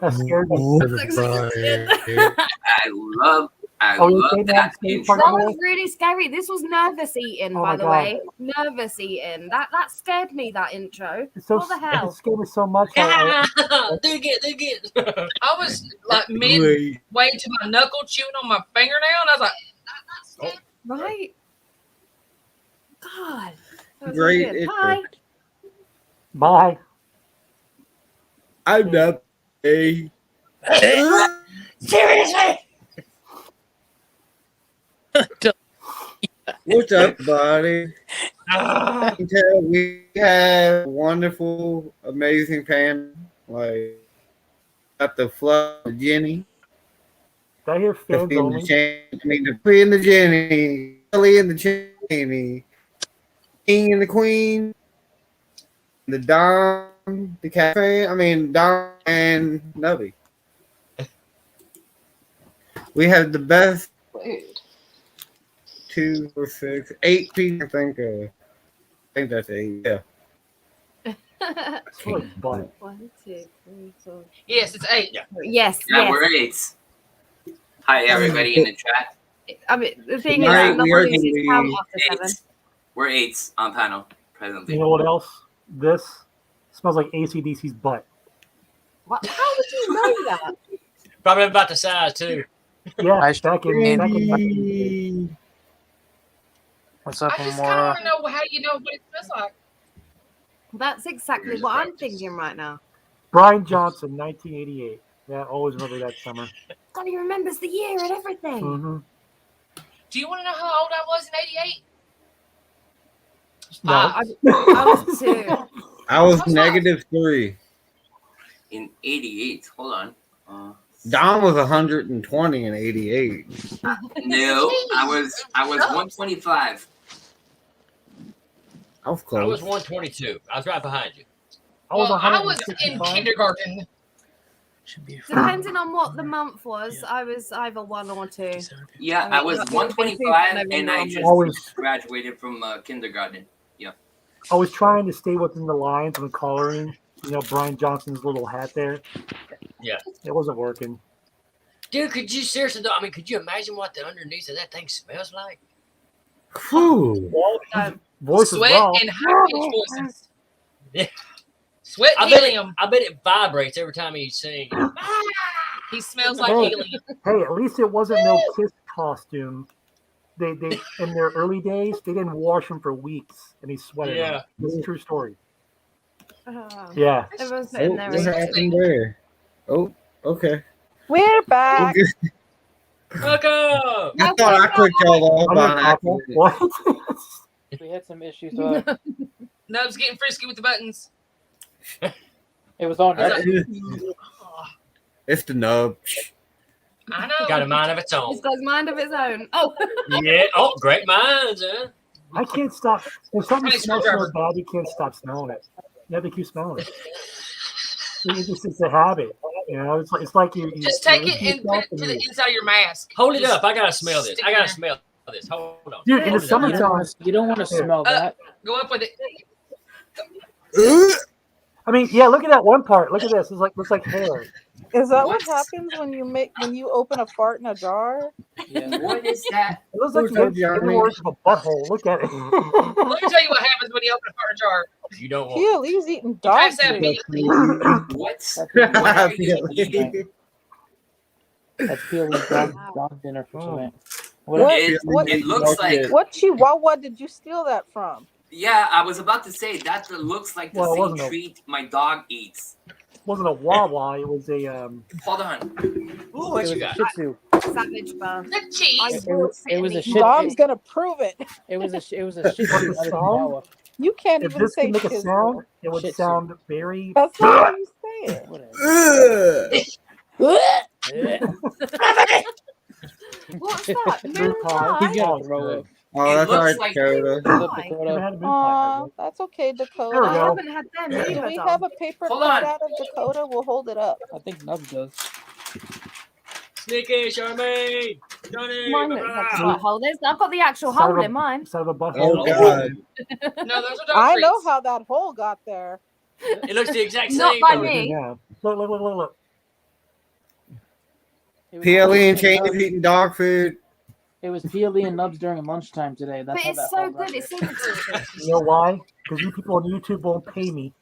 That scared me. I love that intro. That was really scary. This was nervous eating, by the way. Nervous eating. That scared me, that intro. What the hell? It scared me so much. Do it again. I was like midway to my knuckle chewing on my fingernail, and I was like, that's scary. Right? God. Great. Bye. Bye. I'm not a. Seriously? What's up, buddy? We have wonderful, amazing panel. Like, got the Fluff, the Jenny. Did I hear fans only? The Queen and the Jenny, Ellie and the Jenny, King and the Queen, the Dom, the Cafe. Dom and Nubby. We have the best. 2, 4, 6, 8 people. I think that's 8. Yeah. 1, 2, 3, 4. Yes, it's 8. Yes. Yeah, we're 8. Hi, everybody in the chat. The thing is, nobody's count after 7. We're 8 on panel presently. You know what else? This smells like AC/DC's butt. What? How would you know that? Probably about the size too. Yeah, back in. What's up, I just kind of want to know how you know what it smells like. That's exactly what I'm thinking right now. Brian Johnson, 1988. Yeah, always remember that summer. God, he remembers the year and everything. Mm-hmm. Do you want to know how old I was in 88? No. I was 2. I was -3. In 88. Hold on. Dom was 120 in 88. No, I was 125. I was close. I was 122. I was right behind you. I was in kindergarten. Depending on what the month was, I was either 1 or 2. Yeah, I was 125, and I just graduated from kindergarten. Yeah. I was trying to stay within the lines when coloring. You know, Brian Johnson's little hat there. Yeah. It wasn't working. Dude, could you seriously, could you imagine what the underneath of that thing smells like? Cool. Voices Sweat well. and high-pitched voices. Yeah. Sweat helium. I bet it vibrates every time he sings. He smells like helium. Hey, at least it wasn't no Kiss costume. They in their early days, they didn't wash him for weeks, and he sweated. Yeah. This is a true story. Yeah. Everyone's sitting there. What happened there? Oh, okay. We're back. Welcome. I thought I clicked y'all off by accident. What? We had some issues. Nub's getting frisky with the buttons. It was on. It's the nub. I know. Got a mind of its own. It's got a mind of its own. Oh. Yeah. Oh, great minds, huh? I can't stop. There's something that smells so bad, you can't stop smelling it. You have to keep smelling it. It's a habit. You know, it's like you just take it and put it to the inside of your mask. Hold it up. I gotta smell this. I gotta smell this. Hold on. Dude, in the summertime, you don't want to smell that. Go up with it. I mean, yeah. Look at that one part. Look at this. It's looks like hair. Is that what happens when you open a fart in a jar? Yeah. What is that? It looks like the words of a butthole. Look at it. Let me tell you what happens when you open a fart jar. You don't want. Hell, he's eating dog food. What? That's Peely's dog dinner for tonight. It looks like. What chihuahua did you steal that from? Yeah, I was about to say that looks like the same treat my dog eats. It wasn't a Wawa. It was a. Hold on. Ooh, what you got? Shih Tzu. Savage bar. The cheese. It was a shih tzu. Dom's gonna prove it. It was a shih tzu. You can't If even this say could make a shih sound, tzu. it would Shih tzu. sound very. That's not how you say it. What's that? Moon He's pie? gonna throw it. Oh, It that's looks all right, like Dakota. Never had a moon pie, right? That's okay, There we Dakota. I go. haven't had them Do either, we Dom. have a paper Hold cut on. out of Dakota? We'll hold it up. I think Nubz does. Sneaky, Charmaine. Johnny. Mine looks like a butthole. I've got the actual Side of hole a- in mine. Side of a butthole. Oh, God. No, those are dog I know treats. how that hole got there. It looks the exact same. Not by though. me. Yeah. Look. PLE and Cheney's eating dog food. It was PLE and Nubz during lunchtime today. That's But how it's that so falls good. out It's there. so good. You know why? Because you people on YouTube won't pay me.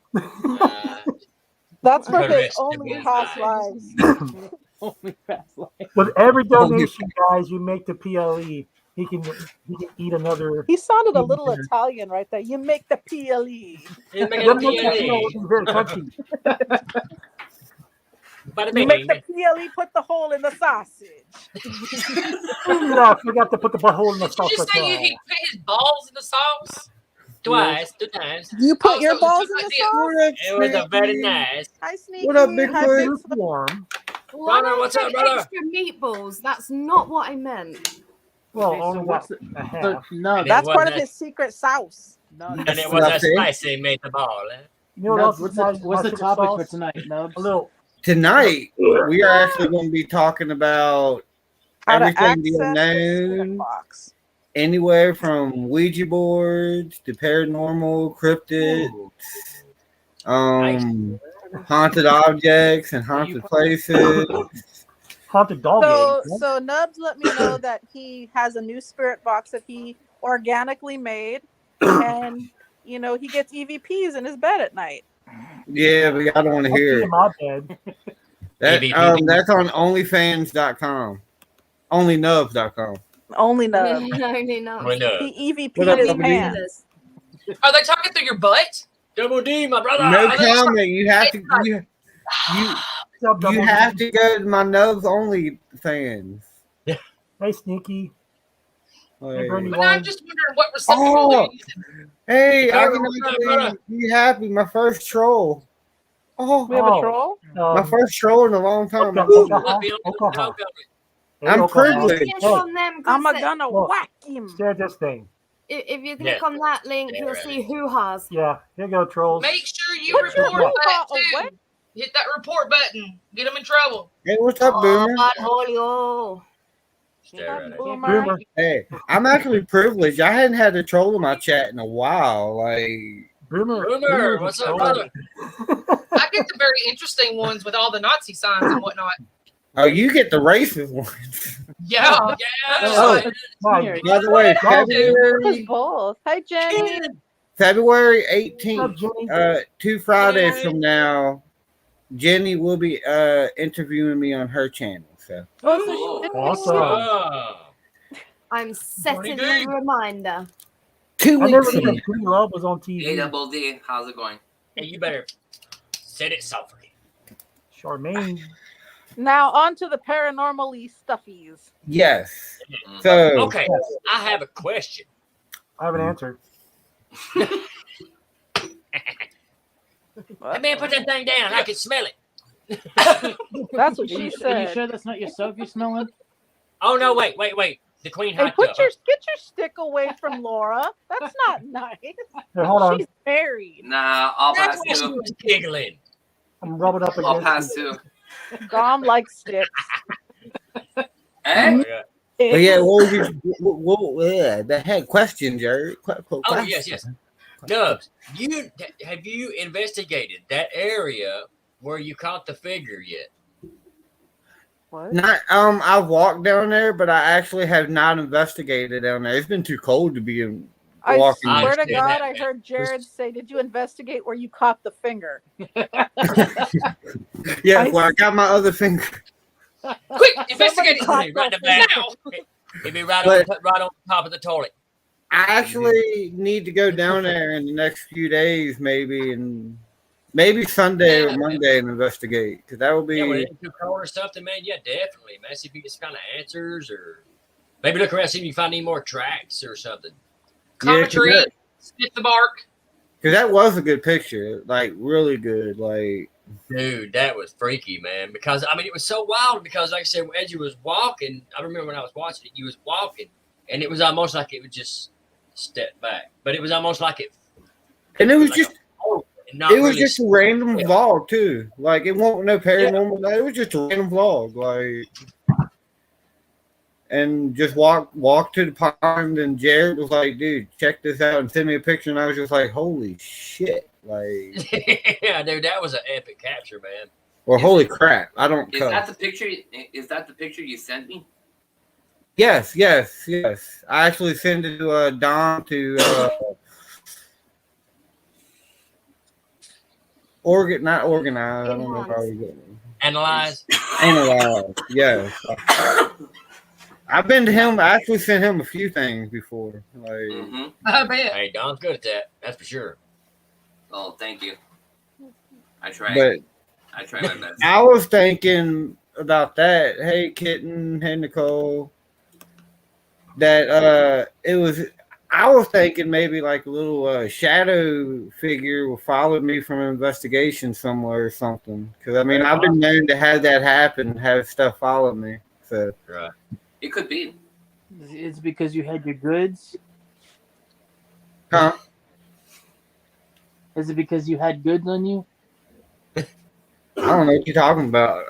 That's for The his rest only of past his lives. Only fast life. With every donation, guys, you make to PLE, he can eat another. He sounded a little Italian right there. You make the PLE. You make Let a me make PLE. it very country. Bada You make bing. the PLE, put the hole in the sausage. I forgot to put the butthole in the Did you sauce. just say he put his balls in the sauce? Twice, 2 times. You put Oh, your so it was balls a in good the idea. sauce? It was a very nice. Hi, Sneaky. What up, Hi, Bigfoot? Bigfoot. Warm. Why Brother, don't what's you up, put brother? extra meatballs? That's not what I meant. Well, Okay, so only what's got the a half. so, no? And That's it part of wasn't his secret sauce. No, And That's it was a what I said. spicy meatball. You know what Nubs, else? what's is the, what's my the secret topic sauce? for tonight, Nubs? A little. Tonight, we are actually going to be talking about How to everything the access the spirit unknown, box. anywhere from Ouija boards to paranormal, cryptids, haunted objects and haunted places. Haunted dog eggs. So Nubs let me know that he has a new spirit box that he organically made, and you know he gets EVPs in his bed at night. Yeah, but I don't want to I'll hear see it. in my bed. That's on onlyfans.com. Onlynubs.com. Only Nubs. Only not. Well, no. He EVP'd What up, his Nubby? pants. Are they talking through your butt? Double D, my brother. No are they comment. You have to you have to go to my Nubs Only fans. Hey, Sneaky. Like, Bernie. But now I'm just wondering what receptacle Oh. they're using. hey, I Brother, can what's up, actually brother? be happy. My first troll. Oh, We have a troll. my first troll in a long time. Okay. Let me on the Oklahoma. dog of it. I'm Oklahoma. privileged. Click on them. 'Cause I'm gonna Look. whack him. Share this thing. if you click Yeah. on that link, Yeah, you'll right. see hoo-has. Yeah, here you go, trolls. Make sure you Put your report that hoo-ha away. too. Hit that report button. Get them in trouble. Hey, what's up, Oh, Boomer? God, holy, oh. Stay right there. Boomer. Boomer. Hey, I'm actually privileged. I hadn't had a troll in my chat in a while. Like, Boomer. Boomer, what's up, brother? I get the very interesting ones with all the Nazi signs and whatnot. oh, you get the racist ones. Yeah, Oh. yeah. Oh, my Here. By the way, God, February Both. Hi, Jenny. February What's up, 18th, Jenny? 2 Fridays from now, Jenny will be interviewing me on her channel. So Oh, so she didn't Awesome. Oh. I'm setting Johnny a reminder. 2 I never weeks knew from that Free Love was on TV. A-double-D, how's it going? Hey, you better set it softly. Charmaine. Now on to the paranormal-y stuffies. yes. So Okay, I have a question. I have an answer. That man put that thing down. I can smell it. That's what Are she you said. sure that's not your soap you're smelling? Oh no! Wait! The queen Hey, hot get tub. your stick away from Laura. That's not nice. Hey, hold on. She's married. Nah, I'll That's pass why she too. was giggling. I'm rubbing up I'll against pass you. too. Dom likes sticks. Oh Eh? my God. but yeah, what was your the heck question, Jared? Oh yes. Nubs, have you investigated that area where you caught the figure yet? What? Not I've walked down there, but I actually have not investigated down there. It's been too cold to be in I walking. swear to understand God, that, I man. heard Jared say, "Did you investigate where you caught the finger?" Yeah, well, I got my other finger. Quick, investigate it. caught Hey, right in the that back. It'd be right But- on top of the toilet. I actually need to go down there in the next few days, and maybe Sunday or Monday and investigate, because that will be. Yeah, when it's too cold or something, man. Yeah, definitely, man. See if you get some kind of answers, or maybe look around see if you find any more tracks or something. Climb Yeah, a tree, sniff the bark. because that was a good picture, like really good. Like, Dude, that was freaky, man. Because I mean, it was so wild. Because like I said, as you was walking, I remember when I was watching it, you was walking, and it was almost like it would just step back, but it was almost like it. and it was like just. not It was really just a random Yeah. vlog too. Like it wasn't no paranormal. It was just a random vlog. Like, and just walk to the pond. And Jared was like, "Dude, check this out," and send me a picture. And I was just like, "Holy shit!" Like, yeah, dude, that was an epic capture, man. Or holy crap, I don't Is cuss. that the picture? Is that the picture you sent me? Yes. I actually sent it to Don to not organize. I don't know how we get Analyze. analyze. Yes. I've been to him. I actually sent him a few things before. Like, I bet. Hey, Don's good at that. That's for sure. Oh, thank you. I tried. but I tried my best. I was thinking about that. Hey, Kitten. Hey, Nicole. That it was. I was thinking maybe like a little shadow figure will follow me from an investigation somewhere or something. Because I mean, I've been known to have that happen, have stuff follow me. So Right. It could be. It's because you had your goods. Huh? Is it because you had goods on you? I don't know what you're talking about.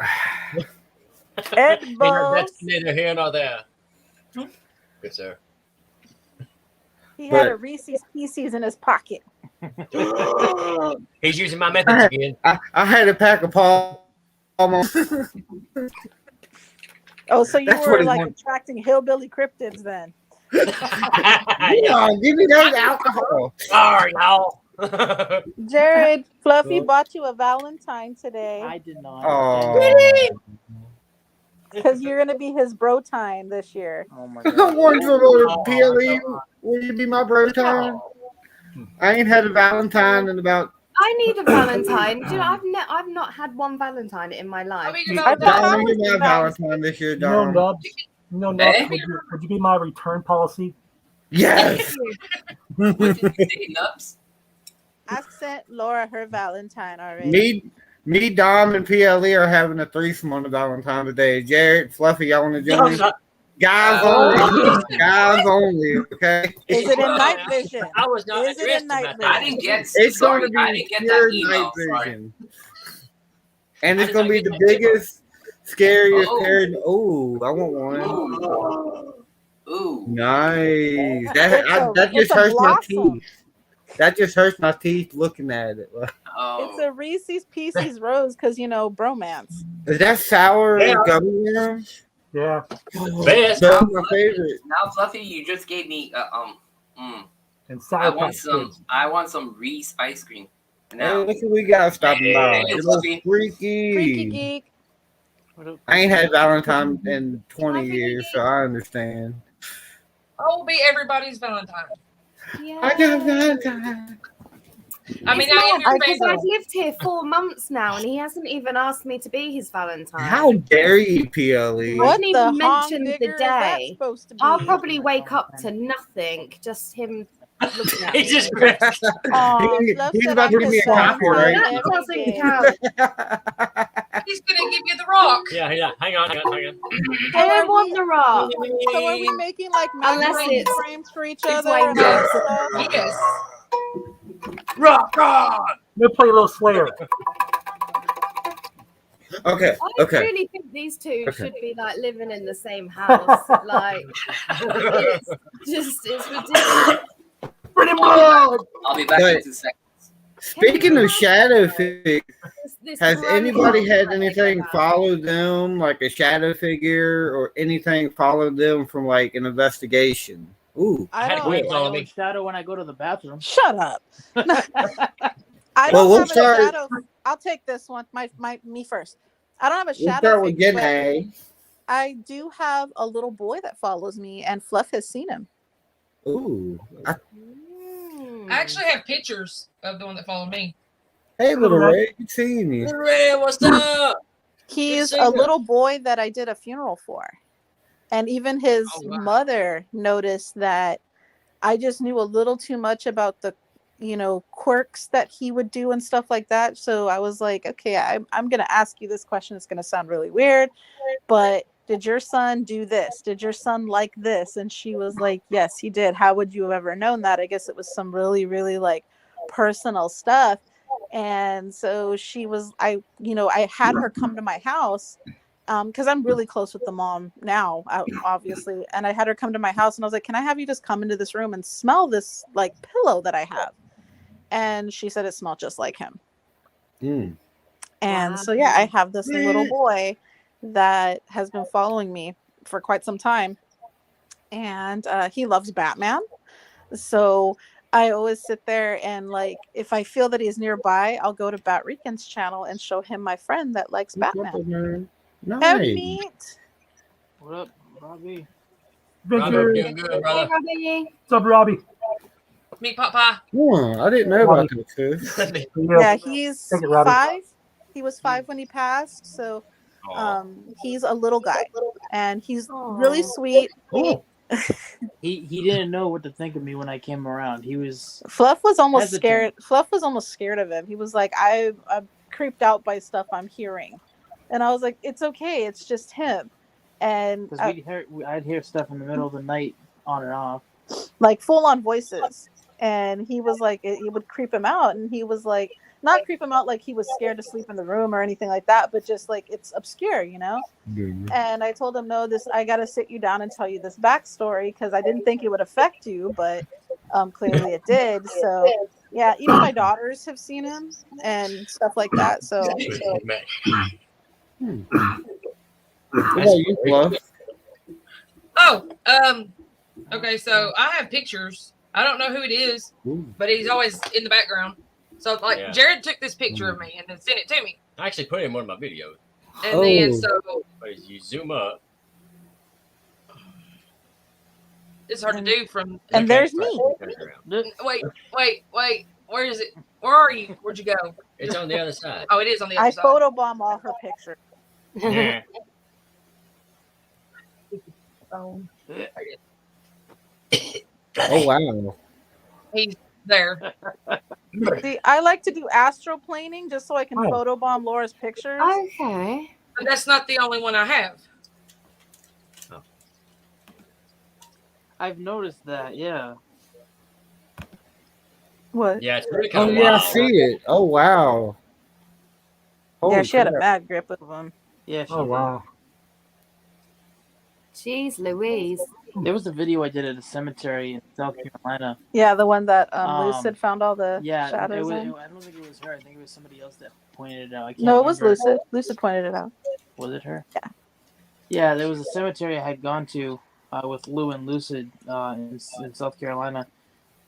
That's neither here nor there. Good sir. He had a Reese's Pieces in his pocket. He's using my methods again. I had a pack of Paul. Oh, so you That's were what he like wants. attracting hillbilly cryptids then. Yeah, give me that alcohol. Sorry, y'all. Jared, Fluffy bought you a Valentine today. I did not. Oh, Because you're gonna be his bro time this year. Oh my I'm god. going to a PLE. Will you be my bro time? I ain't had a Valentine in about. I need a Valentine. Do you know, I've not had one Valentine in my life. I thought Don, that you're was my the Valentine this year, No, Don. Nubz. No, Nubz. Would you be my return policy? Yes. What did you say, Nubz? I sent Laura her Valentine already. Me, Dom, and PLE are having a threesome on the Valentine's Day. Jared, Fluffy, y'all want to join? Guys only. Guys only. Okay. Is it in night vision? I was not Is it in night vision? I didn't get. It's Sorry, going to I be didn't get pure that night email. Sorry. vision, and it's going to be the biggest, scariest pair. Oh, I want one. Ooh. Nice. It's That just a hurts my blossom. teeth. That just hurts my teeth looking at it. Oh. It's a Reese's Pieces rose because bromance. Is that sour gummy worms? Yeah. Best. That's my favorite. Now, Fluffy, you just gave me And I want some Reese ice cream. Now, Hey, look who we got stopping by. Hey, Little Fluffy. Freaky freaky. geek. I ain't had Valentine in 20 years, so I understand. I will be everybody's Valentine. Yeah. I got Valentine. I mean, I am your Because favorite. I've lived here 4 months now, and he hasn't even asked me to be his Valentine. How dare you, PLE? What Hasn't the even hong mentioned the digger is that day. supposed to be? I'll probably wake up to nothing, just him looking at He me. just Aw, He- Fluff he's said about I'm to give me his a copyright. Valentine That doesn't every day. count. He's gonna give you the rock. Yeah. Hang on. I don't want the rock. So are we making like Unless memory it's- frames for each it's other like and all that this. stuff? Yes. Rock on. Let's play a little Slayer. Okay, I okay. really think these two Okay. should be like living in the same house. Like, it's ridiculous. I'll be back in But- 2 seconds. Speaking of shadow figures, This has grandma anybody had that anything they got. follow them, like a shadow figure or anything follow them from like an investigation? Ooh. I had a don't. quick- I own shadow when I go to the bathroom. Shut up. I Well, don't we'll have a start- shadow. I'll take this one. Me first. I don't have a We'll shadow start with figure, but Jenna. I do have a little boy that follows me, and Fluff has seen him. Ooh. I actually have pictures of the one that followed me. Hey, little Ray, good seeing you. Ray, what's up? He's see a you. little boy that I did a funeral for. And even his Oh, wow. mother noticed that I just knew a little too much about the, quirks that he would do and stuff like that. So I was like, okay, I'm going to ask you this question. It's going to sound really weird, but did your son do this? Did your son like this? And she was like, yes, he did. How would you have ever known that? I guess it was some really, really like personal stuff. And so I had her come to my house because I'm really close with the mom now, obviously. And I had her come to my house and I was like, can I have you just come into this room and smell this like pillow that I have? And she said it smelled just like him. Mm. And Wow. so yeah, I have this little boy that has been following me for quite some time, and he loves Batman. So I always sit there and like, if I feel that he's nearby, I'll go to Bat Rican's channel and show him my friend that likes Batman. How Nice. neat. What up, Robbie? Robbie, Victor. doing good, Hey, brother. Robbie. What's up, Robbie? Meet Papa. I didn't know about this. Yeah, he's Take it, Robbie. 5. He was 5 when he passed, so he's a little guy, and he's really sweet. Oh, He didn't know what to think of me when I came around. He was Fluff was almost hesitant. scared. Fluff was almost scared of him. He was like, I'm creeped out by stuff I'm hearing, and I was like, it's okay, it's just him. And because I'd hear stuff in the middle of the night on and off, like full on voices, and he was like, it would creep him out, and he was like, not creep him out like he was scared to sleep in the room or anything like that, but just like it's obscure, you know. And I told him, no, I got to sit you down and tell you this backstory because I didn't think it would affect you, but clearly it did. So yeah, even my daughters have seen him and stuff like that. So What about you, Fluff? Oh, okay. So I have pictures. I don't know who it is, but he's always in the background. So like Yeah. Jared took this picture of me and then sent it to me. I actually put it in one of my videos. And then so But as you zoom up, it's hard to do from. And there's me. Wait. Where is it? Where are you? Where'd you go? It's on the other side. Oh, it is on the other I side. photobomb all her pictures. Yeah. Oh wow. He's there. See, I like to do astroplaning just so I can Oh. photobomb Laura's pictures. Okay. But that's not the only one I have. I've noticed that. Yeah. What? Yeah, it's really Oh kind of yeah, I wild. see it. Oh wow. Yeah, Holy she had a crap. bad grip of them. Yeah. She oh did. wow. Jeez Louise. There was a video I did at a cemetery in South Carolina. Yeah, the one that Um, Lucid found all the Yeah, shadows in. I don't think it was her. I think it was somebody else that pointed it out. I can't No, it was remember. Lucid. Lucid pointed it out. Was it her? Yeah. Yeah, there was a cemetery I had gone to with Lou and Lucid in South Carolina,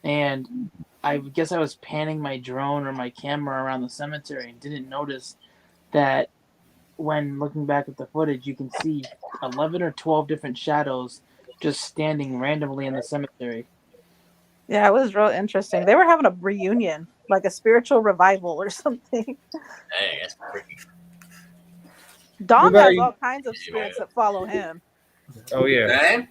and I guess I was panning my drone or my camera around the cemetery and didn't notice that when looking back at the footage, you can see 11 or 12 different shadows just standing randomly in the cemetery. Yeah, it was real interesting. They were having a reunion, like a spiritual revival or something. Hey, that's freaky. Dom about has you? all kinds of spirits that follow him. Oh yeah. Okay?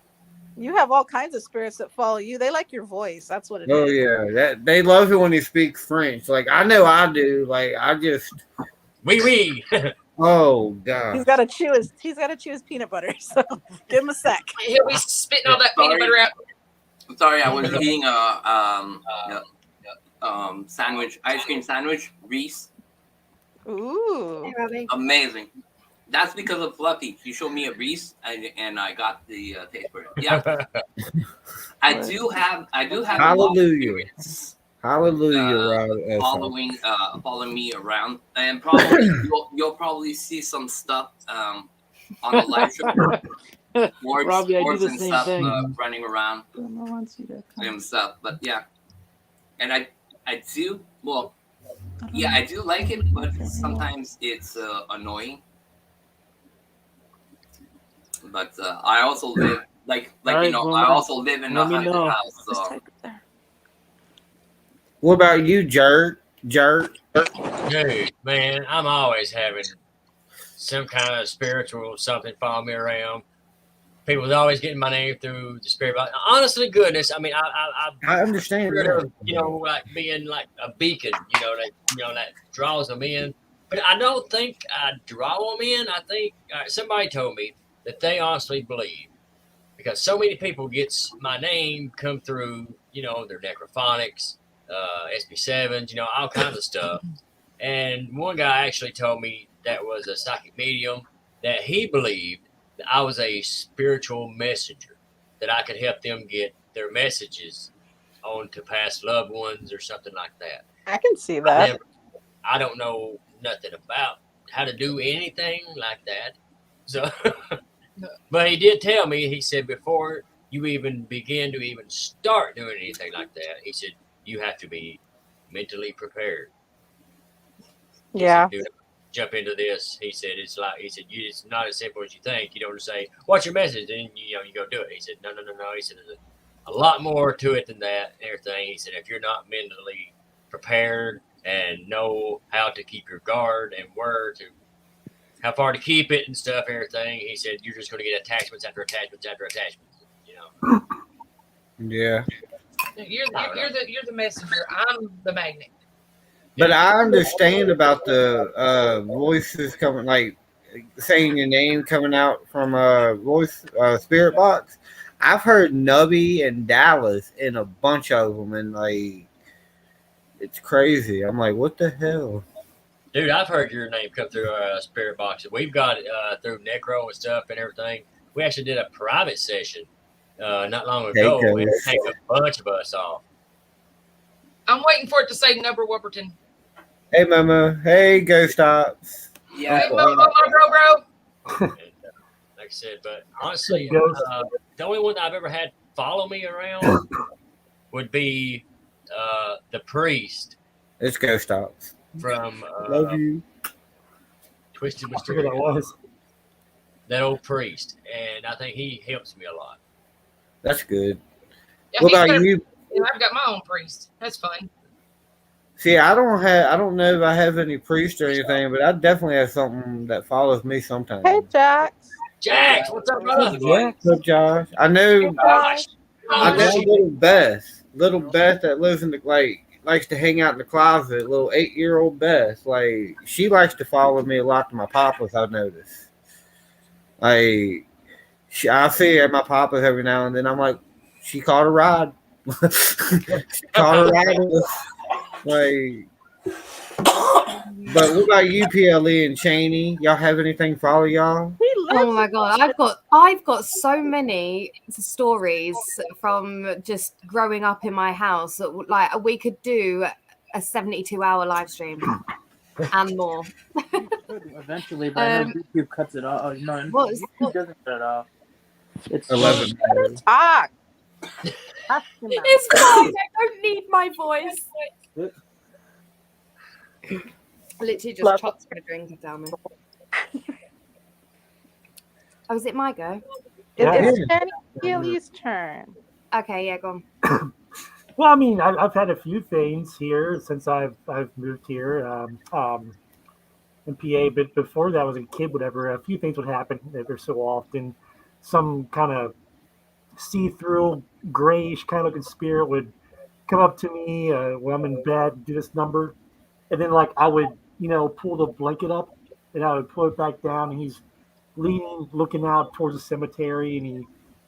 You have all kinds of spirits that follow you. They like your voice. That's what it is. Oh yeah. That they love it when he speaks French. Like I know I do. Like I just Wee. oh He's god. got to chew his peanut butter. So give him a sec. He'll be spitting all that peanut butter out. Sorry, I was eating a sandwich, ice cream sandwich, Reese. Ooh. Hey Robbie. Amazing. That's because of Fluffy. She showed me a Reese, and I got the taste for it. Yeah, I do have a lot of Hallelujah. spirits, Hallelujah, Rob. following me around, and probably you'll probably see some stuff on the live show. Robbie, I do Orbs the and same stuff thing. running around Grandma wants you to come. and stuff, but yeah, and I do I do like it, but sometimes it's annoying. But I also live like Alright, you know well, I also live in a let me haunted know. house, Just so type it there. What about you, Jerk? Dude, man, I'm always having some kind of spiritual something follow me around. People's always getting my name through the spirit box. Honestly, goodness, I mean, I understand. spirit of, like being like a beacon, that draws them in. But I don't think I draw them in. I think somebody told me that they honestly believe, because so many people gets my name come through, their necrophonics, SB7s, all kinds of stuff. And one guy actually told me that was a psychic medium, that he believed that I was a spiritual messenger, that I could help them get their messages on to past loved ones or something like that. I can see that. I don't know nothing about how to do anything like that. So, but he did tell me. He said before you even begin to even start doing anything like that, he said you have to be mentally prepared. He Yeah. said, jump into this. He said it's not as simple as you think. You don't just say, "What's your message?" and you go do it. He said, No. He said there's a lot more to it than that and everything. He said if you're not mentally prepared and know how to keep your guard and how far to keep it and stuff, everything, he said you're just going to get attachments after attachments after attachments. Yeah. You're the messenger. I'm the magnet. But I understand about the voices coming, like saying your name coming out from a voice spirit box. I've heard Nubby and Dallas in a bunch of them, and like it's crazy. I'm like, what the hell? Dude, I've heard your name come through spirit boxes. We've got it through Necro and stuff and everything. We actually did a private session not long ago, and it take a bunch of us off. I'm waiting for it to say Number Whopperton. Hey, Mama. Hey, Ghost Ops. Yeah. Hey, bro. Like I said, but honestly, the only one I've ever had follow me around would be the priest. It's Ghost Ops. From Love you. Twisted I forget what that was. That old priest, and I think he helps me a lot. That's good. Yeah, What about you? I've got my own priest. That's fun. See, I don't know if I have any priest or anything, but I definitely have something that follows me sometimes. Hey, Jax. Jax, what's up, brother? What's up, Josh? I know little Beth that lives in the likes to hang out in the closet. Little 8-year-old Beth, like she likes to follow me a lot to my papa's. I've noticed. Like I see her at my papa's every now and then. I'm like, she caught a ride. She caught a ride with us. Like, but what about you, PLE and Cheney? Y'all have anything follow y'all? Oh my god, I've got so many stories from just growing up in my house that like we could do a 72-hour live stream and more. Eventually, but I know YouTube cuts it off. Oh, no, YouTube doesn't cut it off. It's 11. Talk. It's fine. I don't need my voice. I literally just chopped a drink down there. Oh, is it my go? It's Kelly's turn. Okay, yeah, go on. Well, I mean, I've had a few things here since I've moved here in PA, but before that, I was a kid, whatever. A few things would happen every so often. Some kind of see-through, grayish kind of looking spirit would come up to me when I'm in bed, do this number, and then like I would, pull the blanket up, and I would pull it back down, and he's leaning, looking out towards the cemetery, and he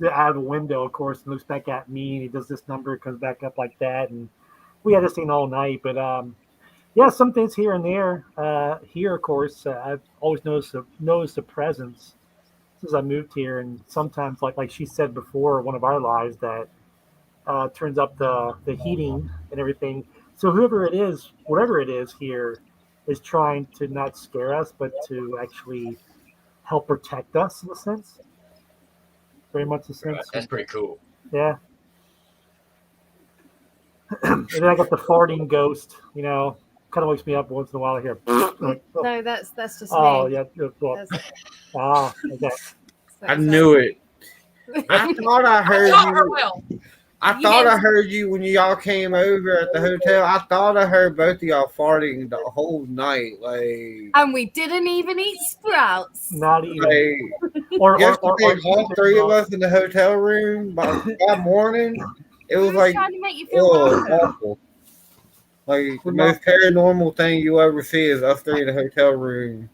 out of the window, of course, and looks back at me, and he does this number, comes back up like that, and we had this thing all night. But yeah, some things here and there. Here, of course, I've always noticed the presence since I moved here, and sometimes, like she said before, one of our lives, that turns up the heating and everything. So whoever it is, whatever it is here, is trying to not scare us, but to actually help protect us in a sense. Very much a sense. Right, that's pretty cool. Yeah. And then I got the farting ghost, kind of wakes me up once in a while here. No, that's just me. Oh, yeah. Well, okay. I knew it. I thought I heard you. I thought I heard you when y'all came over at the hotel. I thought I heard both of y'all farting the whole night. And we didn't even eat sprouts. Not even. Or all three of us in the hotel room by morning. It was like trying to make you feel awful. Like the most paranormal thing you ever see is us three in the hotel room.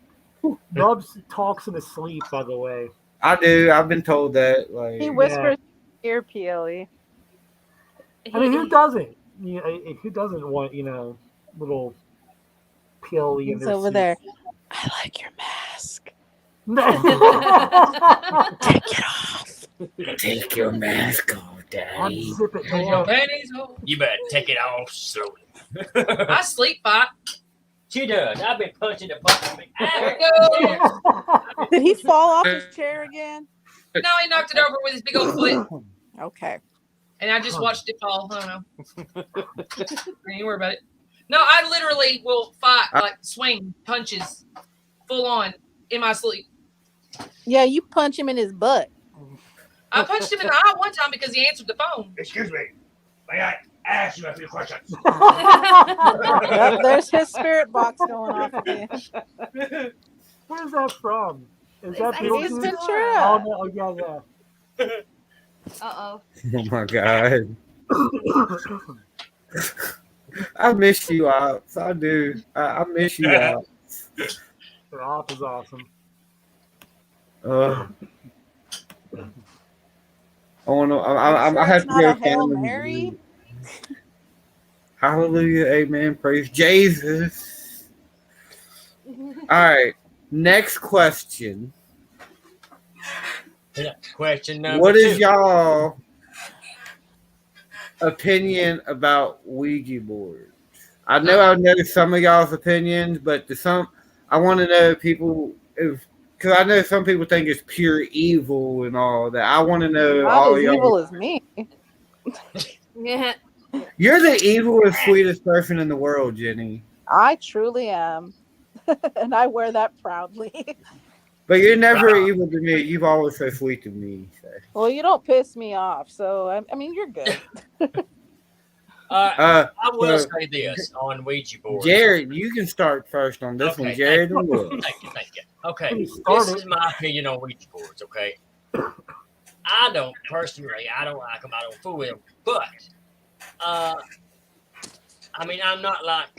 Nubz talks in his sleep, by the way. I do. I've been told that. He whispers ear, PLE. I mean, who doesn't? Who doesn't want little PLE in He's their over seats? there. I like your mask. Take it off. Take your mask off, Daddy. Unzip it, Your panties off. You better take it off slowly. I sleep fight. She does. I've been punching the fucking There it goes. Did he fall off his chair again? No, he knocked it over with his big old foot, Okay. and I just watched it fall. I don't know. Ain't worry about it. No, I literally will fight, like swing punches, full on in my sleep. Yeah, you punch him in his butt. I punched him in the eye one time because he answered the phone. Excuse me. May I ask you a few questions? Yep, there's his spirit box going off again. Where's that from? Is that Ace Beetlejuice? Ventura. Oh, no. Oh, yeah, yeah. Uh-oh. Oh my god. I miss you, Ops. I do. I miss you, Ops. Ops is awesome. I want to. I have to Not go. a Hail Canon. Mary. Hallelujah, amen. Praise Jesus. All right. Next question. Question number What is 2. y'all opinion about Ouija boards? I know some of y'all's opinions, but I want to know people because I know some people think it's pure evil and all that. I want to know Not all as y'all. evil as me. Yeah. You're the evilest, sweetest person in the world, Jenny. I truly am. And I wear that proudly. But you're never evil to me. You've always so sweet to me. So. Well, you don't piss me off, so I mean, you're good. I will say this on Ouija boards. Jared, you can start first on this one. Jared and Will. Thank you. Okay, this is my opinion on Ouija boards, okay? I don't like them. I don't fool with them. But, I mean, I'm not like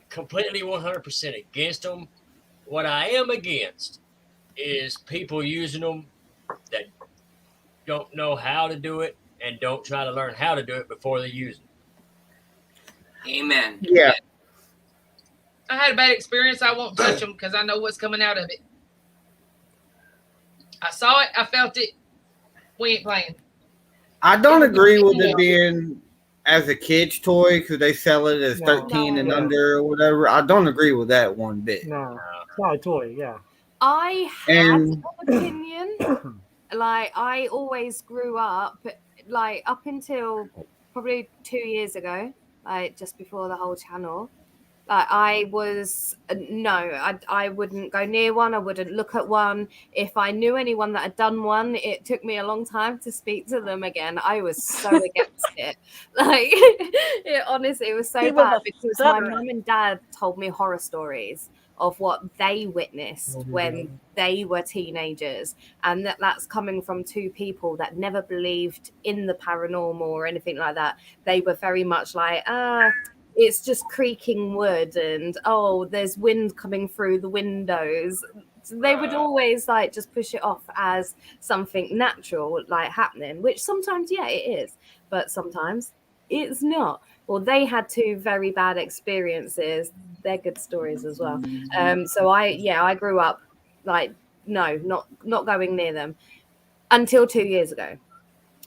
completely 100% against them. What I am against is people using them that don't know how to do it and don't try to learn how to do it before they use it. Amen. Yeah. I had a bad experience. I won't touch them because I know what's coming out of it. I saw it. I felt it. We ain't playing. I don't agree with it being as a kid's toy because they sell it as 13 and under or whatever. I don't agree with that one bit. No, it's not a toy, yeah. I had an opinion. Like, I always grew up, like, up until probably 2 years ago, like, just before the whole channel. Like, I wouldn't go near one. I wouldn't look at one. If I knew anyone that had done one, it took me a long time to speak to them again. I was so against it. Like, honestly, it was so bad because my mum and dad told me horror stories of what they witnessed when they were teenagers, and that's coming from two people that never believed in the paranormal or anything like that. They were very much like, it's just creaking wood, and there's wind coming through the windows. So they would always like just push it off as something natural like happening, which sometimes it is, but sometimes it's not. Well, they had two very bad experiences. They're good stories as well. So I grew up like, no, not going near them until 2 years ago,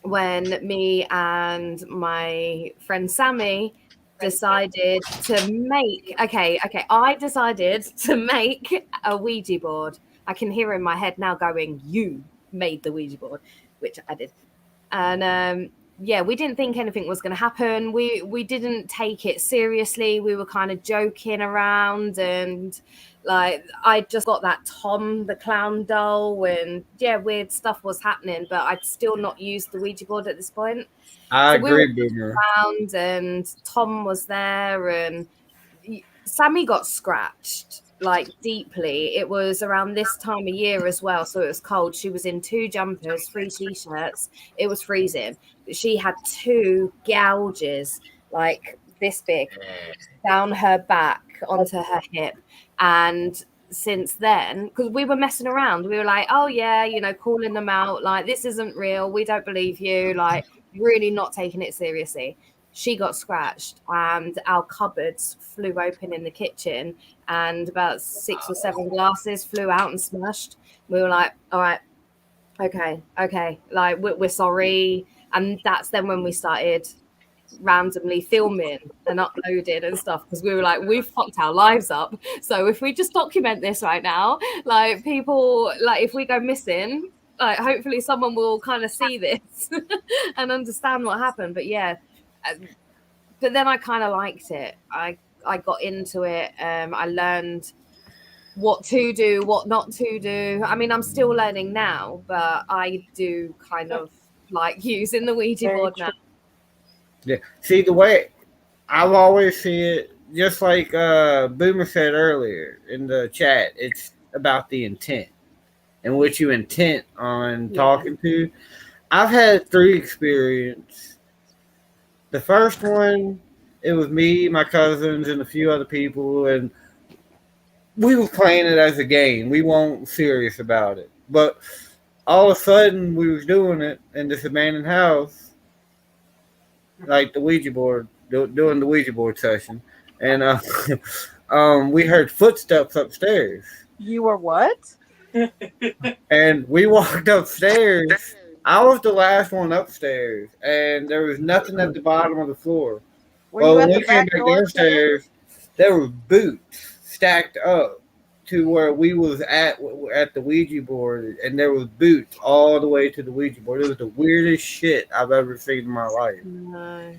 when me and my friend Sammy decided to make I decided to make a Ouija board. I can hear in my head now going, you made the Ouija board, which I did. And we didn't think anything was going to happen. We didn't take it seriously. We were kind of joking around, and like I just got that Tom the clown doll, and weird stuff was happening, but I'd still not used the Ouija board at this point. I agree, Boomer. Around, and Tom was there, and Sammy got scratched like deeply. It was around this time of year as well, so it was cold. She was in 2 jumpers, 3 t-shirts. It was freezing. She had 2 gouges like this big down her back onto her hip. And since then, because we were messing around, we were like, calling them out, like, this isn't real, we don't believe you, like, really not taking it seriously. She got scratched, and our cupboards flew open in the kitchen, and about 6 or 7 glasses flew out and smashed. We were like, all right, okay, like, we're sorry. And that's then when we started randomly filming and uploading and stuff because we were like, we've fucked our lives up. So if we just document this right now, like people, like if we go missing, like hopefully someone will kind of see this and understand what happened. But yeah, but then I kind of liked it. I got into it. I learned what to do, what not to do. I mean, I'm still learning now, but I do kind of like using the Ouija board now. Yeah. See, the way I've always seen it, just like Boomer said earlier in the chat, it's about the intent and what you intent on talking to. I've had 3 experiences. The first one, it was me, my cousins, and a few other people, and we were playing it as a game. We weren't serious about it. But all of a sudden, we was doing it in this abandoned house, like the Ouija board, doing the Ouija board session. And we heard footsteps upstairs. You were what? And we walked upstairs. I was the last one upstairs, and there was nothing at the bottom of the floor. Well, when we came back downstairs, there were boots stacked up to where we was at the Ouija board, and there was boots all the way to the Ouija board. It was the weirdest shit I've ever seen in my life. No.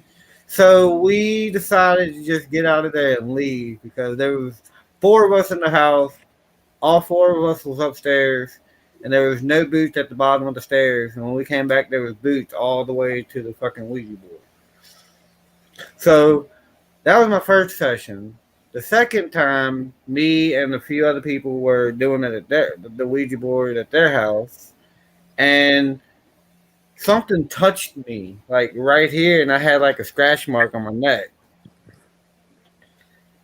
So we decided to just get out of there and leave because there was 4 of us in the house. All 4 of us was upstairs, and there was no boots at the bottom of the stairs. And when we came back, there was boots all the way to the fucking Ouija board. So that was my first session. The second time, me and a few other people were doing it at the Ouija board at their house, and something touched me, like right here, and I had like a scratch mark on my neck.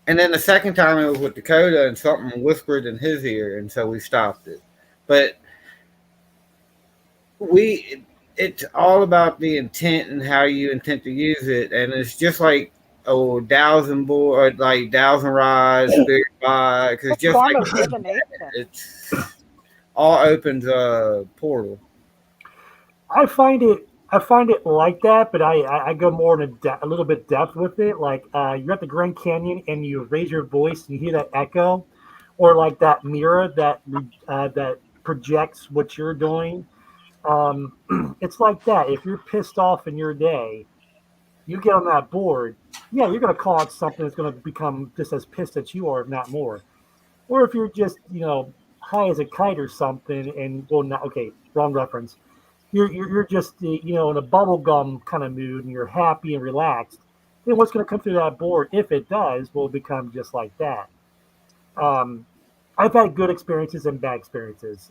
And then the second time it was with Dakota, and something whispered in his ear, and so we stopped it. But it's all about the intent and how you intend to use it, and it's just like dowsing board, like dowsing rods, spirit box. It's just like it's all opens a portal. I find it like that, but I go more in a little bit depth with it. Like you're at the Grand Canyon and you raise your voice and you hear that echo, or like that mirror that projects what you're doing. It's like that. If you're pissed off in your day, you get on that board. Yeah, you're going to call out something that's going to become just as pissed as you are, if not more. Or if you're just, high as a kite or something, and wrong reference. You're just, in a bubblegum kind of mood, and you're happy and relaxed. Then what's going to come through that board, if it does, will become just like that. I've had good experiences and bad experiences.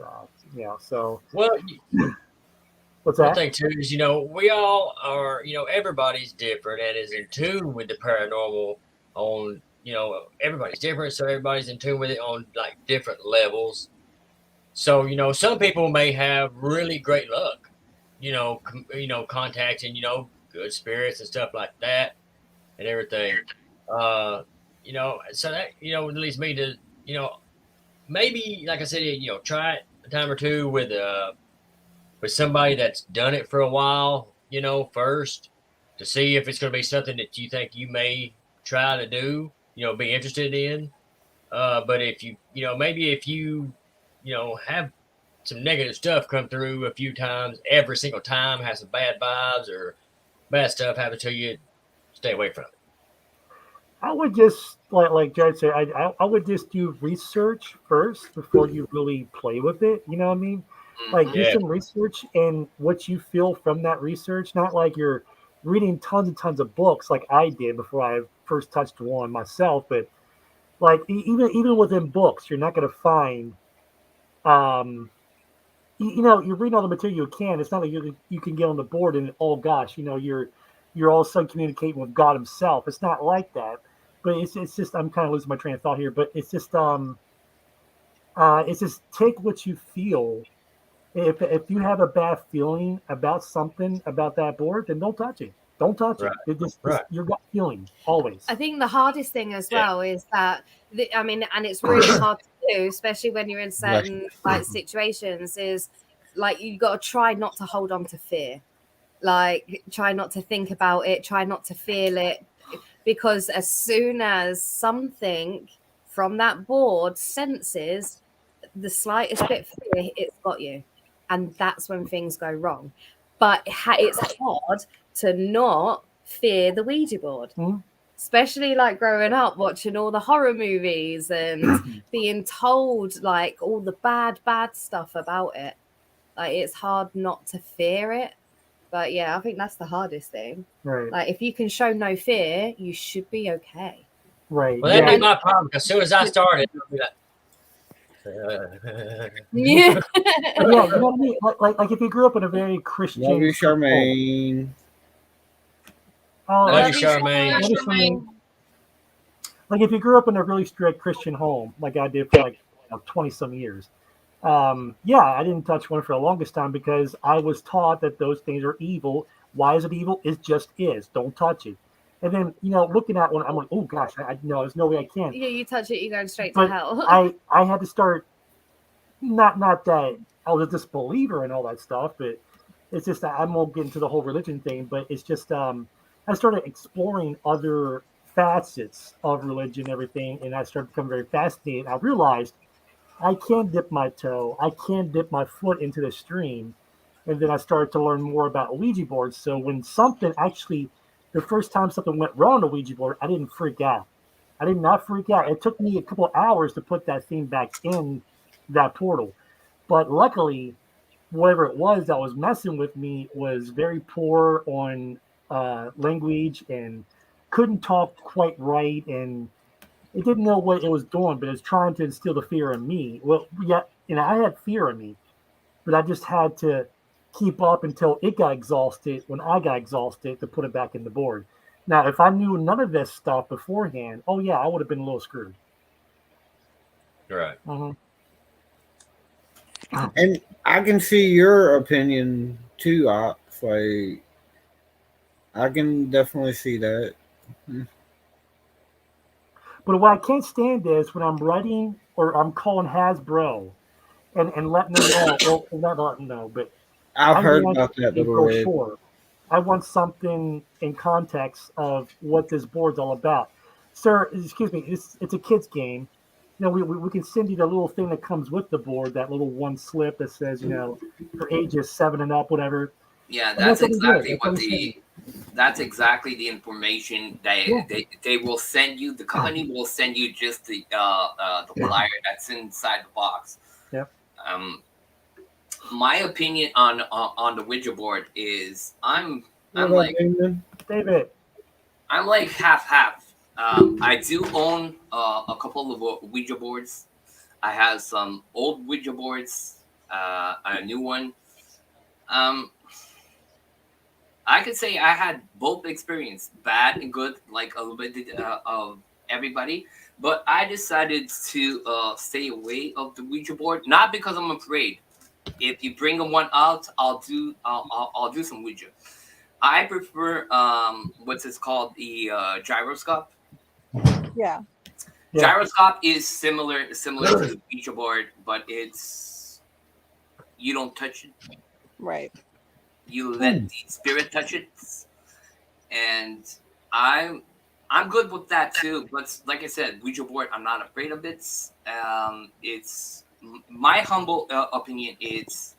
So. Well. What's that? One thing too is, we all are, everybody's different and is in tune with the paranormal on, everybody's different. So everybody's in tune with it on like different levels. So, some people may have really great luck, contacting, good spirits and stuff like that and everything. So that, leads me to, maybe, like I said, try it a time or two with somebody that's done it for a while, first to see if it's going to be something that you think you may try to do, be interested in. But if maybe if you, have some negative stuff come through a few times, every single time has some bad vibes or bad stuff happen to you, stay away from it. I would just, like Jared said, I would just do research first before you really play with it. You know what I mean? Like, do some research and what you feel from that research. Not like you're reading tons and tons of books like I did before I first touched one myself. But, like, even within books, you're not going to find, you're reading all the material you can. It's not like you can get on the board and, oh, gosh, you're all of a sudden communicating with God himself. It's not like that. But it's just, I'm kind of losing my train of thought here. But it's just take what you feel. If you have a bad feeling about something about that board, then don't touch it. Don't touch it. It just your gut feeling always. I think the hardest thing as well is that and it's really hard to do, especially when you're in certain situations. Is like you got to try not to hold on to fear. Like, try not to think about it, try not to feel it, because as soon as something from that board senses the slightest bit of fear, it's got you. And that's when things go wrong. But it's hard to not fear the Ouija board. Especially like growing up watching all the horror movies and being told like all the bad stuff about it. Like, it's hard not to fear it. But yeah, I think that's the hardest thing. Right. Like, if you can show no fear, you should be okay. Right. Well, that'd be my problem. As soon as I started, it'll be like, Yeah. Yeah, you know what I mean? Like if you grew up in a very Christian Love you, household- Charmaine. Oh, Love you, Charmaine. Love you, Charmaine. Like if you grew up in a really strict Christian home, like I did for like 20 some years, yeah, I didn't touch one for the longest time because I was taught that those things are evil. Why is it evil? It just is. Don't touch it. And then, looking at one, I'm like, oh gosh, I no, there's no way I can. Yeah, you touch it, you're going straight But to hell. I had to start, not that I was a disbeliever and all that stuff, but it's just that I won't get into the whole religion thing, but it's just I started exploring other facets of religion and everything, and I started becoming very fascinated. I realized I can dip my toe, I can dip my foot into the stream, and then I started to learn more about Ouija boards. So when something actually, the first time something went wrong on the Ouija board, I didn't freak out. I did not freak out. It took me a couple of hours to put that thing back in that portal. But luckily, whatever it was that was messing with me was very poor on language and couldn't talk quite right, and it didn't know what it was doing, but it was trying to instill the fear in me. Well, yeah, I had fear in me, but I just had to keep up until it got exhausted. When I got exhausted, to put it back in the board. Now, if I knew none of this stuff beforehand, oh yeah, I would have been a little screwed. Right. And I can see your opinion too, Ox. Like, I can definitely see that. But what I can't stand is when I'm writing or I'm calling Hasbro and letting them know, well, not letting them know, but I've heard want about that a before. brochure. I want something in context of what this board's all about. Sir, excuse me, it's a kid's game. We can send you the little thing that comes with the board, that little one slip that says, for ages 7 and up, whatever. Yeah, And that's what we exactly did. what that's exactly the information they will send you. The company will send you just the flyer that's inside the box. Yep. My opinion on the Ouija board is I'm What like about David. I'm like half. I do own a couple of Ouija boards. I have some old Ouija boards, a new one. I could say I had both experience, bad and good, like a little bit of everybody. But I decided to stay away of the Ouija board, not because I'm afraid. If you bring one out, I'll do some Ouija. I prefer what's it called, the gyroscope. Yeah. Gyroscope is similar to the Ouija board, but you don't touch it. Right. You let the spirit touch it, and I'm good with that too. But like I said, Ouija board, I'm not afraid of it. It's my humble opinion. It's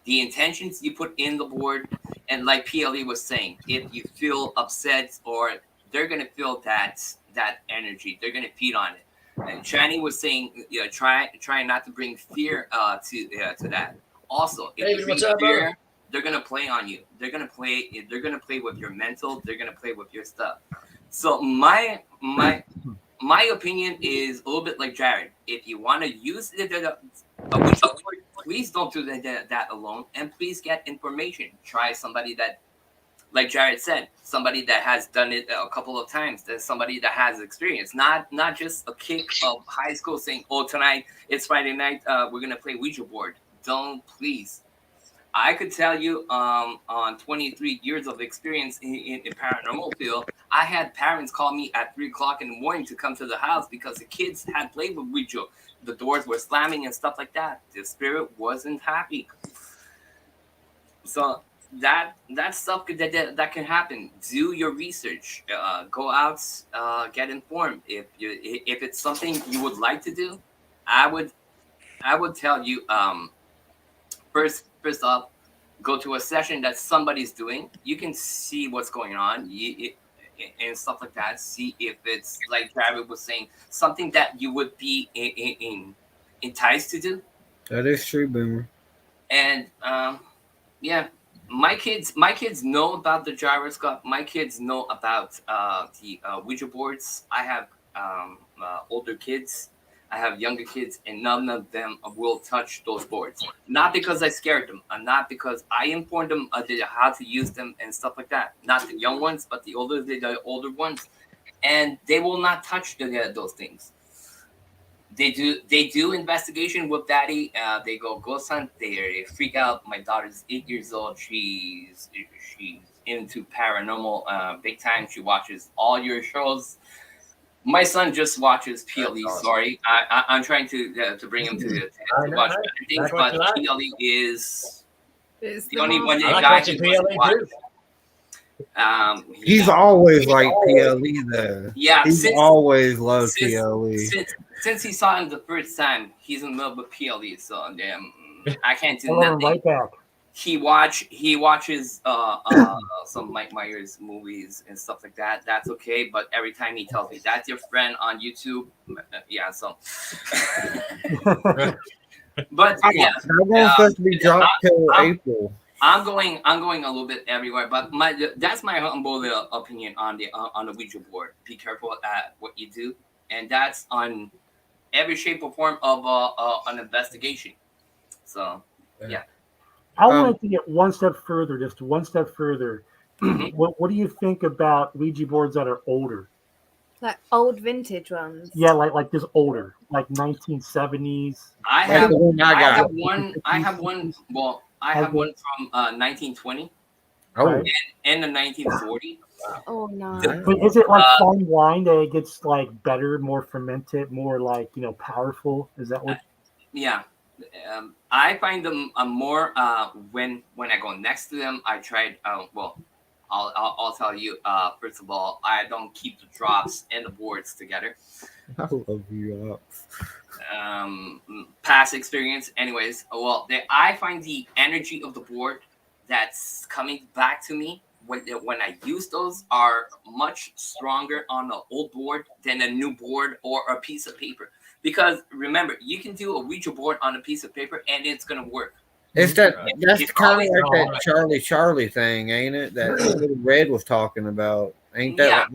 the intentions you put in the board, and like PLE was saying, if you feel upset, or they're gonna feel that energy, they're gonna feed on it. And Shani was saying, try not to bring fear to that. Also, if David, you bring what's up, fear, brother? they're gonna play on you. They're gonna play with your mental. They're gonna play with your stuff. So my opinion is a little bit like Jared. If you want to use please don't do that alone, and please get information. Try somebody that, like Jared said, somebody that has done it a couple of times. There's somebody that has experience, not just a kick of high school saying, "Oh, tonight it's Friday night. We're gonna play Ouija board." Don't, please. I could tell you on 23 years of experience in paranormal field, I had parents call me at 3 o'clock in the morning to come to the house because the kids had played with Ouija. The doors were slamming and stuff like that. The spirit wasn't happy. So that stuff that can happen. Do your research. Go out. Get informed. If it's something you would like to do, I would tell you. First off, go to a session that somebody's doing. You can see what's going on. And stuff like that. See if it's like Jared was saying, something that you would be enticed to do. That is true, Boomer. And yeah, my kids know about the gyroscope. My kids know about the Ouija boards. I have older kids. I have younger kids, and none of them will touch those boards. Not because I scared them, and not because I informed them how to use them and stuff like that. Not the young ones, but the older ones, and they will not touch those things. They do investigation with daddy. They go ghost hunt. They freak out. My daughter's 8 years old. She's into paranormal big time. She watches all your shows. My son just watches PLE. Awesome. Sorry, I'm trying to bring him to watch things, but PLE is the only one guy who doesn't watch. He's always like PLE though. Yeah, he's always loved PLE. Since he saw him the first time, he's in love with PLE. So I can't do nothing. Right back. He watches some Mike Myers movies and stuff like that. That's okay, but every time he tells me that's your friend on YouTube, yeah. So, but yeah, that one's supposed to be dropped till April. I'm going a little bit everywhere, but that's my humble opinion on the Ouija board. Be careful at what you do, and that's on every shape or form of an investigation. So, yeah. I wanted to get one step further, just one step further. What do you think about Ouija boards that are older? Like old vintage ones? Yeah, like this older, like 1970s. I have one. Well, I have one from 1920. Oh, and the 1940. Oh no! But is it like fine wine that it gets like better, more fermented, more like powerful? Is that what? Yeah. I find them more when I go next to them. I tried. Well, I'll tell you. First of all, I don't keep the drops and the boards together. I love you. Past experience, anyways. Well, I find the energy of the board that's coming back to me when I use those are much stronger on the old board than a new board or a piece of paper. Because remember, you can do a Ouija board on a piece of paper and it's gonna work. That's kind of like that Charlie thing, ain't it? That little Red was talking about. Ain't that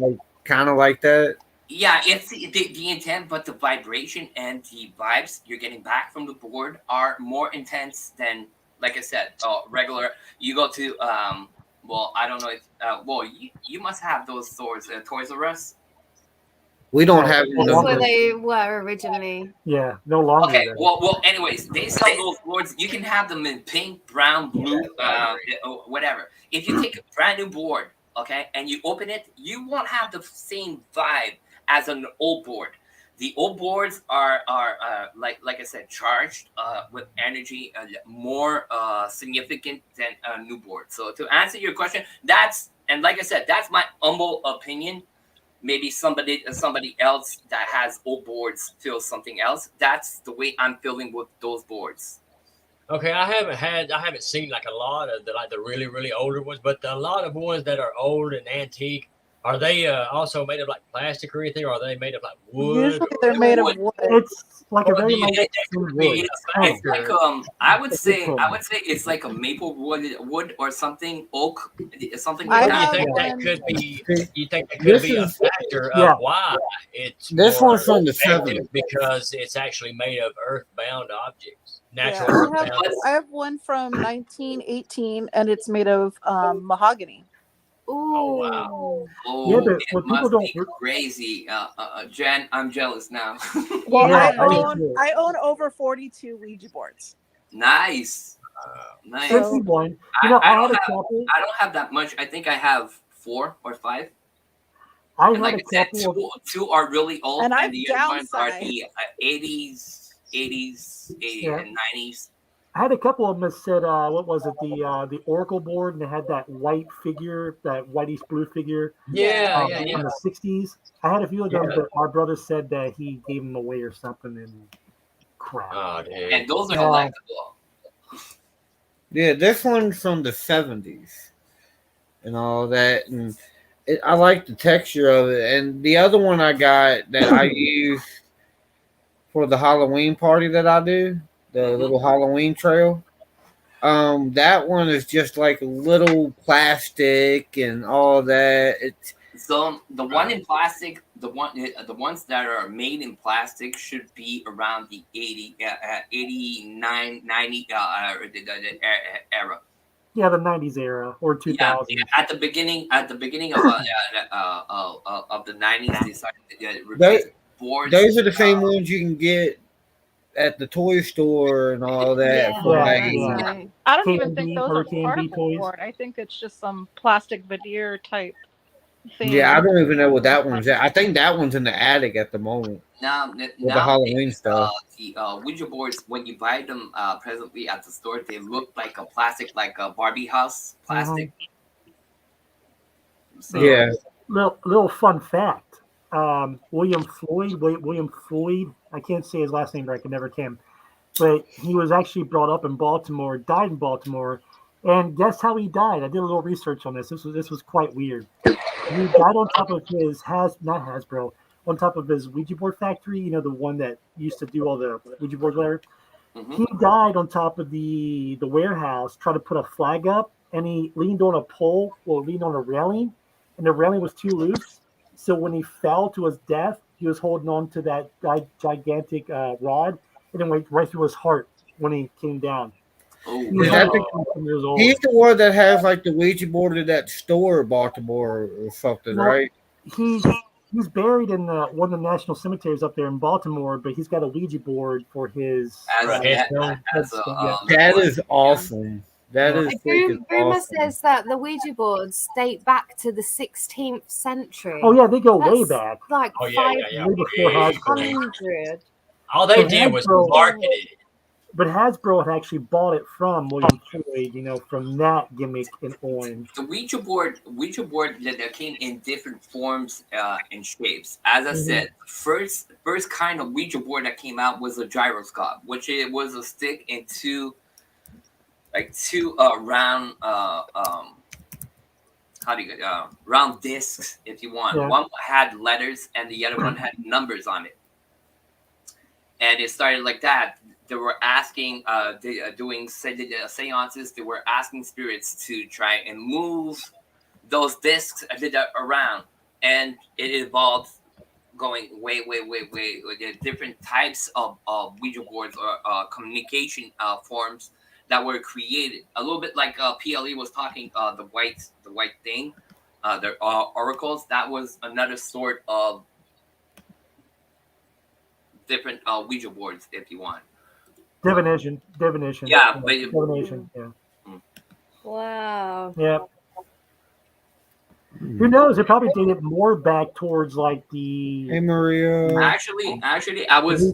kind of like that? Yeah, it's the intent, but the vibration and the vibes you're getting back from the board are more intense than, like I said, regular. You go to well, I don't know if you must have those stores, Toys R Us. We don't have. That's where they were originally. Yeah, no longer. Okay, well. Anyways, they sell those boards. You can have them in pink, brown, blue, whatever. If you take a brand new board, okay, and you open it, you won't have the same vibe as an old board. The old boards are like I said, charged with energy, more significant than a new board. So to answer your question, like I said, that's my humble opinion. Maybe somebody else that has old boards feels something else. That's the way I'm feeling with those boards. Okay, I haven't seen like a lot of the really, really older ones, but a lot of ones that are old and antique, are they also made of like plastic or anything, or are they made of like wood? Usually they're made of wood. It's like a very light wood. It's like I would say it's like a maple wood or something, oak, something like that. You think that could be a factor of why it's this more one's from the effective 70s because it's actually made of earthbound objects, natural Yeah, I have one from 1918, and it's made of mahogany. Oh wow! Oh, yeah, but it must be crazy. Jen, I'm jealous now. Well, I own over 42 Ouija boards. Nice. Nice. I don't have that much. I think I have 4 or 5. Like I said, two are really old, and the other ones are downsized. the 80s, and 90s. I had a couple of them that said, what was it, the Oracle board, and they had that white figure, that whitish blue figure Yeah, from the '60s. I had a few of them, Yeah. but our brother said that he gave them away or something, and crap. Oh, dude. And those are Yeah. collectible. Yeah, this one's from the '70s and all that, and I like the texture of it. And the other one I got that I use for the Halloween party that I do, the little Halloween trail. That one is just like a little plastic and all that. It's So the one in plastic, the ones that are made in plastic should be around the 89, 90 era. Yeah, the '90s era or 2000s. Yeah, at the beginning of the '90s, they started to replace boards. those are the same ones you can get at the toy store and all that. Yeah, for Yeah, like, yeah. I don't even K&B, think those are Hurricane part B of the toys. board. I think it's just some plastic veneer type thing. yeah, I don't even know what that one's at. I think that one's in the attic at the moment. Now, With the Halloween stuff. The Ouija boards, when you buy them presently at the store, they look like a plastic, like a Barbie house plastic. So, Yeah. Little fun fact. William Floyd, I can't say his last name right, I never can. But he was actually brought up in Baltimore, died in Baltimore, and guess how he died? I did a little research on this. This was quite weird. He died on top of his on top of his Ouija board factory, you know, the one that used to do all the Ouija boards, whatever. He died on top of the warehouse, trying to put a flag up, and he leaned on a pole, leaned on a railing, and the railing was too loose. So when he fell to his death, he was holding on to that gigantic rod, and it went right through his heart when he came down. He was Is that only the- 15 years old. He's the one that has like the Ouija board at that store in Baltimore or something, Well, right? He's buried in one of the national cemeteries up there in Baltimore, but he's got a Ouija board for his. as yeah. That is awesome. That is freaking Boomer awesome. says that the Ouija boards date back to the 16th century. Oh yeah, they go way That's back. Like Oh, yeah. Way before Hasbro. 500. All they So did was Hasbro- market it. But Hasbro had actually bought it from William Floyd, you know, from that gimmick in on. the Ouija board that came in different forms and shapes. As I said, first kind of Ouija board that came out was a gyroscope, which it was a stick and two round round discs, if you want. Yeah. One had letters and the other one had numbers on it, and it started like that. They were asking, doing seances. They were asking spirits to try and move those discs around, and it evolved, going way different types of Ouija boards or communication forms that were created. A little bit like PLE was talking, the white thing, the oracles. That was another sort of different Ouija boards, if you want. Divination. Yeah, but divination. Yeah. Wow. Yeah. Who knows? It probably dated more back towards like the. Hey Maria. actually, I was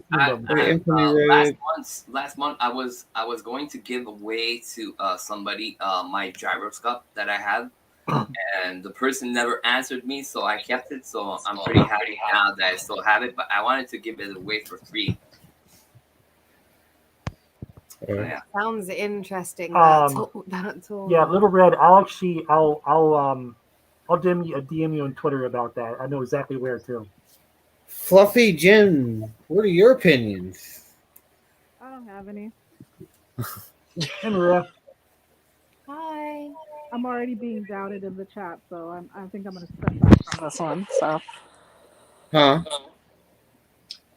last month. I was going to give away to somebody my gyroscope that I have, and the person never answered me, so I kept it. So I'm pretty happy now that I still have it. But I wanted to give it away for free. So, yeah. Sounds interesting. That tool. Yeah, Little Red. I'll DM you on Twitter about that. I know exactly where too. Fluffy Jen, what are your opinions? I don't have any. Hey, Maria. Hi. I'm already being doubted in the chat, so I think I'm going to step back from this one. So, Huh?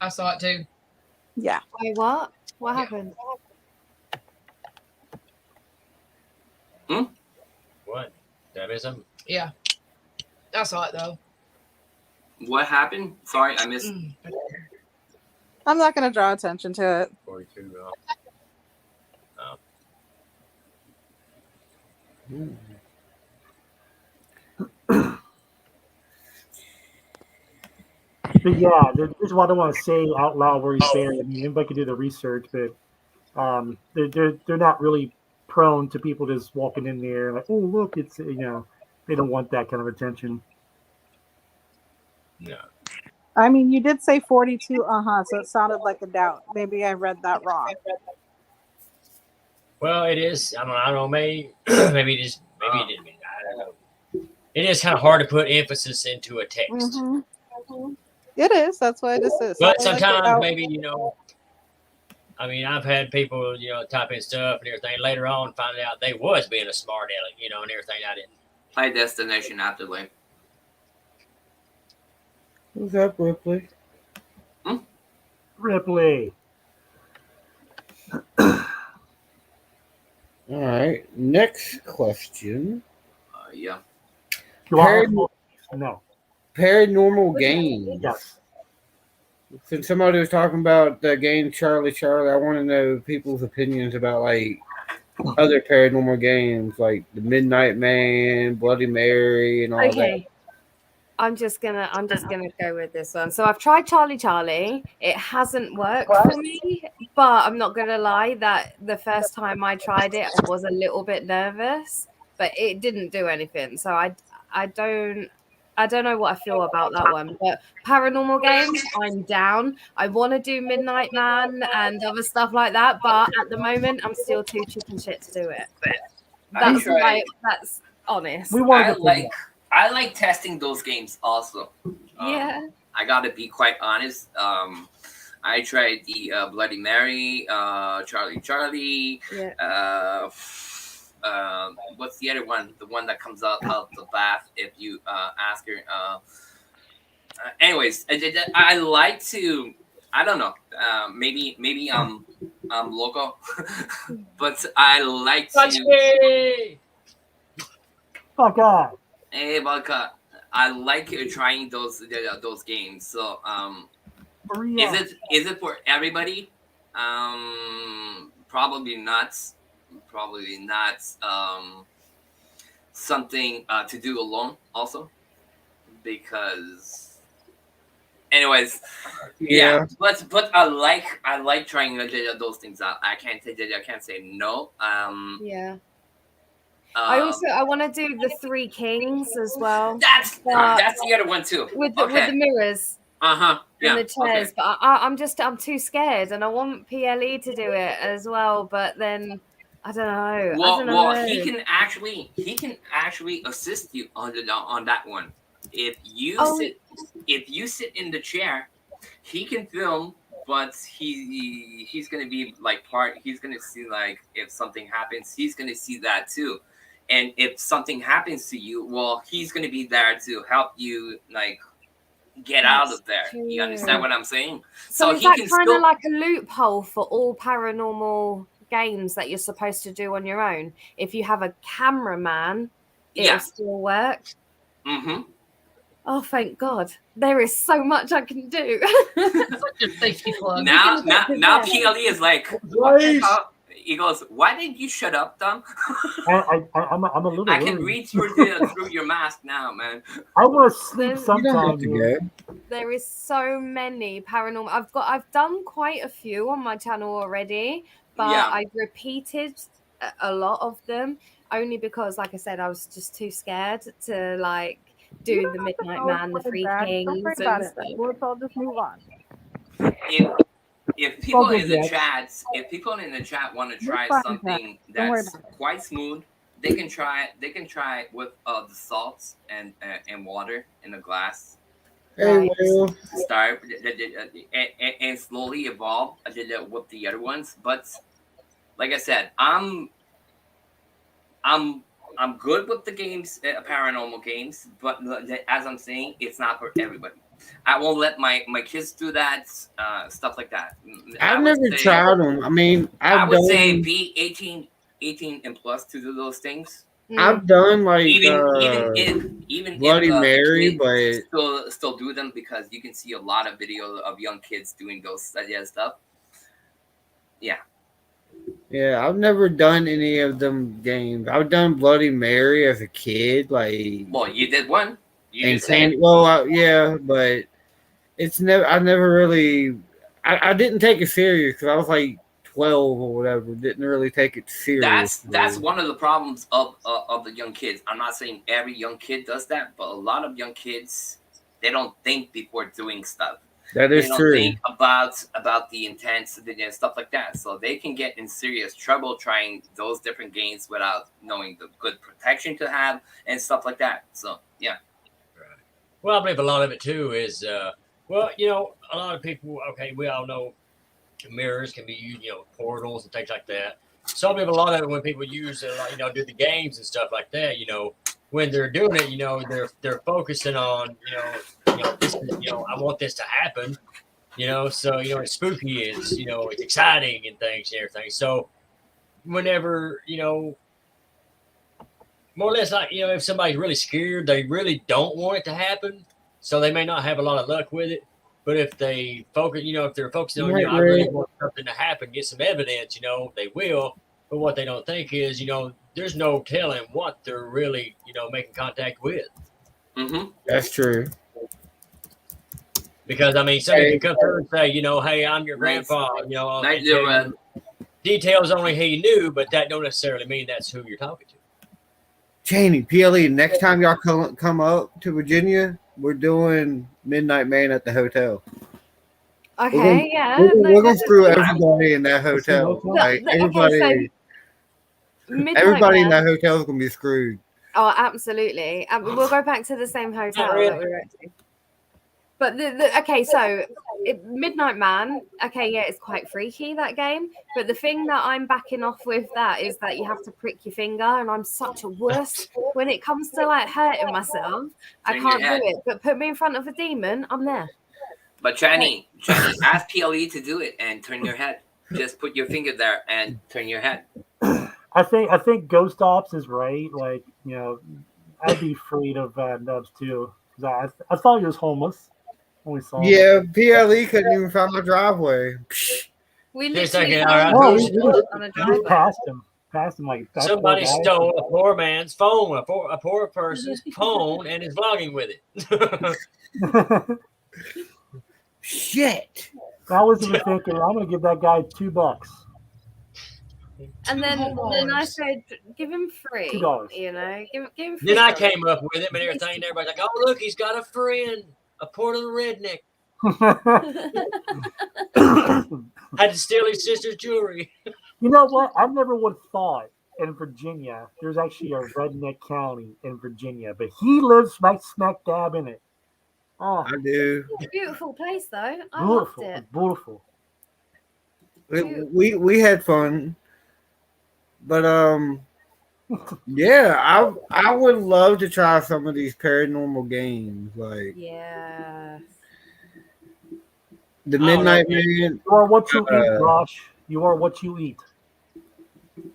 I saw it too. Yeah. Wait, what? What happened? What? That is something. Yeah. I saw it though. What happened? Sorry, I missed. I'm not going to draw attention to it. 42. But yeah, this is what I don't want to say out loud where he's buried. I mean, anybody could do the research, but They're not really prone to people just walking in there like, oh look, it's they don't want that kind of attention. No. I mean, you did say 42, so it sounded like a doubt. Maybe I read that wrong. Well, it is. I don't know. Maybe maybe it didn't mean. I don't know. It is kind of hard to put emphasis into a text. Mm-hmm. It is. That's why I just said. But sometimes maybe I mean, I've had people type in stuff and everything. Later on, find out they was being a smart aleck, and everything. I didn't. Play Destination Afterlife. What's up, Ripley? Ripley. All right. Next question. Yeah. No. Paranormal games. Yes. Since somebody was talking about the game Charlie, I want to know people's opinions about like other paranormal games, like the Midnight Man, Bloody Mary, and all that. I'm just gonna go with this one. So I've tried Charlie. It hasn't worked for me, but I'm not gonna lie that the first time I tried it, I was a little bit nervous, but it didn't do anything. So I don't know what I feel about that one. But paranormal games, I'm down. I want to do Midnight Man and other stuff like that, but at the moment, I'm still too chicken shit to do it. That's honest. I like testing those games also. Yeah. I gotta be quite honest. I tried the Bloody Mary, Charlie. Yeah. What's the other one? The one that comes out of the bath if you ask her. Anyways, I like to. I don't know. Maybe I'm local, but I like to. Fuck off. Hey, Vodka. I like trying those games. So, is it for everybody? Probably not. Probably not. Something to do alone also, because. Anyways, yeah. But I like trying those things out. I can't say no. Yeah. I want to do the Three Kings as well. That's the other one too. With the mirrors. Yeah. And the chairs, but I'm too scared, and I want PLE to do it as well. But then I don't know. Well, he can actually assist you on that one. If you sit in the chair, he can film. But he's gonna be like he's gonna see like if something happens, he's gonna see that too. And if something happens to you, well, he's gonna be there to help you like get out of there. True. You understand what I'm saying? So is he that can kind still of like a loophole for all paranormal games that you're supposed to do on your own? If you have a cameraman, it'll still work. Mm-hmm. Oh, thank God. There is so much I can do. Such a safety plug. Now PLE is like, what the hell? He goes, why didn't you shut up, Tom? I'm a little. I can read through your mask now, man. I want to sleep sometime. There is so many paranormal. I've done quite a few on my channel already, but I've repeated a lot of them only because, like I said, I was just too scared to like do the Midnight Man, the Three Kings. Don't worry about it. We'll just move on. If people in the chat want to try something that's quite smooth, they can try it with the salts and water in a glass. Start and slowly evolve with the other ones. But like I said, I'm good with the games, paranormal games, but as I'm saying, it's not for everybody. I won't let my kids do that, stuff like that. I've never tried them. I mean, I would say be 18 and plus to do those things. I've done like even Bloody Mary, but still do them because you can see a lot of videos of young kids doing those stuff. Yeah. Yeah, I've never done any of them games. I've done Bloody Mary as a kid, like. Well, you did one. But it's never. I never really. I didn't take it serious because I was like 12 or whatever. Didn't really take it serious. That's one of the problems of the young kids. I'm not saying every young kid does that, but a lot of young kids, they don't think before doing stuff. That is they don't true. think about the intensity and stuff like that. So they can get in serious trouble trying those different games without knowing the good protection to have and stuff like that. So yeah. Right. Well, I believe a lot of it too is well, you know, a lot of people. Okay, we all know mirrors can be used, you know, portals and things like that. So I believe a lot of it when people use it, you know, do the games and stuff like that. You know, when they're doing it, you know, they're focusing on, this, I want this to happen, so, it's spooky, it's exciting and things and everything. So whenever, more or less like, if somebody's really scared, they really don't want it to happen. So they may not have a lot of luck with it. But if they focus, if they're focusing on, I really want something to happen, get some evidence, they will. But what they don't think is, there's no telling what they're really, making contact with. Mm-hmm. That's true. Because, I mean, somebody can come through and say, hey, I'm your grandpa, details only he knew, but that don't necessarily mean that's who you're talking to. Cheney, PLE, next time y'all come up to Virginia, we're doing Midnight Man at the hotel. Okay, we're gonna screw everybody in that hotel. Like everybody in that hotel is gonna be screwed. Oh, absolutely. We'll go back to the same hotel that we were at. But okay, so Midnight Man, okay, yeah, it's quite freaky, that game. But the thing that I'm backing off with that is that you have to prick your finger, and I'm such a wuss when it comes to like hurting myself. I can't do it. But put me in front of a demon, I'm there. But Jenny, ask PLE to do it and turn your head. Just put your finger there and turn your head. I think Ghost Ops is right. Like, I'd be afraid of Nubz too, because I thought he was homeless. Yeah, PLE couldn't even find my driveway. We literally just passed him like somebody stole a poor man's phone, a poor person's phone, and is vlogging with it. Shit! I was even thinking I'm gonna give that guy $2. And then I said, give him $3. Give him $3. Then I came up with him and everything. And everybody's like, "Oh, look, he's got a friend, a poor little redneck." Had to steal his sister's jewelry. You know what? I never would have thought in Virginia there's actually a redneck county in Virginia, but he lives right smack dab in it. Oh, I do. It's a beautiful place, though. I loved it. Beautiful. We had fun, but yeah, I would love to try some of these paranormal games, like the Midnight Man. You are what you eat, Josh. You are what you eat.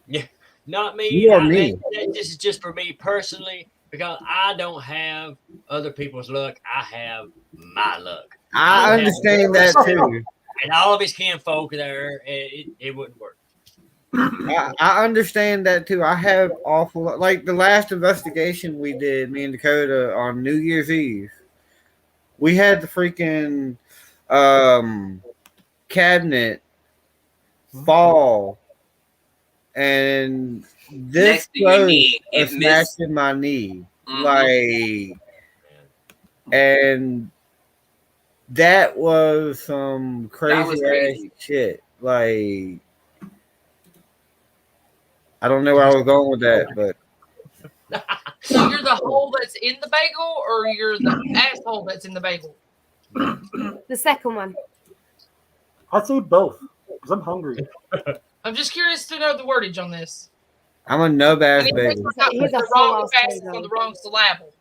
Yeah, not me. You are me. This is just for me personally, because I don't have other people's luck. I have my luck. I understand that too. And all of his kinfolk there, it wouldn't work. I understand that too. I have awful, like the last investigation we did, me and Dakota, on New Year's Eve. We had the freaking cabinet fall, and this close smashed in my knee, like, and that was some crazy ass shit. Like, I don't know where I was going with that, but so you're the hole that's in the bagel, or you're the asshole that's in the bagel? The second one. I'd say both, because I'm hungry. I'm just curious to know the wordage on this. I'm a nub ass baby. He's the wrong facet on the wrong syllable.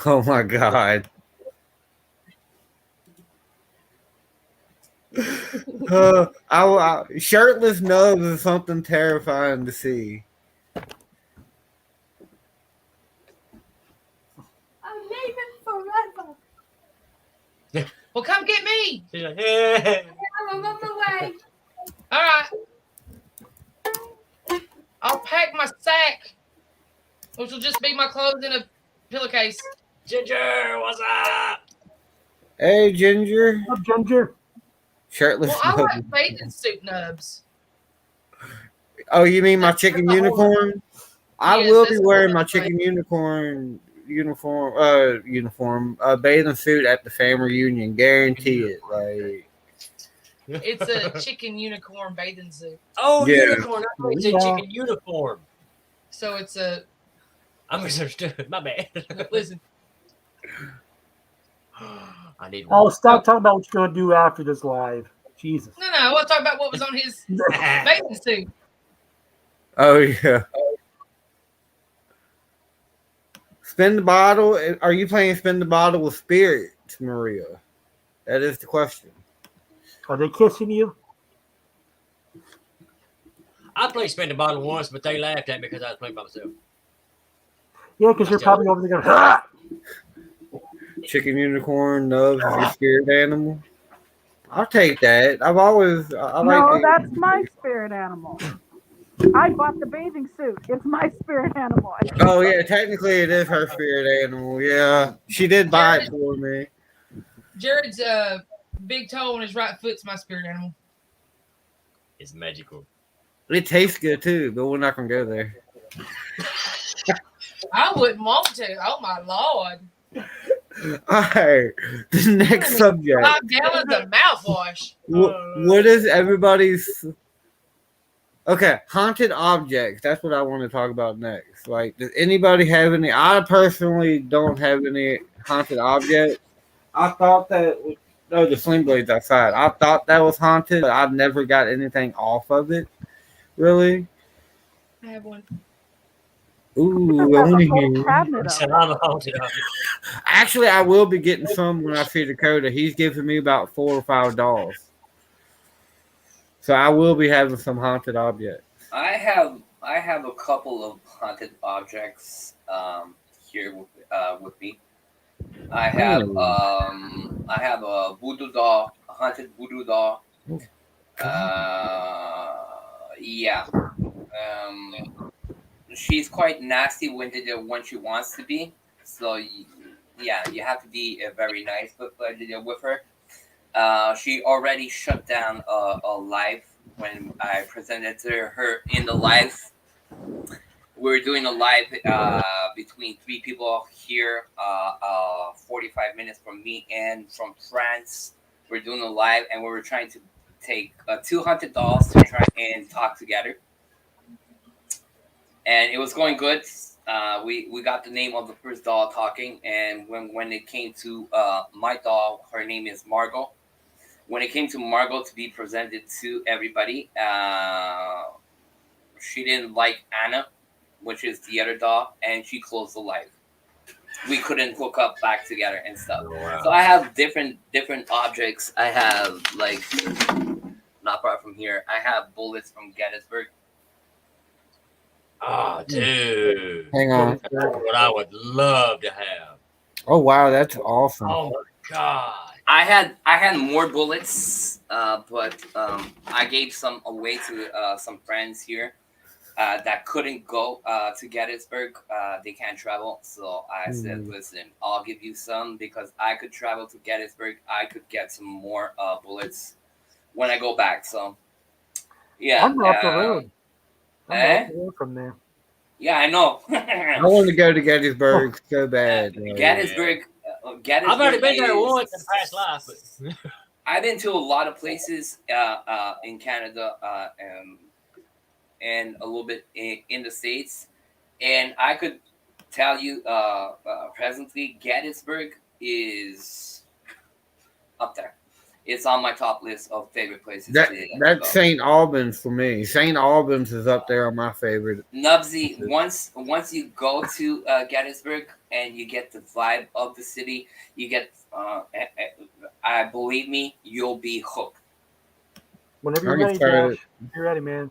Oh my god. Shirtless Nubs is something terrifying to see. I'm leaving forever. Well, come get me. She's like, yeah. I'm on my way. All right. I'll pack my sack, which will just be my clothes in a pillowcase. Ginger, what's up? Hey, Ginger. What's up, Ginger? Shirtless. Well, I Nubs. like bathing suit nubs. Oh, you mean my That's chicken the whole- unicorn? I Yes, will be that's wearing the my whole chicken uniform, bathing suit at the family reunion. Guarantee it. Like, It's a chicken unicorn bathing suit. Oh, Yeah. unicorn. I thought you said Yeah. chicken uniform. So it's a I misunderstood. My bad. listen. I need Oh, one. stop talking about what you're gonna do after this live. Jesus. No, I want to talk about what was on his bathing suit. oh yeah. Spin the bottle. Are you playing spin the bottle with spirits, Maria? That is the question. Are they kissing you? I played spin the bottle once, but they laughed at me because I was playing by myself. Yeah, because you're probably over there going, ah! Chicken unicorn, Nubs is your spirit animal. I'll take that. I No, like that's my spirit animal. I bought the bathing suit. It's my spirit animal. Oh yeah, technically it is her spirit animal. Yeah, she did buy it for me. Jared's big toe on his right foot's my spirit animal. It's magical. It tastes good too, but we're not gonna go there. I wouldn't want to. Oh my lord! All right, the next subject. 5 gallons of mouthwash. What is everybody's? Okay, haunted objects. That's what I want to talk about next. Like, does anybody have any? I personally don't have any haunted objects. I thought that. No, the sling blades outside. I thought that was haunted, but I've never got anything off of it. Really? I have one. Ooh, I That's want a to whole hear. cabinet of Said them. I'm a haunted object. Actually, I will be getting some when I see Dakota. He's giving me about 4 or 5 dolls. So I will be having some haunted objects. I have a couple of haunted objects here with me. I have a voodoo doll, a haunted voodoo doll. Yeah. She's quite nasty when she wants to be. So yeah, you have to be very nice with her. She already shut down a live when I presented to her in the live. We were doing a live between 3 people here, 45 minutes from me and from France. We're doing a live, and we were trying to take 2 haunted dolls to try and talk together. And it was going good. We got the name of the first doll talking, and when it came to my doll, her name is Margot. When it came to Margot to be presented to everybody, she didn't like Anna, which is the other doll, and she closed the live. We couldn't hook up back together and stuff. Oh, wow. So I have different objects. I have, like, not far from here, I have bullets from Gettysburg. Oh, dude. Hang on. That's what I would love to have. Oh wow, that's awesome. Oh my god. I had more bullets, but I gave some away to some friends here that couldn't go to Gettysburg. They can't travel, so I said, "Listen, I'll give you some because I could travel to Gettysburg. I could get some more bullets when I go back." So, yeah, I'm off the road. I'm off the road from there. Yeah, I know. I want to go to Gettysburg so bad. Gettysburg. Gettysburg. I've already been there is- once in past life. But I've been to a lot of places in Canada and a little bit in the States. And I could tell you presently, Gettysburg is up there. It's on my top list of favorite places. That's go. St. Albans for me. St. Albans is up there on my favorite. Nubsy, once you go to Gettysburg and you get the vibe of the city, you get, I believe me, you'll be hooked. Whenever you're I'm ready, excited. Josh, you're ready, man.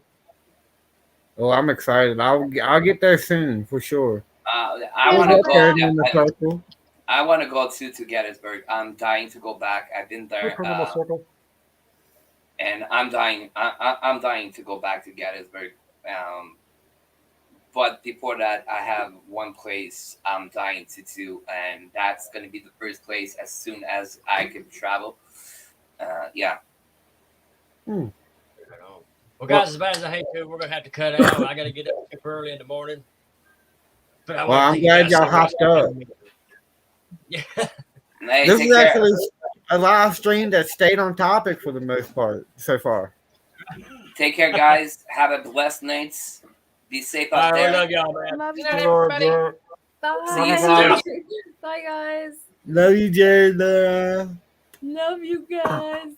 Oh, I'm excited. I'll get there soon for sure. I want to Up there in the go. circle. I want to go to Gettysburg. I'm dying to go back. I've been there, Paranormal circle. and I'm dying. I'm dying to go back to Gettysburg. But before that, I have one place I'm dying to do, and that's going to be the first place as soon as I can travel. Yeah. Well, guys, as bad as I hate to, we're gonna have to cut out. I gotta get up super early in the morning. But I Well, want to I'm thank you glad guys y'all so much. hopped up. Yeah. Hey, This take is care. actually a live stream that stayed on topic for the most part so far. Take care, guys. Have a blessed night. Be safe All out right, we there. love y'all, man. Love you. Good night, Lord, everybody. yeah. See you Bye. soon. Bye, guys. Love you, Jared. Laura. Love you guys.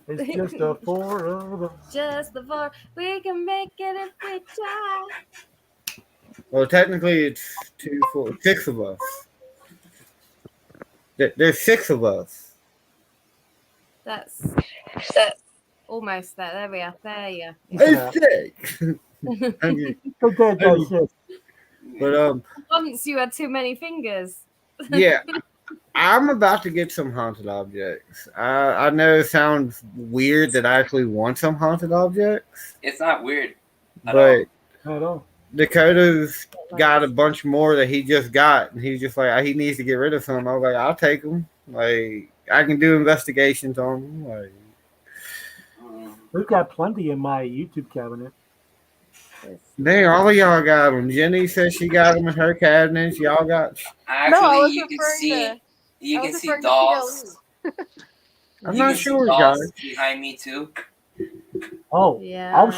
It's just a four of us. Just the four. We can make it if we try. Well, technically, it's 2, 4, 6 of us. There's 6 of us. That's almost there. There we are. There you It's 6. Okay, that's it. But Once you had too many fingers. yeah, I'm about to get some haunted objects. I know it sounds weird that I actually want some haunted objects, It's not weird at but Not at all. Dakota's got a bunch more that he just got, and he's just like he needs to get rid of some. I was like, I'll take them. Like I can do investigations on them. Like We've got plenty in my YouTube cabinet. dang, all of y'all got them. Jenny says she got them in her cabinets. Y'all got. Actually, was you can referring see to- you I can was see referring to dolls. I'm You not can see sure, dolls guys. behind me too. Oh, Yeah. I'll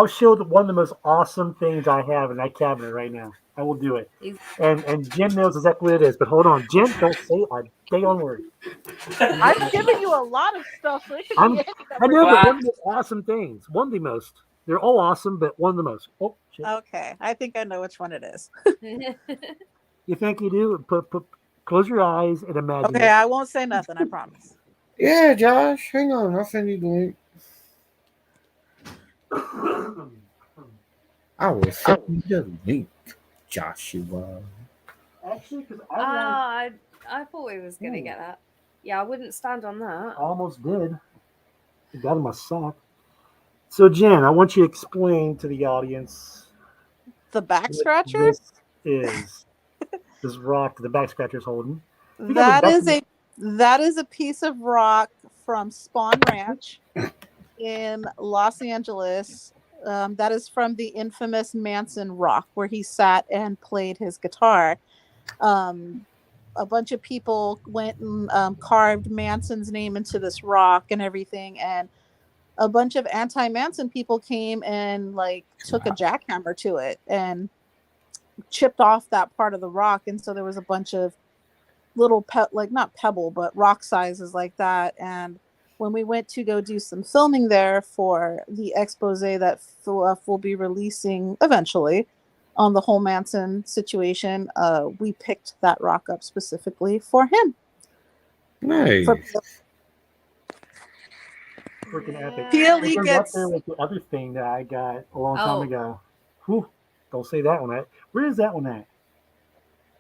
show one of the most awesome things I have in that cabinet right now. I will do it. And Jen knows exactly what it is. But hold on, Jen, don't say a day on word. I've given you a lot of stuff. So it could I'm- be I know, but What? one of the awesome things. One of the most. They're all awesome, but one of the most. Oh, shit. Okay, I think I know which one it is. You think you do? Close your eyes and imagine Okay, it. I won't say nothing. I promise. Yeah, Josh, hang on. I'll send you the link. I will send you the link, Joshua. Actually, because I thought we was gonna get that. Yeah, I wouldn't stand on that. almost did. I got in my sock. So, Jen, I want you to explain to the audience The back what scratcher? this is. This rock the back scratcher's holding. That is a piece of rock from Spawn Ranch in Los Angeles. That is from the infamous Manson rock where he sat and played his guitar. A bunch of people went and carved Manson's name into this rock and everything, and a bunch of anti-Manson people came and like took a jackhammer to it and chipped off that part of the rock, and so there was a bunch of little not pebble but rock sizes like that. And when we went to go do some filming there for the expose that we'll be releasing eventually on the whole Manson situation, we picked that rock up specifically for him. Nice. Freaking epic. PLE It goes up gets- there with the other thing that I got a long Oh. time ago. Whew, don't say that one. Where is that one at?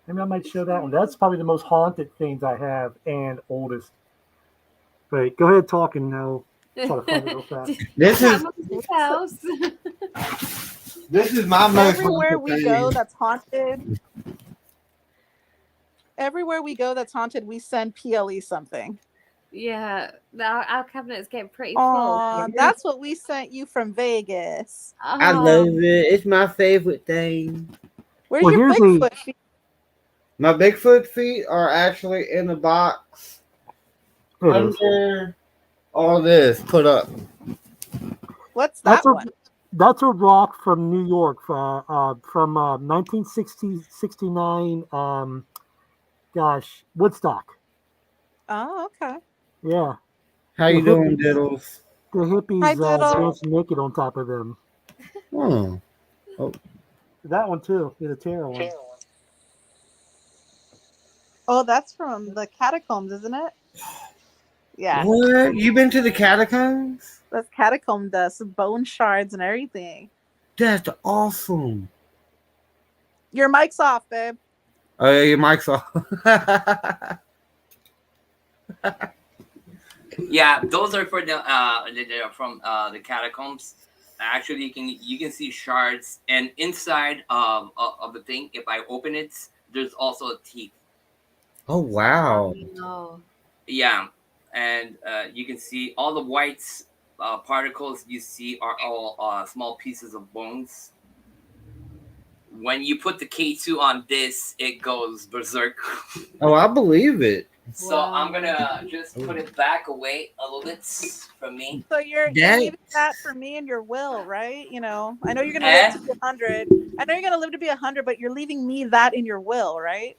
Maybe I might show that one. That's probably the most haunted things I have and oldest. But go ahead, talk, and I'll try to find it real fast. This is house. this is my most Everywhere haunted we thing. go that's haunted. Everywhere we go that's haunted, we send PLE something. Yeah, our cabinet's getting pretty Aw, full. that's what we sent you from Vegas. I love it. It's my favorite thing. Where's Well, your here's the- Bigfoot feet? My Bigfoot feet are actually in a box Here it is. under all this put up. What's that That's a one? that's a rock from New York from 1969. Gosh, Woodstock. Oh, okay. Yeah, How you The doing, hippies. Diddles? the hippies Hi, Diddle. dance naked on top of them. Oh. That one too. The tarot one. Oh, that's from the catacombs, isn't it? Yeah, What? You been to the catacombs? that's catacomb dust, bone shards and everything. That's awesome. Your mic's off, babe. Oh yeah, your mic's off. Yeah, those are for they're from the catacombs. Actually, you can see shards, and inside of the thing, if I open it, there's also a teeth. Oh wow. No. Yeah, and you can see all the white particles you see are all small pieces of bones. When you put the K2 on this, it goes berserk. Oh, I believe it. So I'm gonna just put it back away a little bit from me. So you're That- leaving that for me in your will, right? You know, I know you're gonna live to be 100. I know you're gonna live to be 100, but you're leaving me that in your will, right?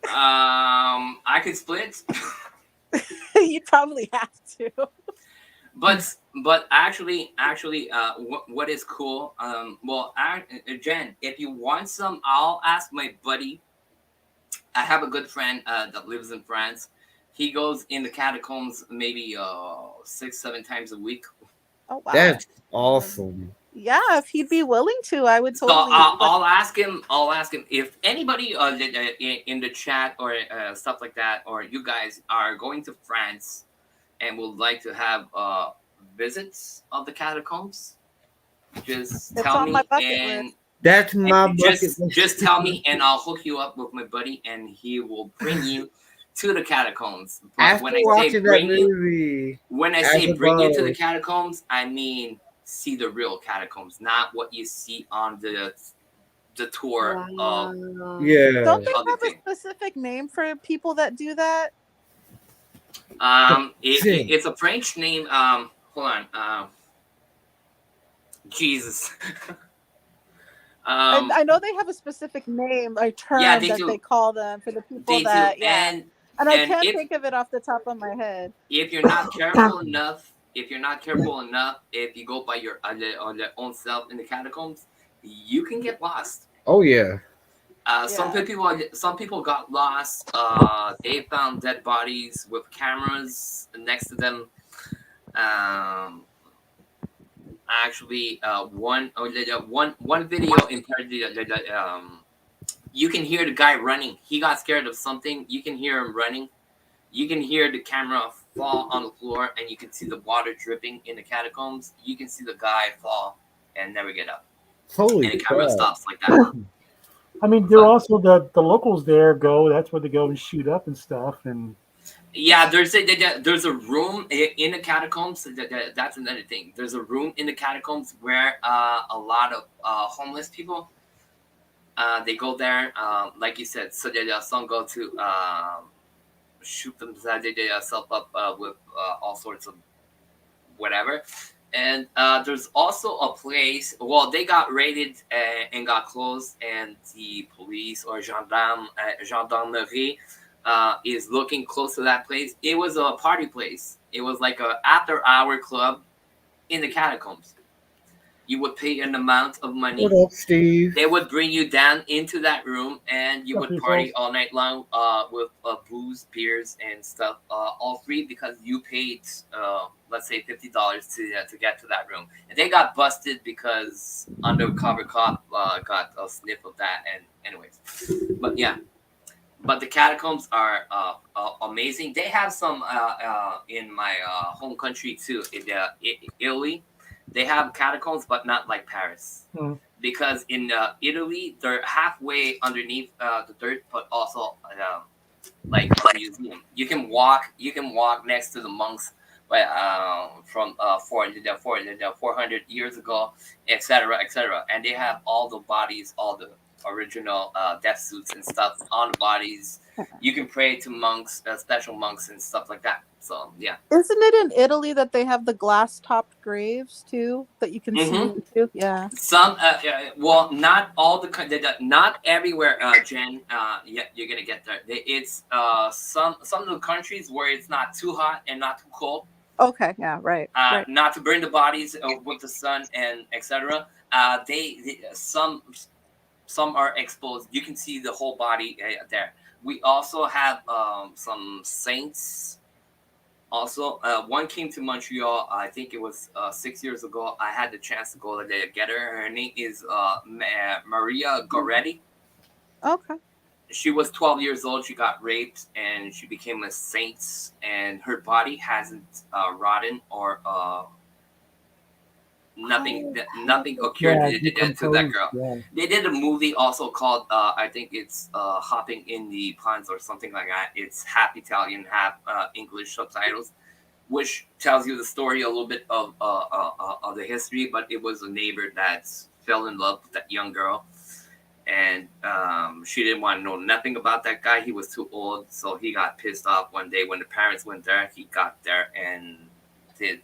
I could split. You'd probably have to. But actually, what is cool? Jen, if you want some, I'll ask my buddy. I have a good friend that lives in France. He goes in the catacombs maybe 6-7 times a week. Oh wow. That's awesome. Yeah, if he'd be willing to, I would So totally. I'll ask him. I'll ask him if anybody in the chat or stuff like that, or you guys are going to France and would like to have visits of the catacombs. Just It's tell on me, my bucket and list. That's my bucket list. just tell me, and I'll hook you up with my buddy, and he will bring you to the catacombs. But After when I say watching that bring you, movie, when I as say a bring you to bug. the catacombs, I mean see the real catacombs, not what you see on the tour of. Yeah. Don't they other have a thing. specific name for people that do that? It's a French name. Hold on. Jesus. I know they have a specific name or term Yeah, they that do. they call them for the people They that do, and I and can't if- think of it off the top of my head. if you're not careful enough, if you go by your own self in the catacombs, you can get lost. Oh yeah. Some people got lost. They found dead bodies with cameras next to them. Actually, one video in part you can hear the guy running. He got scared of something. You can hear him running. You can hear the camera fall on the floor, and you can see the water dripping in the catacombs. You can see the guy fall and never get up. Holy And the camera crap. stops like that. I mean, they're also the locals there go. That's where they go and shoot up and stuff. And Yeah, there's a room in the catacombs. That's another thing. There's a room in the catacombs where a lot of homeless people they go there. Like you said, so some go to shoot themselves up with all sorts of whatever. And there's also a place. Well, they got raided and got closed, and the police or gendarmerie is looking close to that place. It was a party place. It was like a after-hour club in the catacombs. You would pay an amount of money. What up, Steve? They would bring you down into that room, and you What would up, party people? all night long with booze, beers, and stuff. All free because you paid, let's say, $50 to get to that room. And they got busted because undercover cop got a sniff of that. And anyways, but yeah. But the catacombs are amazing. They have some in my home country too, in Italy. They have catacombs, but not like Paris. Hmm. Because in Italy, they're halfway underneath the dirt, but also like a museum. You can walk next to the monks, from 400 years ago, etc., etc. And they have all the bodies, all the original death suits and stuff on the bodies. You can pray to monks, special monks and stuff like that. So yeah. Isn't it in Italy that they have the glass-topped graves too that you can see into? Yeah. Some well, not all the not everywhere, Jen. Yeah, you're gonna get there. It's some of the countries where it's not too hot and not too cold. Okay. Yeah. Right. Right. Not to burn the bodies with the sun and etc. Some are exposed. You can see the whole body there. We also have some saints. Also, one came to Montreal. I think it was 6 years ago. I had the chance to go there get her. Her name is Maria Goretti. Okay. She was 12 years old. She got raped and she became a saint. And her body hasn't rotten or nothing occurred Yeah, to that decomposed. girl. Yeah. They did a movie also called I think it's Hopping in the Ponds or something like that. It's half Italian, half English subtitles, which tells you the story a little bit of the history. But it was a neighbor that fell in love with that young girl, and she didn't want to know nothing about that guy. He was too old, so he got pissed off one day when the parents went there. He got there and did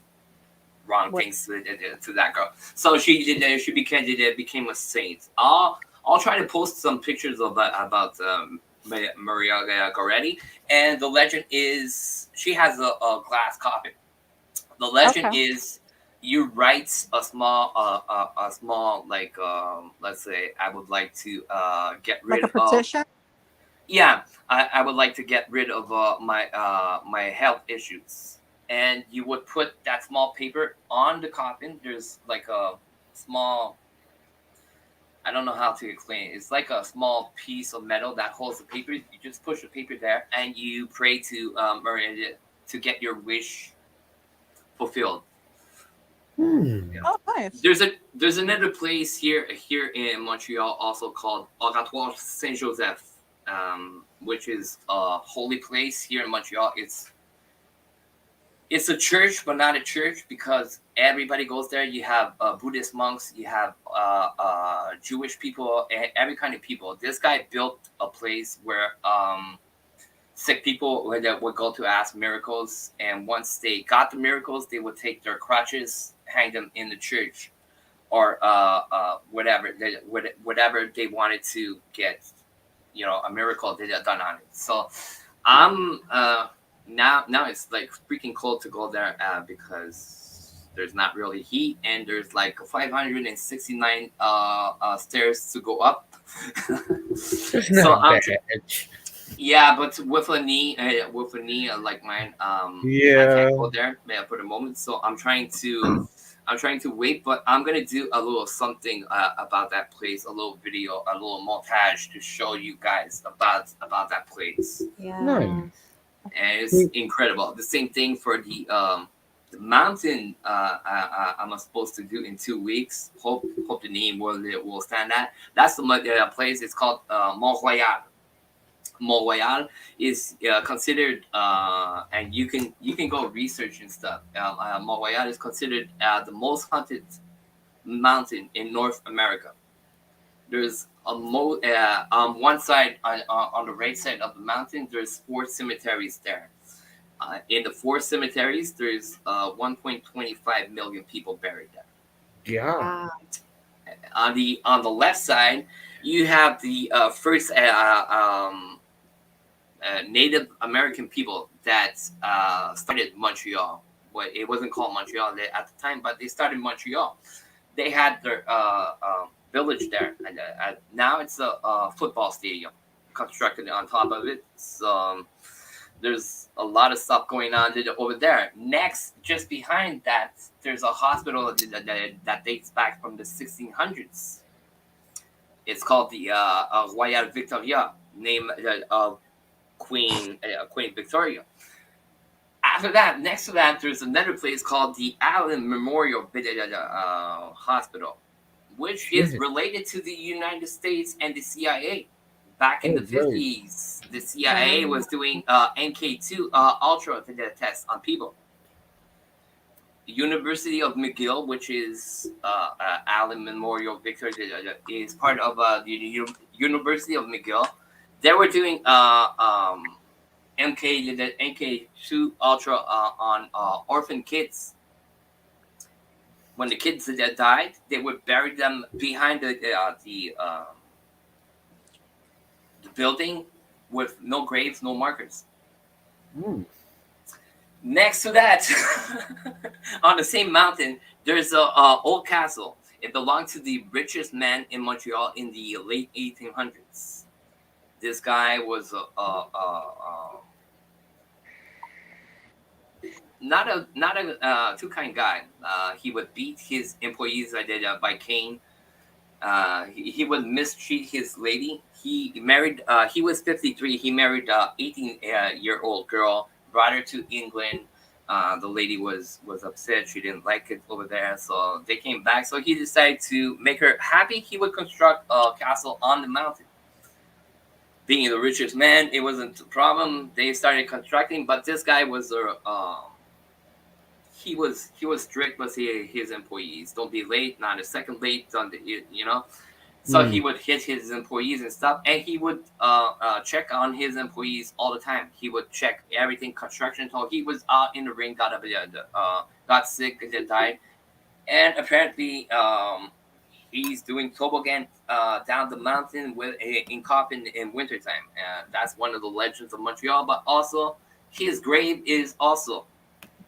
wrong things to that girl. So she became a saint. I'll try to post some pictures of about Maria Goretti, and the legend is she has a glass coffin. The legend is you write a small like let's say I would like to get rid Like a petition? yeah, I would like to get rid of my health issues. And you would put that small paper on the coffin. There's like a small, I don't know how to explain it. It's like a small piece of metal that holds the paper. You just push the paper there and you pray to Maria to get your wish fulfilled. Oh, nice. There's another place here in Montreal also called Oratoire Saint Joseph, which is a holy place here in Montreal. It's a church, but not a church because everybody goes there. You have Buddhist monks, you have Jewish people, every kind of people. This guy built a place where sick people would go to ask miracles, and once they got the miracles, they would take their crutches, hang them in the church, or whatever they wanted to get, a miracle done on it. So I'm now it's like freaking cold to go there because there's not really heat and there's like 569 stairs to go up. So yeah, but with a knee like mine, I can't go there for the moment. So I'm trying to wait, but I'm gonna do a little something about that place, a little video, a little montage to show you guys about that place. Yeah. Nice. And it's incredible. The same thing for the mountain I'm supposed to do in 2 weeks. Hope the name will stand that. That's the place. It's called Mont Royal. Mont Royal is considered, and you can go research and stuff. Mont Royal is considered the most haunted mountain in North America. There's on one side, on the right side of the mountain, there's 4 cemeteries there. In the 4 cemeteries, there's 1.25 million people buried there. Yeah. On the left side, you have the first Native American people that started Montreal. Well, it wasn't called Montreal at the time, but they started Montreal. They had their village there, and now it's a football stadium constructed on top of it. So there's a lot of stuff going on over there. Next, just behind that, there's a hospital that dates back from the 1600s. It's called the Royal Victoria, name of Queen Victoria. After that, next to that, there's another place called the Allen Memorial Hospital, which is related to the United States and the CIA. Back in the 50s, the CIA was doing NK2 ultra tests on people. The University of McGill, which is Allen Memorial Victoria, is part of the University of McGill. They were doing NK2 ultra on orphan kids. When the kids that died, they would bury them behind the building with no graves, no markers. Next to that, on the same mountain, there's a old castle. It belonged to the richest man in Montreal in the late 1800s. This guy was not a too kind guy. He would beat his employees by cane. He would mistreat his lady. He married. He was 53. He married 18-year-old girl. Brought her to England. The lady was upset. She didn't like it over there, so they came back. So he decided to make her happy. He would construct a castle on the mountain. Being the richest man, it wasn't a problem. They started constructing, but this guy was he was strict with his employees. Don't be late, not a second late. So he would hit his employees and stuff, and he would check on his employees all the time. He would check everything construction until he was out in the ring, got sick, and died. And apparently, he's doing toboggan down the mountain in Coppin in wintertime. That's one of the legends of Montreal. But also, his grave is also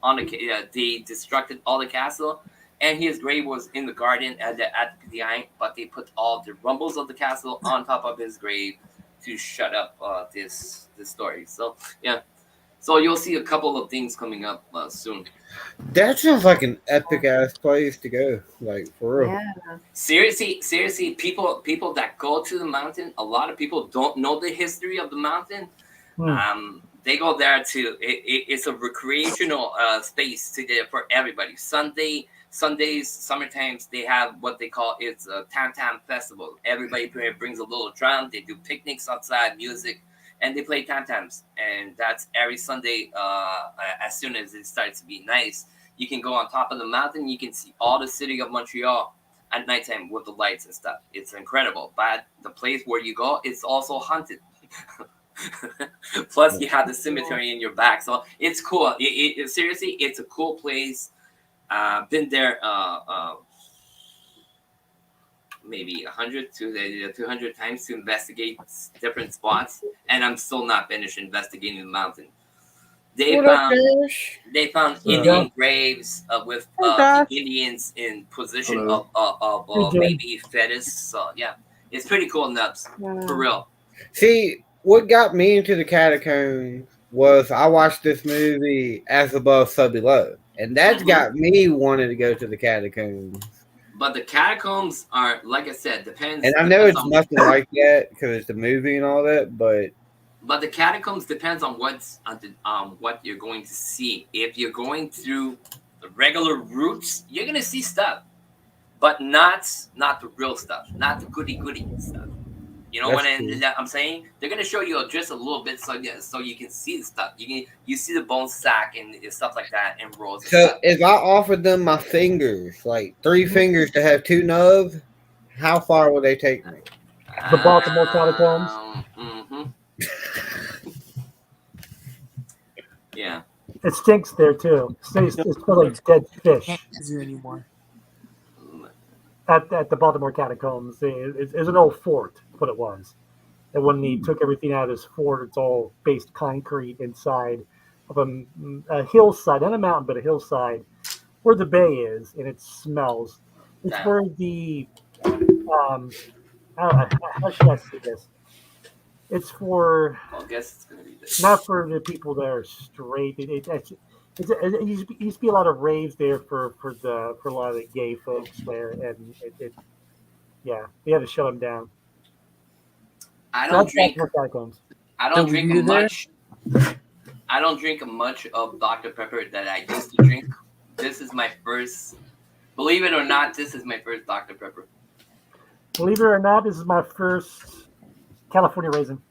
on they destructed all the castle. And his grave was in the garden at the end, but they put all the rumbles of the castle on top of his grave to shut up this story. So yeah, so you'll see a couple of things coming up soon. That sounds like an epic ass place to go, like for real. Yeah. Seriously, people that go to the mountain, a lot of people don't know the history of the mountain. They go there it's a recreational space for everybody. Sundays, summertimes, they have what they call it's a Tam Tam Festival. Everybody brings a little drum. They do picnics outside, music, and they play Tam Tams. And that's every Sunday. As soon as it starts to be nice, you can go on top of the mountain. You can see all the city of Montreal at nighttime with the lights and stuff. It's incredible. But the place where you go, it's also haunted. Plus, you have the cemetery in your back, so it's cool. Seriously, it's a cool place. Been there maybe 100 to 200 times to investigate different spots, and I'm still not finished investigating the mountain. They found Indian graves with Indians in position of maybe fetish. So yeah, it's pretty cool, Nubz, for real. See, what got me into the catacombs was I watched this movie As Above, So Below. And that's got me wanting to go to the catacombs. But the catacombs are, like I said, depends. And I know it's nothing like that because it's a movie and all that, but the catacombs depends on what you're going to see. If you're going through the regular routes, you're gonna see stuff, but not the real stuff, not the goody stuff. You know what I'm saying? They're gonna show you just a little bit so you can see the stuff. You see the bone sack and stuff like that and rolls. And so stuff. if I offered them my fingers, like 3 fingers to have 2 nubs, how far would they take me? The Baltimore catacombs. Yeah. It stinks there too. It smells like dead fish. Anymore. At the Baltimore catacombs, it's an old fort, what it was. And when they took everything out of this fort, it's all based concrete inside of a hillside, not a mountain, but a hillside, where the bay is, and it smells. It's where the how should I say this? It's for I guess it's gonna be this. Not for the people that are straight. It used to be a lot of raves there for a lot of the gay folks there, and they had to shut them down. I don't drink much. I don't drink much of Dr. Pepper that I used to drink. This is my first. Believe it or not, this is my first Dr. Pepper. Believe it or not, this is my first California raisin.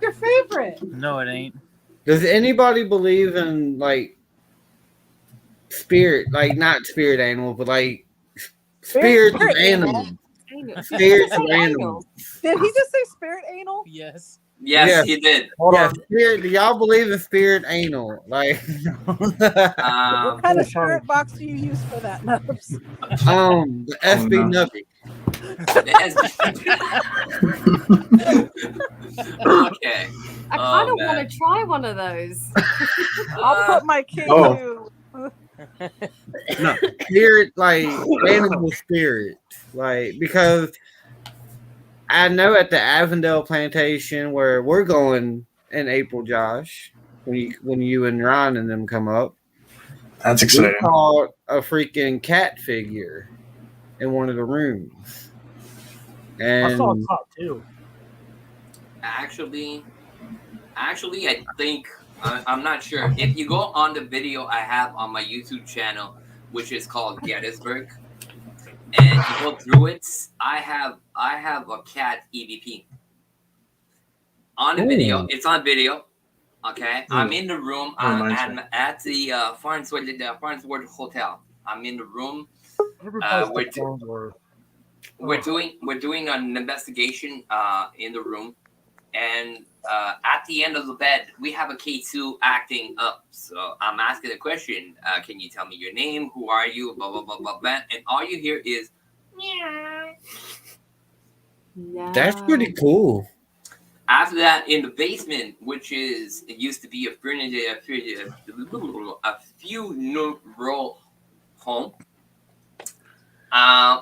Your favorite? No, it ain't. Does anybody believe in like spirit, like not spirit animal, but like spirits of animals? Spirits of animals. Did he just say spirit anal? Yes. Yes, he did. Yeah, spirit. Do y'all believe in spirit anal? Like, what kind of spirit box do you use for that, Nubz? The SB Nubby. Okay. I kind of want to try one of those. I'll put my kid to. No, spirit, like animal spirit, like because I know at the Avondale plantation where we're going in April, Josh, when you and Ryan and them come up, that's exciting. We caught a freaking cat figure in one of the rooms, and I saw a cat too. Actually, Actually, I think I'm not sure. If you go on the video I have on my YouTube channel, which is called Gettysburg, and you go through it, I have a cat EVP on the video. It's on video. Okay, I'm in the room. I'm at the Farnsworth Hotel. I'm in the room. We're doing an investigation in the room, and at the end of the bed, we have a K2 acting up. So I'm asking a question. Can you tell me your name? Who are you? Blah blah blah blah blah. And all you hear is, No. That's pretty cool. after that, in the basement, which it used to be a funeral home,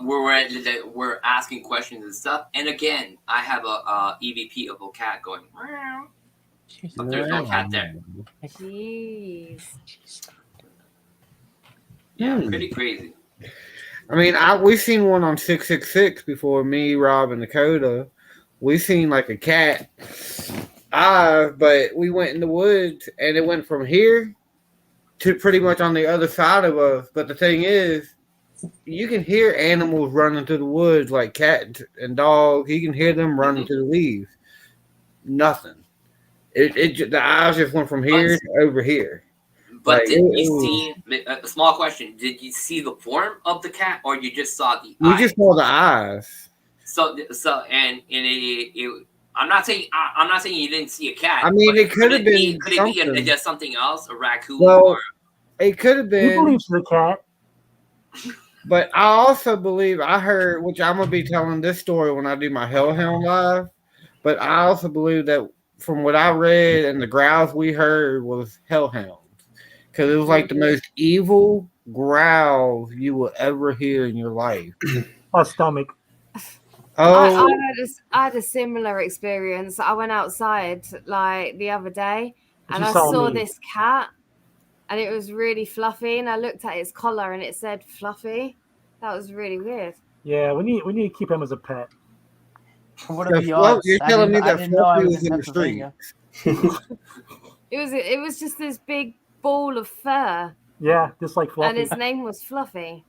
we're asking questions and stuff. And again, I have a EVP of a cat going, but there's no cat there. Jeez. Yeah, pretty crazy. I mean, we've seen one on 666 before. Me, Rob, and Dakota. We seen like a cat but we went in the woods and it went from here to pretty much on the other side of us. But the thing is, you can hear animals running through the woods like cats and dogs. You can hear them running through the leaves. Nothing. The eyes just went from here to over here. But Like, did you see a small question? Did you see the form of the cat, or you just saw the we eyes? just saw the eyes. So I'm not saying you didn't see a cat. I mean, but it could have been could it something. be just something else, a raccoon? Well, or it could have You been. believe the cat? But I also believe I heard, which I'm gonna be telling this story when I do my Hellhound live. But I also believe that from what I read and the growls we heard was hellhounds, because it was like the most evil growls you will ever hear in your life. My stomach. Oh, I had a similar experience. I went outside like the other day and You I saw saw me. this cat and it was really fluffy and I looked at its collar and it said fluffy. That was really weird. Yeah, we need to keep him as a pet. What so are the odds? you're I telling me didn't- I that didn't know I Fluffy was was in in the street? Pennsylvania. It was just this big ball of fur Yeah, just like and Fluffy. its name was Fluffy.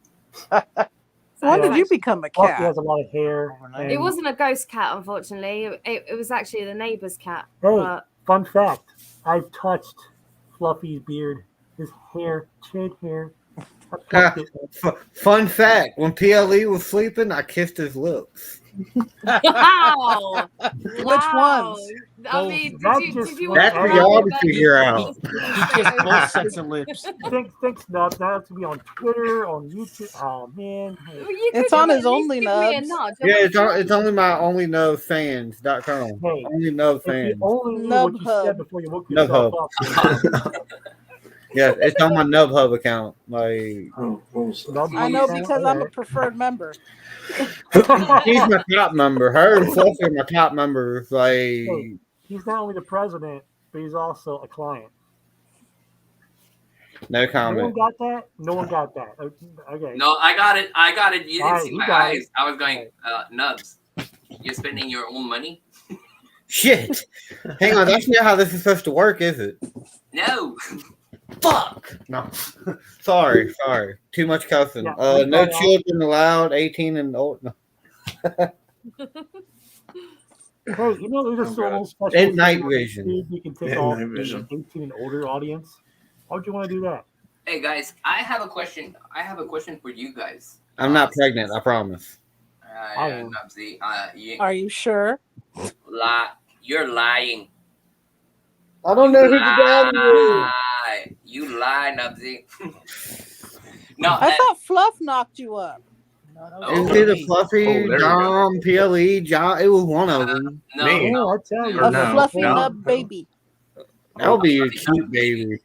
When Yeah. did you become a Fluffy cat? has a lot of hair. Overnight. It and- wasn't a ghost cat, unfortunately. It was actually the neighbor's cat. Hey, But fun fact. I've touched Fluffy's beard. His hair, chin hair. I plucked it. Fun fact: when PLE was sleeping, I kissed his lips. wow, Which wow. ones? I mean, That did just you went That's for out. y'all to figure out. He kissed both sets of lips. Thanks, Nubs. Now it's to be on Twitter, on YouTube. Oh man. Hey. Well, you It's could on at his least only give me a Nubs. nudge. Yeah, it's only my onlynubfans.com. Hey, Only Nub If you fans. only knew Nub what you Hub. said before you woke Nub yourself up. Yeah, it's on my Nub Hub account. Like, Nub I know Hub, because I'm a alright. preferred member. she's my top member. Her and Fluffy are my top members. Like, Hey, he's not only the president, but he's also a client. no No one comment. got that? No one got that. Okay. No, I got it. You didn't Alright, see you my got it. eyes. I was going, Nubs. You're spending your own money? Shit. Hang on, that's not how this is supposed to work, is it? No. Fuck. No. sorry. Too much cussing. Yeah, No okay, children allowed, 18 and old. No. Hey, you know, there's a little special And night thing on vision. YouTube You can take And off night the vision. 18 and older audience. Why would you want to do that? Hey guys, I have a question. I have a question for you guys. I'm not pregnant, I promise. I am. Nubsy, Are you sure? you're lying. I don't know who the daddy is. You lie, Nubsy. No, I thought Fluff knocked you up. It was either Fluffy, Oh, there we go. Dom, PLE, John. It was one of them. no, Me. no. I tell you. Or A no, fluffy no. nub baby. That would be a cute baby.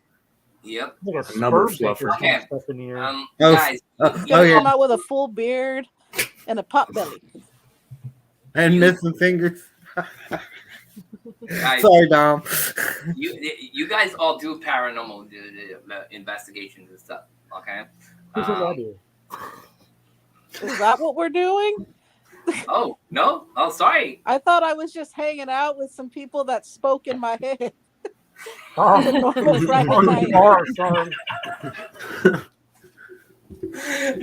Yep. Like a Number sperm banker fluffer. and stuff in here. Oh, Guys, Oh, He's oh gonna yeah, come out with a full beard and a pot belly. and missing fingers. guys, Sorry, Dom. you guys all do paranormal the investigations and stuff, okay? Who's that here? Is that what we're doing? Oh no! Oh, sorry. I thought I was just hanging out with some people that spoke in my head. Oh, The normal Friday oh, night. you are, sorry.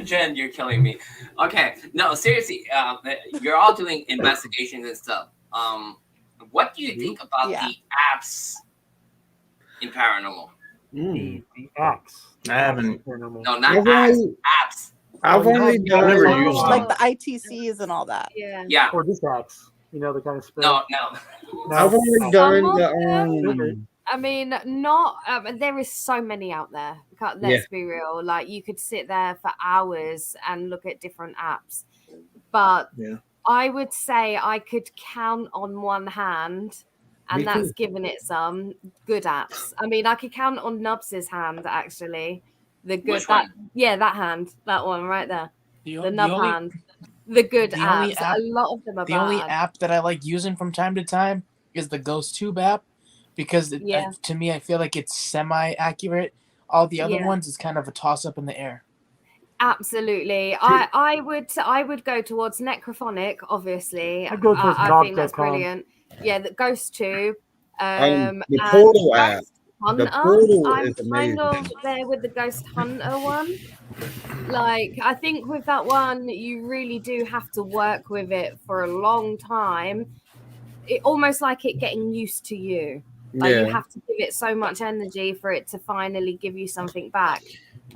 Jen, you're killing me. Okay, no, seriously, you're all doing investigations and stuff. What do you think about Yeah. the apps in paranormal? The axe. I haven't. Paranormal. No, not I've apps. only, Apps. I've only done never it. used them. Like the ITCs and all that. Yeah. Yeah. Or this axe. You know, the kind of spell. No. I've only done the I mean, not. There is so many out there. Let's be real. Like you could sit there for hours and look at different apps, but Yeah. I would say I could count on one hand, and Me that's too. giving it some good apps. I mean, I could count on Nubz's hand actually. The good Which one? that hand, that one right there, the Nub only- hand, the good the only apps. app- A lot of them are The bad. only app that I like using from time to time is the GhostTube app because Yeah. to me, I feel like it's semi-accurate. All the other Yeah. ones is kind of a toss-up in the air. Absolutely. I would go towards Necrophonic, obviously. I'd go towards I think that's Knob.com. brilliant. Yeah, the GhostTube. the And Portal app. Ghost Hunter. The Portal I'm is kind of amazing. there with the Ghost Hunter one. Like, I think with that one, you really do have to work with it for a long time. It almost like it getting used to you. Like you Yeah. have to give it so much energy for it to finally give you something back.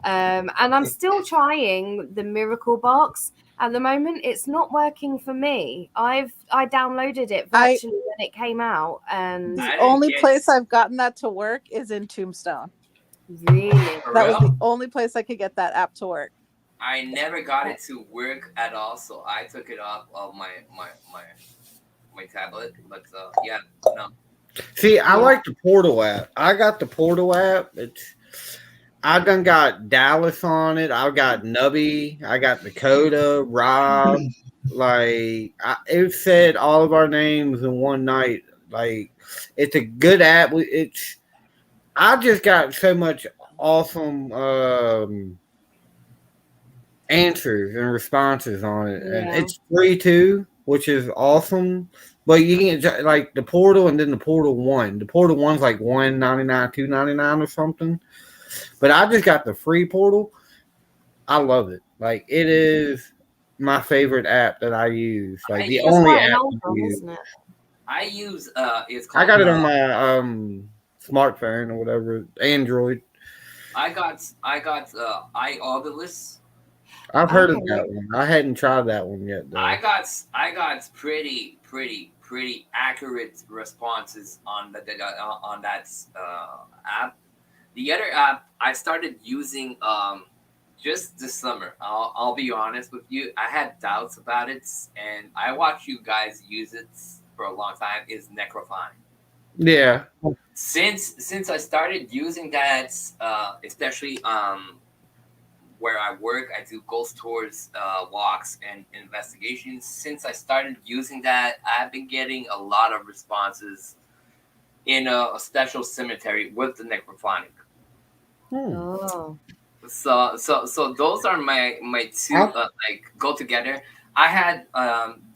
And I'm still trying the Miracle Box. At the moment, it's not working for me. I downloaded it virtually when it came out, and The I didn't only get- place I've gotten that to work is in Tombstone. really, For That was real? the only place I could get that app to work. I never got it to work at all, so I took it off of my tablet. But yeah, no. See, I like the Portal app. I got the Portal app. I done got Dallas on it. I got Nubby. I got Dakota, Rob. Like, it said all of our names in one night. Like, it's a good app. I just got so much awesome answers and responses on it. And Yeah. it's free too, which is awesome. But you can get like the Portal and then the Portal 1. The Portal 1's like $1.99, $2.99 or something. But I just got the free Portal. I love it. Like, it is my favorite app that I use. Like, the It's it's only quite an app old I one, use. isn't it? I use it's called. I got it on my smartphone or whatever, Android. I got iOrbulus. I've heard of Okay. that one. I hadn't tried that one yet, though. I got pretty accurate responses on that app. The other app I started using just this summer. I'll be honest with you. I had doubts about it, and I watched you guys use it for a long time. Is Necrophonic. Yeah. Since I started using that, especially where I work, I do ghost tours, walks, and investigations. Since I started using that, I've been getting a lot of responses in a special cemetery with the Necrophonic. Oh, So those are my two like go together. I had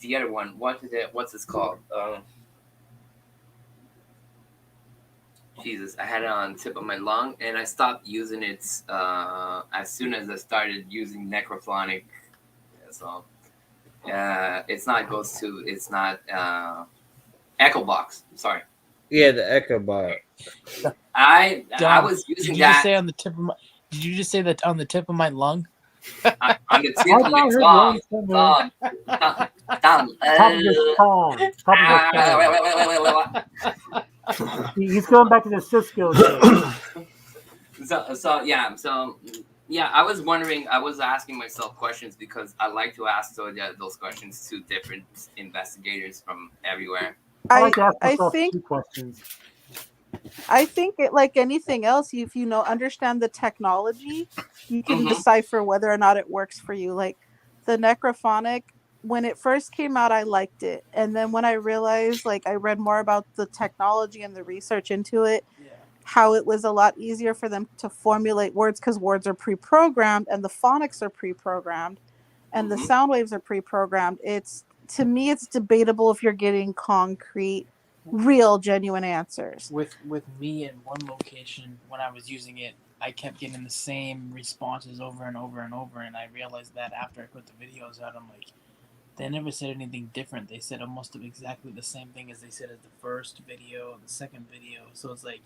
the other one. What's this called? Jesus, I had it on the tip of my lung, and I stopped using it as soon as I started using Necrophonic. So it's not Ghost 2. It's not Echo Box. Sorry. Yeah, the Echo Bot. I Dom, was using did you just that say on the tip of my? Did you just say that on the tip of my lung? on the tip I of my got her tongue. wrong somewhere. Top of his tongue. Top of his tongue. He's going back to the Cisco thing. So yeah, I was wondering. I was asking myself questions because I like to ask those questions to different investigators from everywhere. I like to ask I myself think 2 questions. I think it, like anything else, if you understand the technology, you can Mhm. decipher whether or not it works for you. Like the Necrophonic, when it first came out, I liked it, and then when I realized, like, I read more about the technology and the research into it, how it was a lot easier for them to formulate words because words are pre-programmed and the phonics are pre-programmed and the sound waves are pre-programmed. To me, it's debatable if you're getting concrete real, genuine answers. With me in one location, when I was using it, I kept getting the same responses over and over and over, and I realized that after I put the videos out, I'm like, they never said anything different. They said almost exactly the same thing as they said as the first video, the second video. So it's like,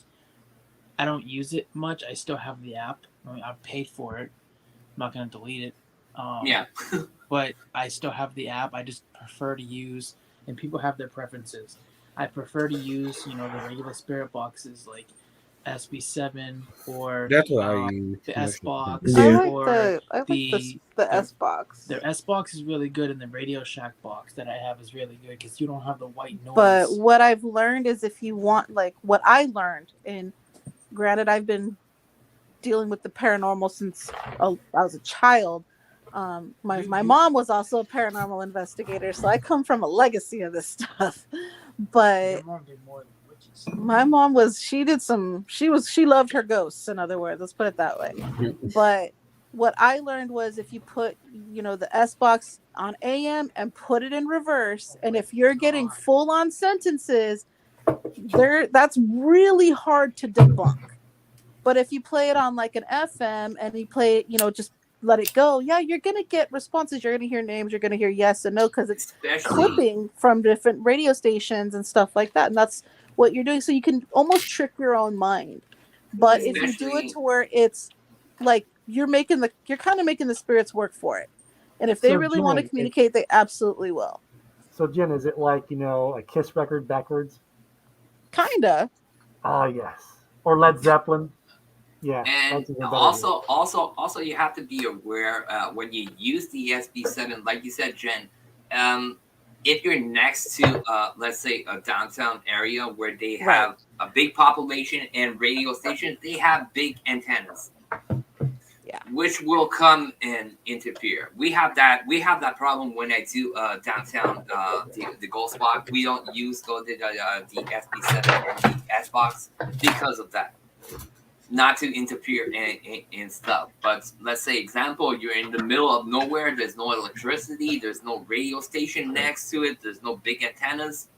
I don't use it much. I still have the app. I mean, I've paid for it. I'm not going to delete it. Yeah. But I still have the app. I just prefer to use, and people have their preferences. I prefer to use, the regular spirit boxes like SB7 or That's what I use. the S box. Yeah. Or I like the S box. The S box is really good, and the Radio Shack box that I have is really good because you don't have the white noise. But what I've learned is if you want, like what I learned, and granted, I've been dealing with the paranormal since I was a child. My mom was also a paranormal investigator, so I come from a legacy of this stuff. But Your mom did more than witches. my mom she loved her ghosts, in other words, let's put it that way. But what I learned was if you put the S box on AM and put it in reverse, and if you're getting full on sentences that's really hard to debunk. But if you play it on like an FM and you play it, just let it go, you're gonna get responses. You're gonna hear names, you're gonna hear yes and no, because it's clipping from different radio stations and stuff like that, and that's what you're doing. So you can almost trick your own mind. But if you do it to where it's like you're kind of making the spirits work for it, and if they really want to communicate, they absolutely will. So Jen, is it like a Kiss record backwards? Kinda. Ah, yes. Or Led Zeppelin. Yeah. And also, you have to be aware when you use the SB7, like you said, Jen. If you're next to, let's say, a downtown area where they have a big population and radio stations, they have big antennas, which will come and interfere. We have that problem when I do downtown the gold spot. We don't use the SB7 or the S box because of that. Not to interfere in stuff. But let's say, example, you're in the middle of nowhere, there's no electricity, there's no radio station next to it, there's no big antennas.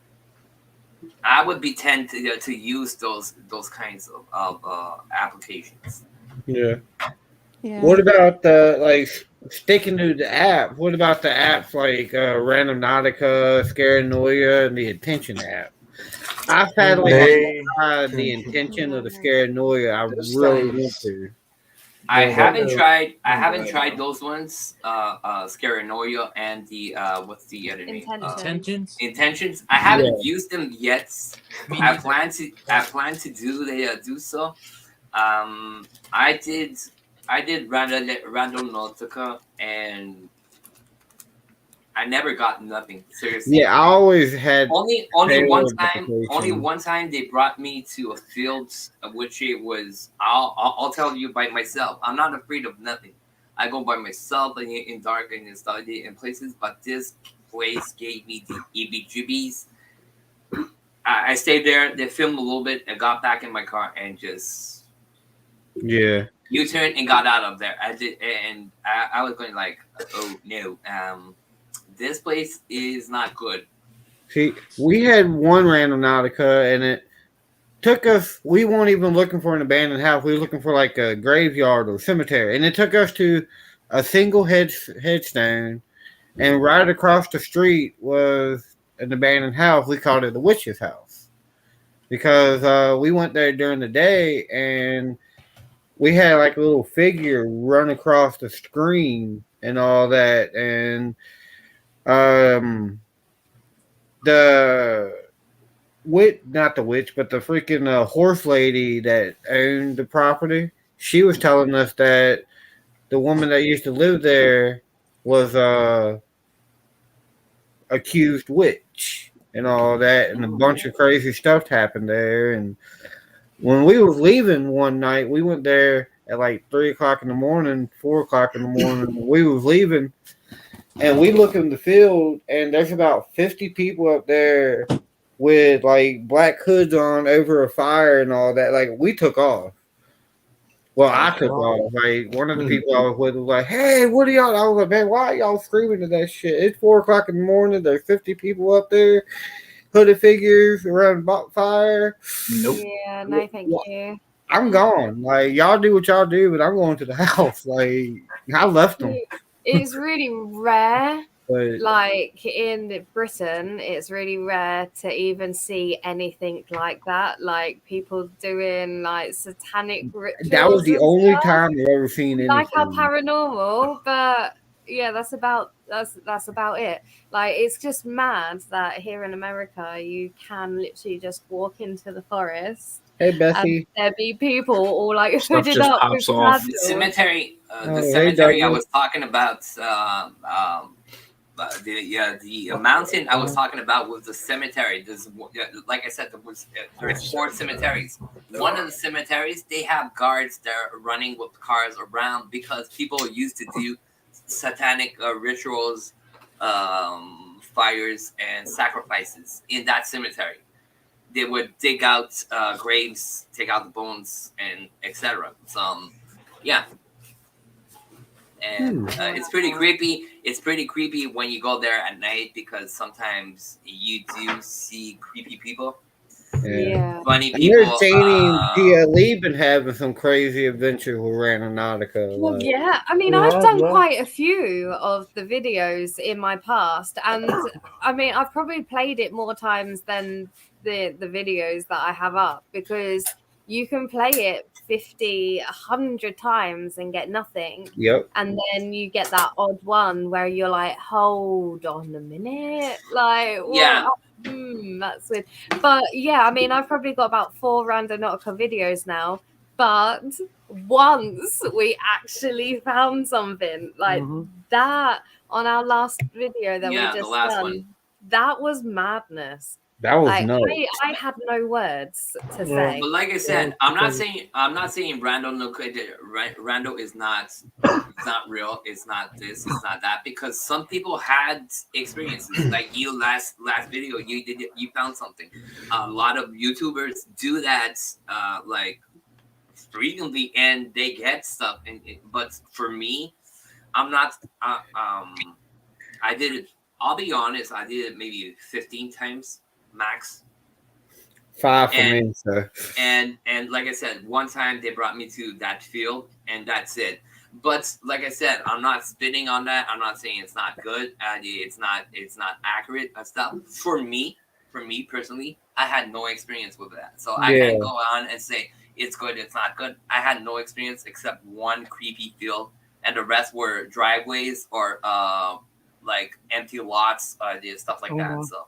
I would be tend to use those kinds of applications. Yeah. What about sticking to the app? What about the apps like Random-Nautica, Scaranoia, and the Attention app? I've had the intention of the Scaranoia. I really want to. I haven't tried those ones. Scaranoia and the what's the other name? Intentions. I haven't used them yet. I plan to do so. I did Random-Nautica, and I never got nothing. Seriously. Yeah, I always had only one time they brought me to a field, which it was. I'll tell you by myself. I'm not afraid of nothing. I go by myself in dark and study in places. But this place gave me the EBGBs. I stayed there. They filmed a little bit. I got back in my car and just U-turned and got out of there. I did, and I was going like, oh no. This place is not good. See, we had one Random-Nautica, and it took us. We weren't even looking for an abandoned house. We were looking for like a graveyard or cemetery, and it took us to a single headstone, and right across the street was an abandoned house. We called it the witch's house because we went there during the day, and we had like a little figure run across the screen and all that, and not the witch, but the freaking horse lady that owned the property, she was telling us that the woman that used to live there was accused witch and all that, and a bunch of crazy stuff happened there. And when we was leaving one night, we went there at like 3 o'clock in the morning, 4 o'clock in the morning. We was leaving, and we look in the field, and there's about 50 people up there with like black hoods on over a fire and all that. Like, we took off. Well, I took off. Like, one of the people I was with was like, "Hey, what are y'all?" I was like, "Man, why are y'all screaming to that shit? It's 4 o'clock in the morning. There's 50 people up there." hooded figures around the bonfire. Nope. Yeah, no, thank you. I'm gone. Like y'all do what y'all do, but I'm going to the house. Like I left them. It's really rare. But Like in Britain, it's really rare to even see anything like that. Like people doing like satanic rituals. that was the and only stuff. time I've ever seen anything. Like how paranormal, but yeah, that's about it. Like it's just mad that here in America you can literally just walk into the forest Hey and Bessie. there be people all like Stuff hooded just up pops with off. The candles. cemetery, Oh, the hey, cemetery I Douglas. was talking about, the mountain I was talking about was the cemetery. Like I said, there's 4 cemeteries. One of the cemeteries, they have guards that are running with cars around because people used to do satanic rituals, fires, and sacrifices in that cemetery. They would dig out graves, take out the bones, and etc. So, yeah. And it's pretty creepy. It's pretty creepy when you go there at night because sometimes you do see creepy people, Yeah. funny And you're people. saying PLE been having some crazy adventures with Randonautica. Well, Like, yeah, I mean, Yeah, I've done yeah. quite a few of the videos in my past, and I mean, I've probably played it more times than the videos that I have up because you can play it 50, 100 times and get nothing. yep. And then you get that odd one where you're like, hold on a minute. Like, what? Yeah. That's weird. But yeah, I mean, I've probably got about 4 Randonautica videos now. But once we actually found something like that on our last video that Yeah, we the just last done, one. that was madness. That was Like nuts. I had no words to Yeah. say. But like I said, Yeah, I'm not because- saying Rando is not. It's not real. It's not this. It's not that. Because some people had experiences. Like you last video, you found something. A lot of YouTubers do that. Like frequently, and they get stuff. But for me, I'm not. I did it. I'll be honest. I did it maybe 15 times max. 5 for And- me, so And like I said, one time they brought me to that field, and that's it. But like I said, I'm not spitting on that. I'm not saying it's not good. It's not accurate and stuff. For me personally, I had no experience with that, so I can't go on and say it's good. It's not good. I had no experience except one creepy field, and the rest were driveways or like empty lots, stuff like that. So.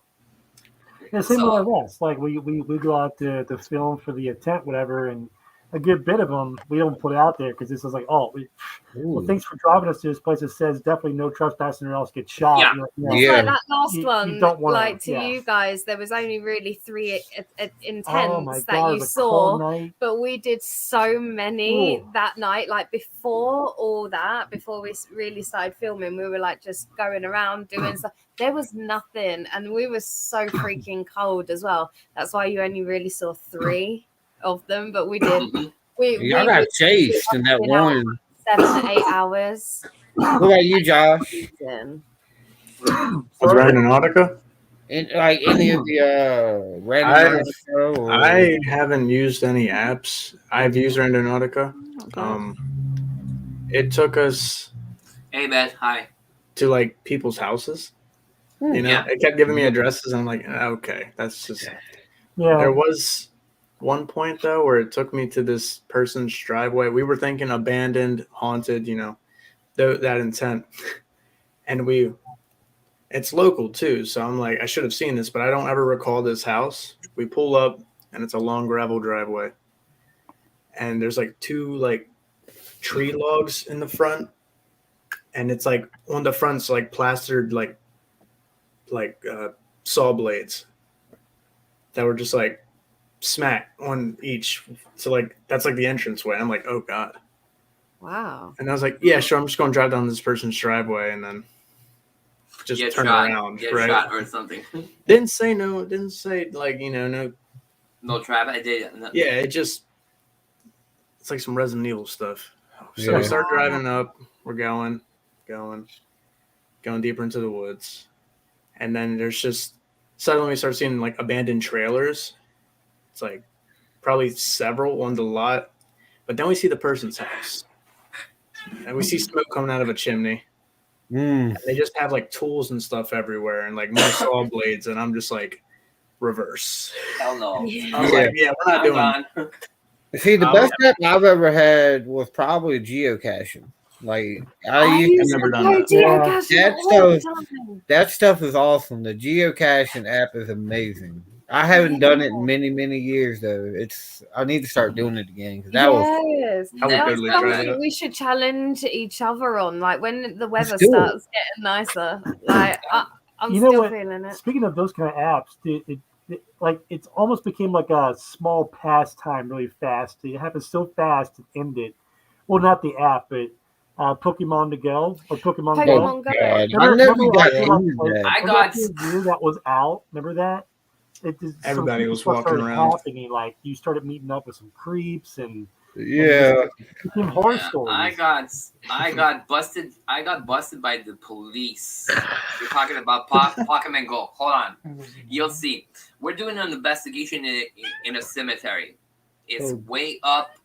Yeah, same with us. Like we go out to film for the tent, whatever, and a good bit of them we don't put out there because this is like, well, thanks for driving us to this place. It says definitely no trespassing or else get shot. Yeah. It's like that last You one, don't wanna- like to yeah. you guys, there was only really 3 Oh intents my that God, it you was a saw, cold night. but we did so many Ooh. that night. Like before all that, before we really started filming, we were like just going around doing stuff. There was nothing, and we were so freaking cold as well. That's why you only really saw 3 of them, but we did. y'all got chased in that one. 7 to 8 hours. What about you, Josh? Randonautica? And like any of the Randonautica or I haven't used any apps. I've used Randonautica. It took us Hey, Beth. Hi. to like people's houses. You know, Yeah. it kept giving me addresses. And I'm like, okay, that's just. Yeah. There was one point though where it took me to this person's driveway. We were thinking abandoned, haunted, you know, that intent, and it's local too. So I'm like, I should have seen this, but I don't ever recall this house. We pull up, and it's a long gravel driveway, and there's like 2 like tree logs in the front, and it's like on the front's like plastered like saw blades that were just like smack on each. So like that's like the entranceway. I'm like, oh God. Wow. And I was like, yeah, sure. I'm just going to drive down this person's driveway and then just Get turn shot, around. get right? shot or something. Didn't say no. Didn't say like, you know, no. No trap. I did. No. Yeah, it's like some Resident Evil stuff. So we start driving up. We're going deeper into the woods. And then there's just suddenly we start seeing like abandoned trailers. It's like probably several, one's a lot. But then we see the person's house. And we see smoke coming out of a chimney. And they just have like tools and stuff everywhere and like more saw blades. And I'm just like, reverse. Hell no. I was like, yeah, we're not doing it. See, the best app I've ever had was probably geocaching. Like I used never to done play that. geocaching all the time. That stuff is awesome. The geocaching app is amazing. I haven't done it in many, many years though. I need to start doing it again. That was I would that's totally try something that. we should challenge each other on. Like when the weather do it. starts getting nicer. Like I'm You know still what? feeling it. Speaking of those kind of apps, it's almost became like a small pastime really fast. It happens so fast it ended. Well, not the app, but Pokemon Go or Pokemon Go. Pokemon Go. I Remember never got like, into like, that. I remember got that year that was out. Remember that? It just, Everybody was stuff walking started around. happening. Like you started meeting up with some creeps and Yeah. became horror Yeah, stories. I got busted. I got busted by the police. We're talking about Pokemon Go. Hold on, you'll see. We're doing an investigation in a cemetery. It's way up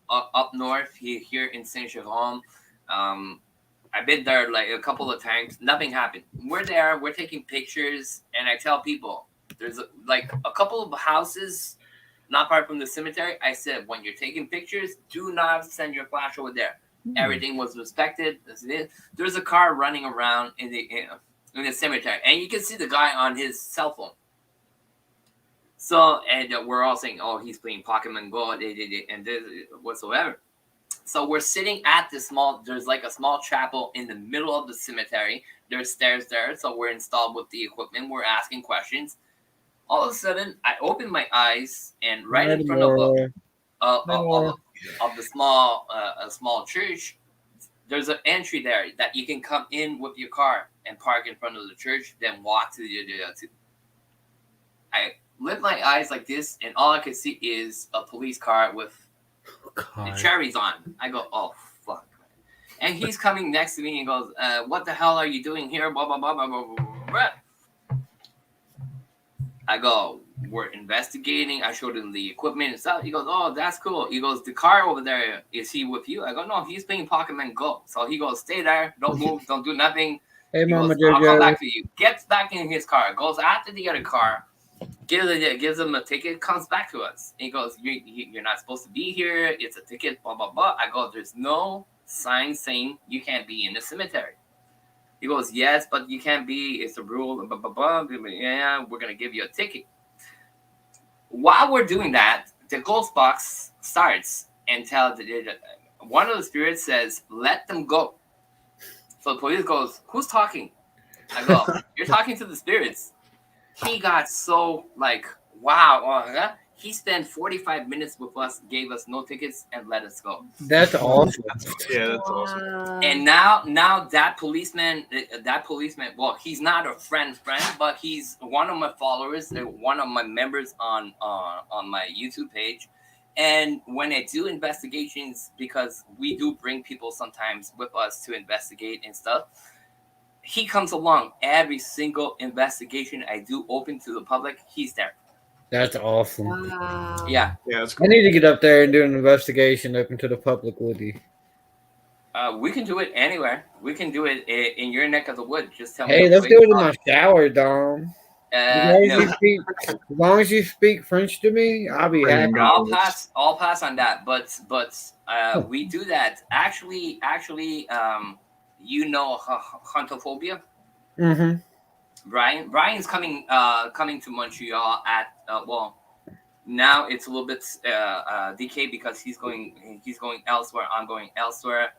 north here in Saint Jerome. I've been there like a couple of times. Nothing happened. We're there. We're taking pictures, and I tell people there's like a couple of houses not far from the cemetery. I said, when you're taking pictures, do not send your flash over there. Everything was respected. There's a car running around in the cemetery, and you can see the guy on his cell phone. So, and we're all saying, oh, he's playing Pokemon Go, and this whatsoever. So we're sitting at there's like a small chapel in the middle of the cemetery. There's stairs there, so we're installed with the equipment. We're asking questions. All of a sudden, I open my eyes, and right in front of the small church, there's an entry there that you can come in with your car and park in front of the church, then walk to the. I lift my eyes like this, and all I can see is a police car with the cherries on. I go, oh fuck! And he's coming next to me and goes, "What the hell are you doing here?" Blah blah blah blah blah blah. Blah. I go, we're investigating. I showed him the equipment and stuff. He goes, oh, that's cool. He goes, the car over there, is he with you? I go, no, he's playing Pokemon Go. So he goes, stay there. Don't move. Don't do nothing. Hey, He Mama goes, I'll come Jojo. back to you. Gets back in his car. Goes after the other car. Gives him a ticket. Comes back to us. He goes, you're not supposed to be here. It's a ticket. Blah, blah, blah. I go, there's no sign saying you can't be in the cemetery. He goes, yes, but you can't be. It's a rule. Blah, blah, blah. Yeah, we're going to give you a ticket. While we're doing that, the ghost box starts and one of the spirits says, let them go. So the police goes, who's talking? I go, you're talking to the spirits. He got so like, wow. He spent 45 minutes with us, gave us no tickets, and let us go. That's awesome. Yeah, that's awesome. And now that policeman, well, he's not a friend, but he's one of my followers, one of my members on my YouTube page. And when I do investigations, because we do bring people sometimes with us to investigate and stuff, he comes along. Every single investigation I do open to the public, he's there. That's awesome. Wow. Yeah. Yeah, that's I cool. need to get up there and do an investigation open to the public with you. We can do it anywhere. We can do it in your neck of the woods. Just tell me. Hey, let's do it in my shower, Dom. No. As long as you speak French to me, I'll be happy. I'll pass on that. But we do that. Actually, you know Huntophobia? Mm-hmm. Brian's coming to Montreal at now it's a little bit decayed because he's going elsewhere. I'm going elsewhere.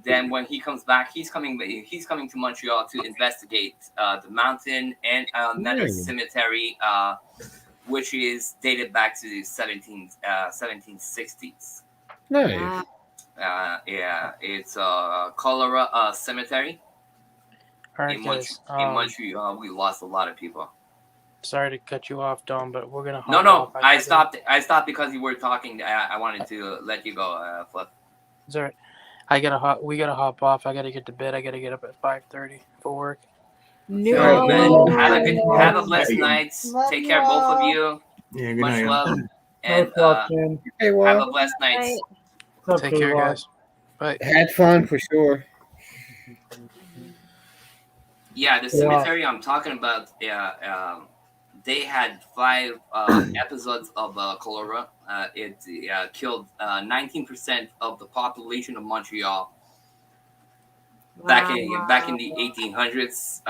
Then when he comes back, he's coming to Montreal to investigate the mountain and another cemetery, which is dated back to the 1760s. Nice. Yeah, it's Cholera Cemetery. All right, in guys. Montreal, we lost a lot of people. Sorry to cut you off, Dom, but we're gonna. No, I stopped. I stopped because you were talking. I wanted to let you go, Fluff. It's all right. We gotta hop off. I gotta get to bed. I gotta get up at 5:30 for work. No. Man, have a blessed night. Love Take you care, both of all. you. Yeah, good Much night. love, Nice and watching. Hey, have well, a blessed night. Right. What's up, Take care, K-Walk? guys. Bye. had fun for sure. Yeah, the cemetery I'm talking about. They had 5 episodes of cholera. It killed 19% of the population of Montreal back in the 1800s.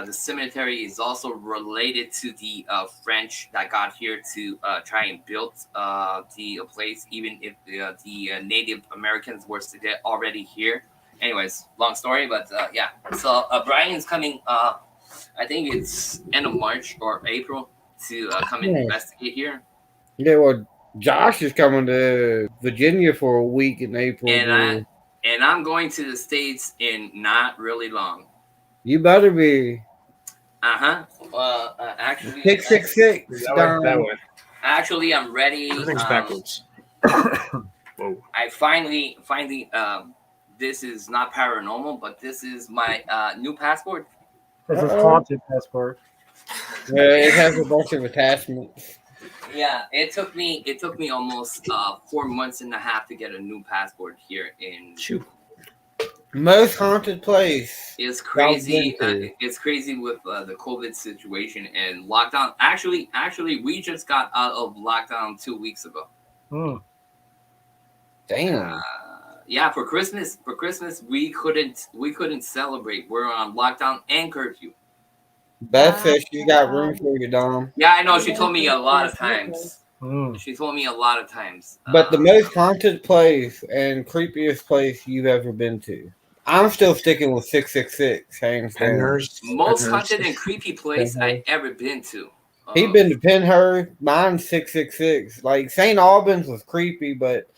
The cemetery is also related to the French that got here to try and build the place, even if the Native Americans were already here. Anyways, long story, but yeah. So Brian's coming. I think it's end of March or April to come and Yeah. investigate here. Yeah, well, Josh is coming to Virginia for a week in April. And I'm going to the States in not really long. You better be. Actually, 666. That way. Actually, I'm ready. Everything's backwards. Whoa. I finally. This is not paranormal, but this is my new passport. This is haunted passport. Yeah, it has a bunch of attachments. Yeah, it took me almost 4 months and a half to get a new passport here in. Most haunted place. It's crazy. Y'all been to. It's crazy with the COVID situation and lockdown. Actually, we just got out of lockdown 2 weeks ago. Damn. Yeah, for Christmas we couldn't celebrate. We're on lockdown and curfew. Beth says she got room for you, Dom. Yeah, I know. She told me a lot of times. She told me a lot of times. But the most haunted place and creepiest place you've ever been to. I'm still sticking with 666, hands down. Most haunted and creepy place I ever been to. He been to Penhurst. Mine's 666. Like St. Albans was creepy, but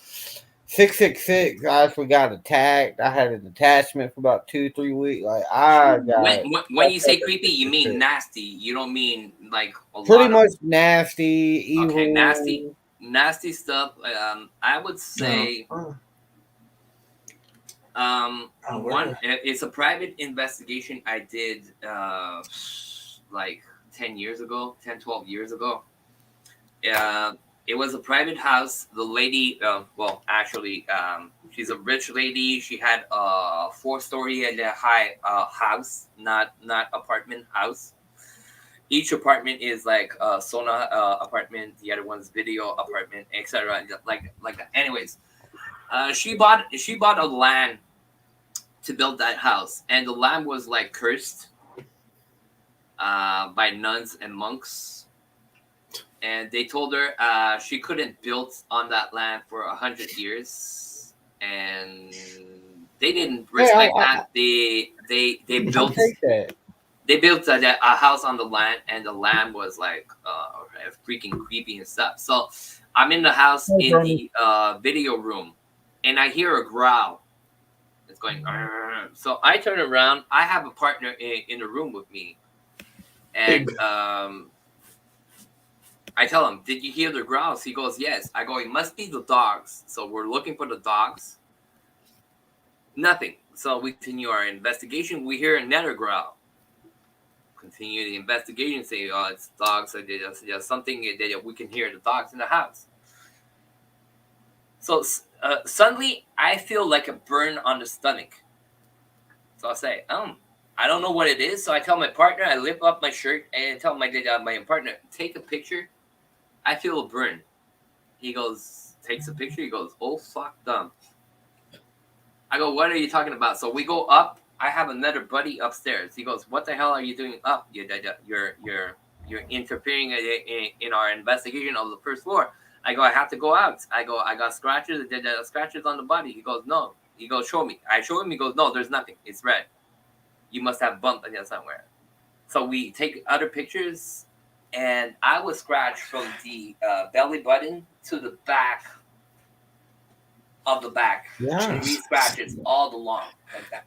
666, I actually got attacked. I had an attachment for about 2-3 weeks. Like I got. When you say creepy, you mean nasty. You don't mean like pretty much nasty, evil. Okay, nasty stuff. I would say. It's a private investigation I did like 10 years ago, 10, 12 years ago. It was a private house. The lady, she's a rich lady. She had a 4-story and a high house, not apartment house. Each apartment is like a sauna apartment. The other one's video apartment, etc. Like that. Anyways, she bought a land to build that house, and the land was like cursed by nuns and monks. And they told her she couldn't build on that land for 100 years, and they didn't respect that. They built a house on the land, and the land was like freaking creepy and stuff. So I'm in the house in the video room, and I hear a growl. It's going. So I turn around. I have a partner in the room with me, and I tell him, "Did you hear the growls?" He goes, "Yes." I go, "It must be the dogs." So we're looking for the dogs. Nothing. So we continue our investigation. We hear another growl. Continue the investigation. Say, "Oh, it's dogs." There's something that we can hear the dogs in the house. So suddenly, I feel like a burn on the stomach. So I say, I don't know what it is." So I tell my partner, I lift up my shirt and tell my partner, "Take a picture. I feel a burn." He goes, takes a picture. He goes, "Oh, fuck them." I go, "What are you talking about?" So we go up. I have another buddy upstairs. He goes, "What the hell are you doing up? You're interfering in our investigation of the first floor." I go, "I have to go out." I go, "I got scratches. Scratches on the body." He goes, "No." He goes, "Show me." I show him. He goes, "No, there's nothing. It's red. You must have bumped on somewhere." So we take other pictures, and I was scratched from the belly button to the back of the back. Yes. 3 scratches all along like that.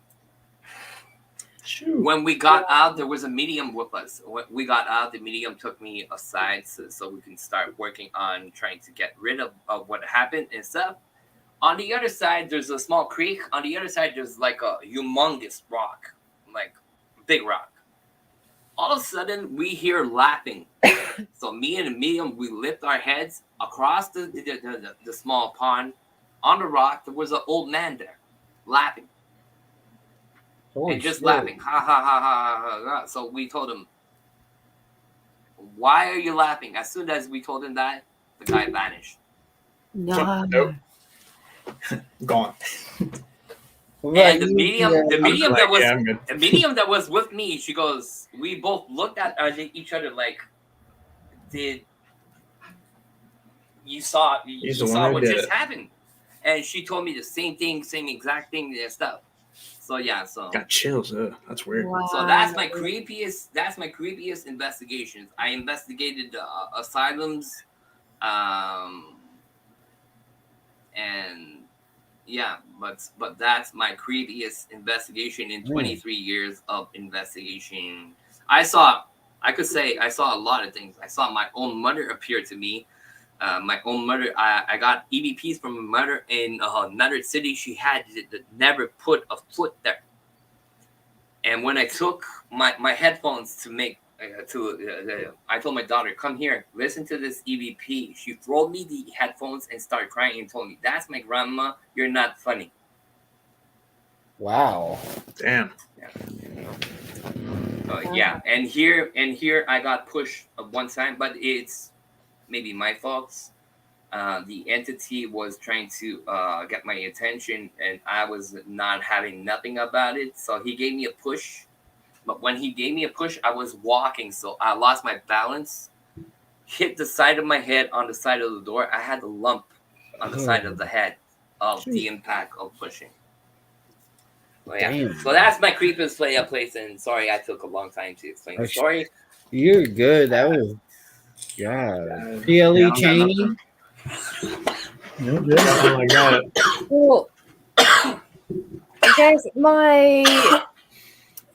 When we got out, there was a medium with us. When we got out, the medium took me aside so we can start working on trying to get rid of what happened and stuff. On the other side, there's a small creek. On the other side, there's like a humongous rock, like big rock. All of a sudden, we hear laughing. So me and the medium, we lift our heads across the small pond. On the rock, there was an old man there, laughing. And just laughing. Ha, ha, ha, ha, ha, ha. So we told him, why are you laughing? As soon as we told him that, the guy vanished. No. Nope. Gone. And the medium that was I'm good. the medium that was with me, she goes, we both looked at each other like, did you saw what just happened? And she told me the same thing, same exact thing and stuff. So yeah, so Got chills. That's weird. Wow. so that's my creepiest investigations. I investigated asylums, and yeah, but that's my creepiest investigation in 23 years of investigation. I saw a lot of things. I saw my own mother appear to me. My own mother, I got EVPs from my mother in another city. She had never put a foot there. And when I took my headphones to make, I told my daughter, come here, listen to this EVP. She threw me the headphones and started crying and told me, that's my grandma, you're not funny. Wow. Damn. Yeah, and here I got pushed one time, but it's maybe my fault. The entity was trying to get my attention, and I was not having nothing about it. So he gave me a push, but when he gave me a push, I was walking, so I lost my balance, hit the side of my head on the side of the door. I had a lump on the side of the head of the impact of pushing. So that's my creepiest place, and sorry I took a long time to explain the story. You're good. That was PLE Cheney. Oh my god. Well, I guess my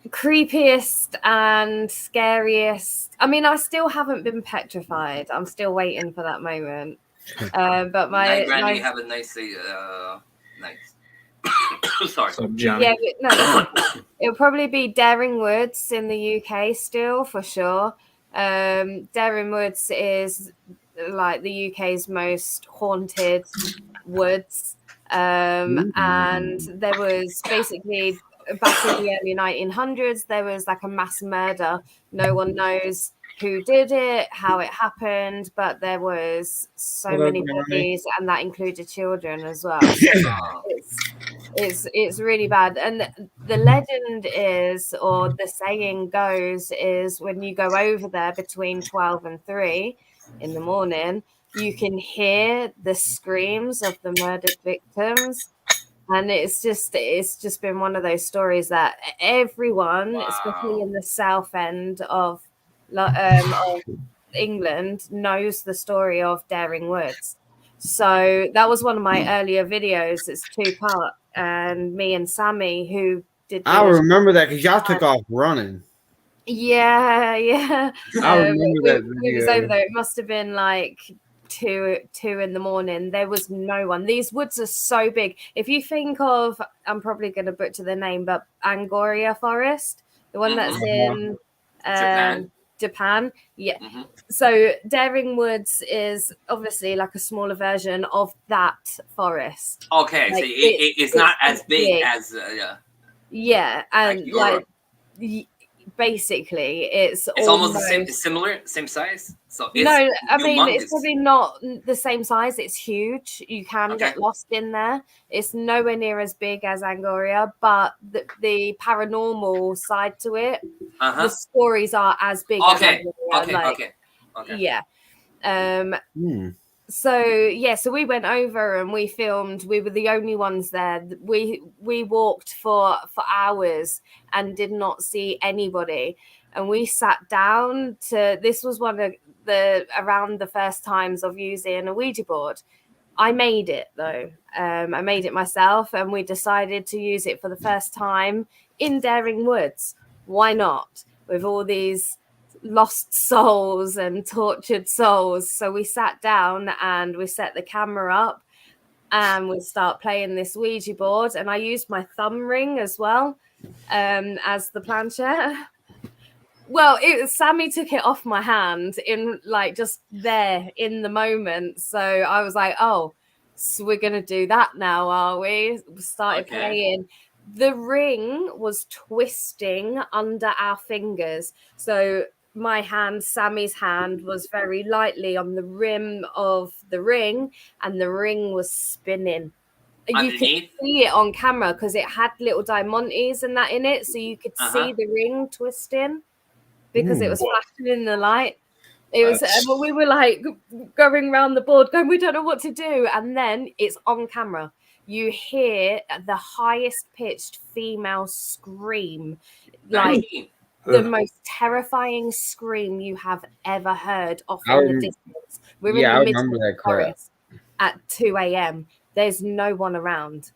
creepiest and scariest. I mean, I still haven't been petrified. I'm still waiting for that moment. But my Granny, have a nice nice. Sorry. Yeah, no, it'll probably be Daring Woods in the UK still for sure. Daring Woods is like the UK's most haunted woods, and there was basically back in the early 1900s there was like a mass murder. No one knows who did it, how it happened, but there was so many bodies, and that included children as well. So it's really bad. And the legend is, or the saying goes, is when you go over there between 12 and 3 in the morning, you can hear the screams of the murdered victims. And it's just been one of those stories that everyone, especially in the south end of England, knows the story of Daring Woods. So that was one of my earlier videos. It's 2-part, and me and Sammy, who did. I remember that because y'all took off running. Yeah. I remember that video. It was over there. It must have been like 2 in the morning. There was no one. These woods are so big. If you think of, I'm probably going to butcher the name, but Angora Forest, the one that's in Japan. Yeah. So Daring Woods is obviously like a smaller version of that forest. Okay, like, so it's not as big as yeah, and like basically it's almost the same, same size. So it's no, I mean humongous. it's probably not the same size. It's huge. You can get lost in there. It's nowhere near as big as Angora, but the paranormal side to it, the stories are as big as Angora. Yeah. So we went over and we filmed. We were the only ones there. We walked for hours and did not see anybody. And we sat down to. This was one of around the first times of using a Ouija board. I made it though. I made it myself, and we decided to use it for the first time in Daring Woods. Why not? With all these lost souls and tortured souls. So we sat down and we set the camera up and we start playing this Ouija board, and I used my thumb ring as well. as the planchette. Well, Sammy took it off my hand in like just there in the moment. So I was like, oh, so we're gonna do that now, are we? We started playing. The ring was twisting under our fingers. So my hand, Sammy's hand, was very lightly on the rim of the ring, and the ring was spinning. You could see it on camera because it had little diamantes and that in it, so you could see the ring twisting because it was flashing in the light. It was, we were like going around the board going, we don't know what to do. And then it's on camera. You hear the highest pitched female scream, like the most terrifying scream you have ever heard off in the distance. We're in the middle of the forest at 2 a.m. There's no one around.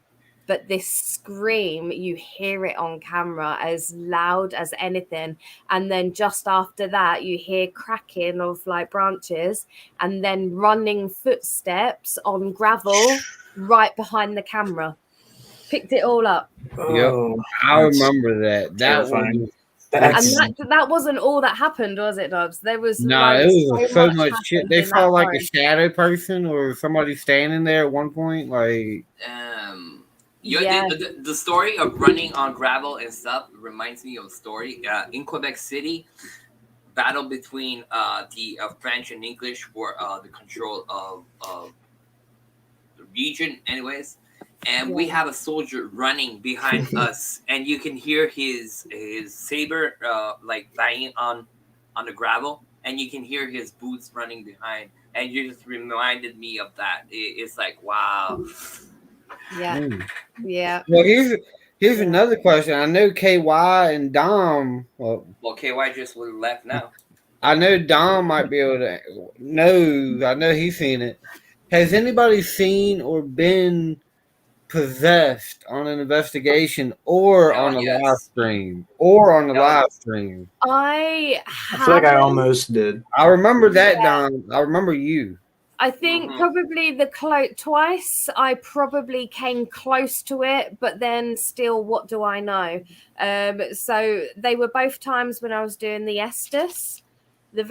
But this scream, you hear it on camera as loud as anything. And then just after that, you hear cracking of like branches and then running footsteps on gravel right behind the camera. Picked it all up. Yep, I remember that. That wasn't all that happened, was it, Nubz? There was it was so much shit. They saw like a shadow person or somebody standing there at one point, like. The story of running on gravel and stuff reminds me of a story in Quebec City. Battle between the French and English for the control of the region, anyways. And we have a soldier running behind us, and you can hear his saber like banging on the gravel, and you can hear his boots running behind. And you just reminded me of that. It's like, wow. Yeah. Yeah. Well, here's another question. I know KY and Dom. Well, KY just left now. I know Dom might be able to. No, I know he's seen it. Has anybody seen or been possessed on an investigation or on a live stream? I feel like I almost did. I remember that, Dom. I remember you. I think probably twice I probably came close to it, but then still, what do I know? So they were both times when I was doing the Estes. It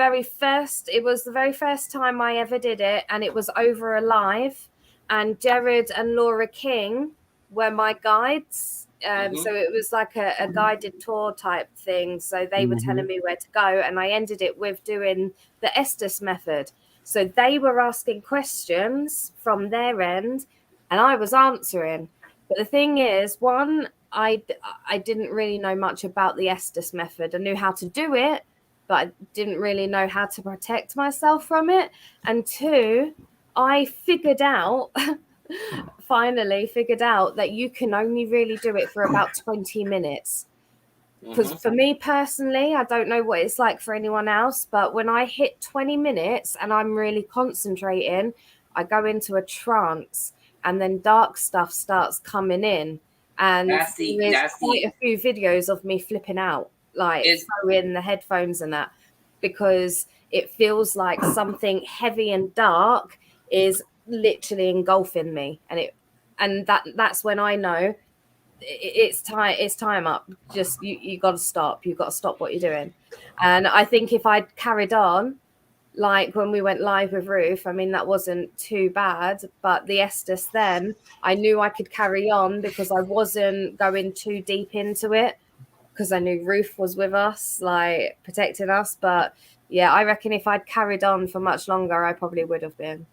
was the very first time I ever did it, and it was over a live, and Jared and Laura King were my guides. So it was like a guided tour type thing. So they were telling me where to go, and I ended it with doing the Estes method. So they were asking questions from their end, and I was answering. But the thing is, one, I didn't really know much about the Estes method. I knew how to do it, but I didn't really know how to protect myself from it. And two, I finally figured out that you can only really do it for about 20 minutes. Because for me personally, I don't know what it's like for anyone else, but when I hit 20 minutes and I'm really concentrating, I go into a trance, and then dark stuff starts coming in. And there's quite a few videos of me flipping out, like throwing the headphones and that, because it feels like something heavy and dark is literally engulfing me. And that's when I know it's time up. Just you got to stop. You've got to stop what you're doing. And I think if I'd carried on, like when we went live with Ruth, I mean, that wasn't too bad. But the Estes, then I knew I could carry on because I wasn't going too deep into it, because I knew Ruth was with us, like protecting us. But yeah, I reckon if I'd carried on for much longer, I probably would have been.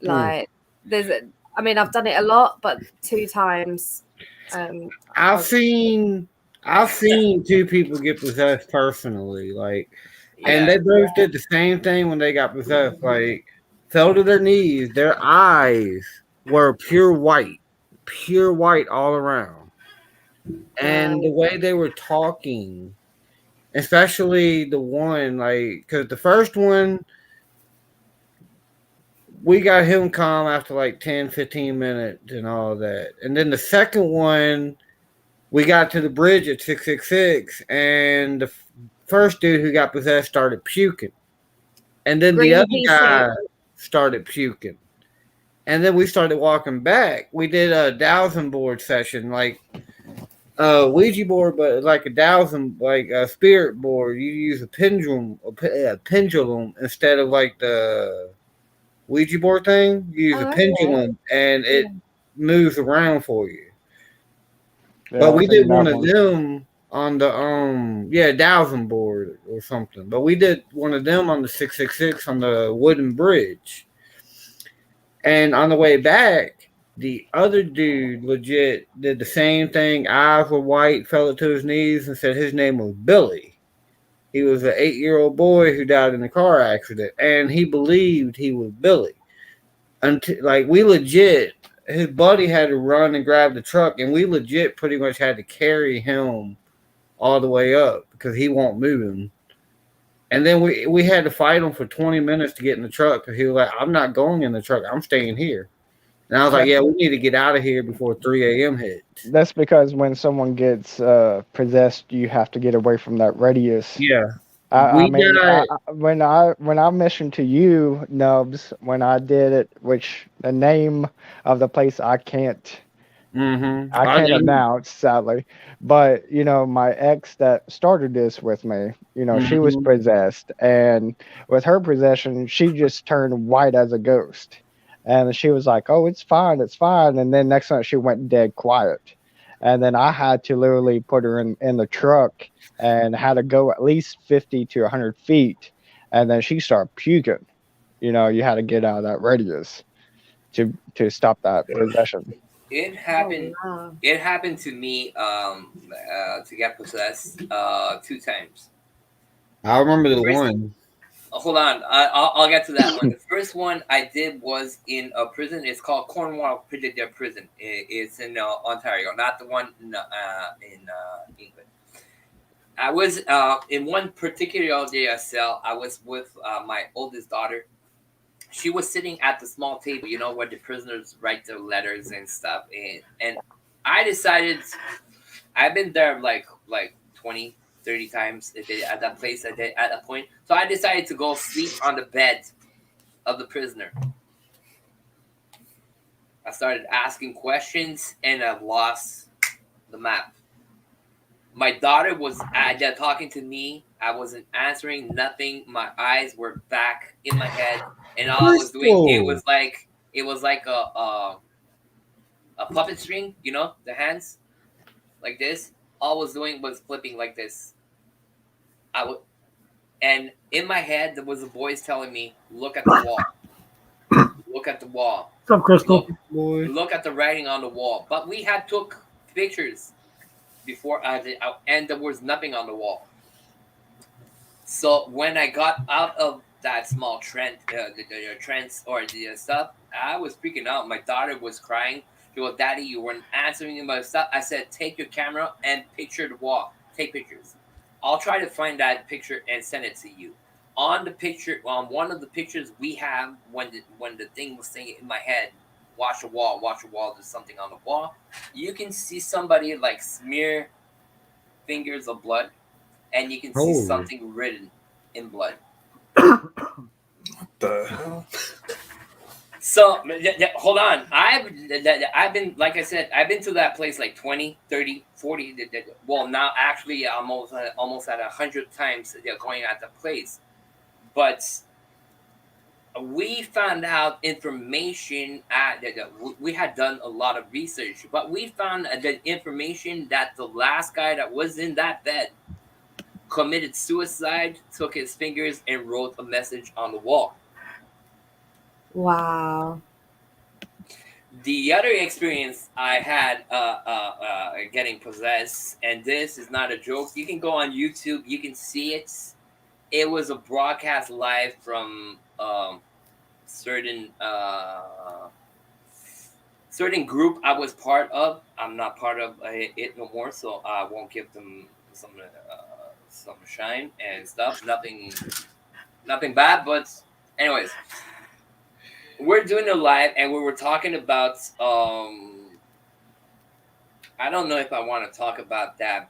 Like, I've done it a lot, but 2 times. I've seen 2 people get possessed personally, like, and they both did the same thing when they got possessed. Like, fell to their knees. Their eyes were pure white all around, and the way they were talking, especially the one, like, because the first one, we got him calm after like 10, 15 minutes and all that. And then the second one, we got to the bridge at 666, and the first dude who got possessed started puking. And then the other guy started puking. And then we started walking back. We did a dowsing board session. Like, Ouija board, but like a dowsing, like a spirit board. You use a pendulum instead of like the Ouija board thing. You use a Oh, okay. pendulum, and it moves around for you. Yeah, But I've we seen did one that of one. them on the dowsing board or something. But we did one of them on the 666 on the wooden bridge. And on the way back, the other dude legit did the same thing. Eyes were white, fell to his knees, and said his name was Billy. He was an 8-year-old boy who died in a car accident, and he believed he was Billy. Until like we legit, his buddy had to run and grab the truck, and we legit pretty much had to carry him all the way up because he won't move him. And then we had to fight him for 20 minutes to get in the truck because he was like, I'm not going in the truck. I'm staying here. And I was like, yeah, we need to get out of here before 3 a.m. hits. That's because when someone gets possessed, you have to get away from that radius. Yeah. I mean, when I mentioned to you, Nubs, when I did it, which the name of the place I can't announce, sadly, but you know, my ex that started this with me, you know, she was possessed, and with her possession, she just turned white as a ghost, and she was like, "Oh, it's fine," and then next night she went dead quiet, and then I had to literally put her in the truck and had to go at least 50 to 100 feet, and then she started puking. You know, you had to get out of that radius to stop that possession. It happened. Oh, wow. It happened to me to get possessed 2 times. I remember the one. Hold on, I'll get to that one. The first one I did was in a prison. It's called Cornwall Prison. It's in Ontario, not the one in England. I was in one particular cell. I was with my oldest daughter. She was sitting at the small table, you know, where the prisoners write their letters and stuff. And I decided, I've been there like 20, 30 times at that place at that point. So I decided to go sleep on the bed of the prisoner. I started asking questions and I lost the map. My daughter was talking to me. I wasn't answering nothing. My eyes were back in my head, and all I was doing it was like a puppet string, you know, the hands like this. All I was doing was flipping like this. And in my head there was a voice telling me, "Look at the wall. Look at the wall. What's up, Crystal? Look at the writing on the wall." But we had took pictures before I did, and there was nothing on the wall. So when I got out of that small trance or the stuff, I was freaking out. My daughter was crying. She goes, "Daddy, you weren't answering about stuff." I said, "Take your camera and picture the wall. Take pictures. I'll try to find that picture and send it to you." On the picture, on one of the pictures we have, when the thing was saying in my head, watch the wall, there's something on the wall. You can see somebody like smear fingers of blood, and you can see something written in blood. What the hell? So hold on. I've been, like I said, I've been to that place like 20, 30, 40. Well, now actually almost at 100 times going at the place. But we found out information we had done a lot of research, but we found the information that the last guy that was in that bed committed suicide, took his fingers and wrote a message on the wall. Wow. The other experience I had getting possessed, and this is not a joke, you can go on YouTube, you can see it. It was a broadcast live from certain group I was part of. I'm not part of it no more, so I won't give them some shine and stuff. Nothing bad, but anyways, we're doing it live, and we were talking about I don't know if I want to talk about that,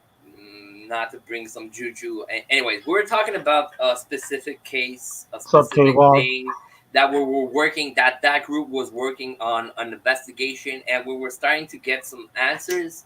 not to bring some juju. Anyways, we're talking about a specific case, a specific thing that we were working, that group was working on an investigation, and we were starting to get some answers.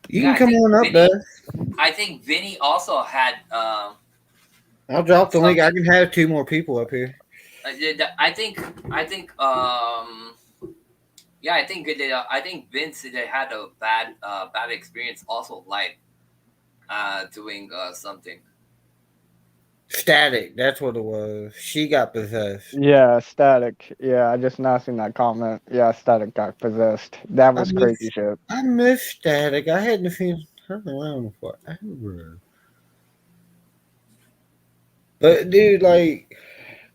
You Yeah, can come on up, Vinny, Beth. I think Vinny also had. I'll drop the link. I something. can have 2 more people up here. I think. Yeah, I think I think Vince they had a bad experience also, like doing something. Static. That's what it was. She got possessed. Yeah, Static. Yeah, I just now seen that comment. Yeah, Static got possessed. That was crazy shit. I miss Static. I hadn't seen her around forever. But dude, like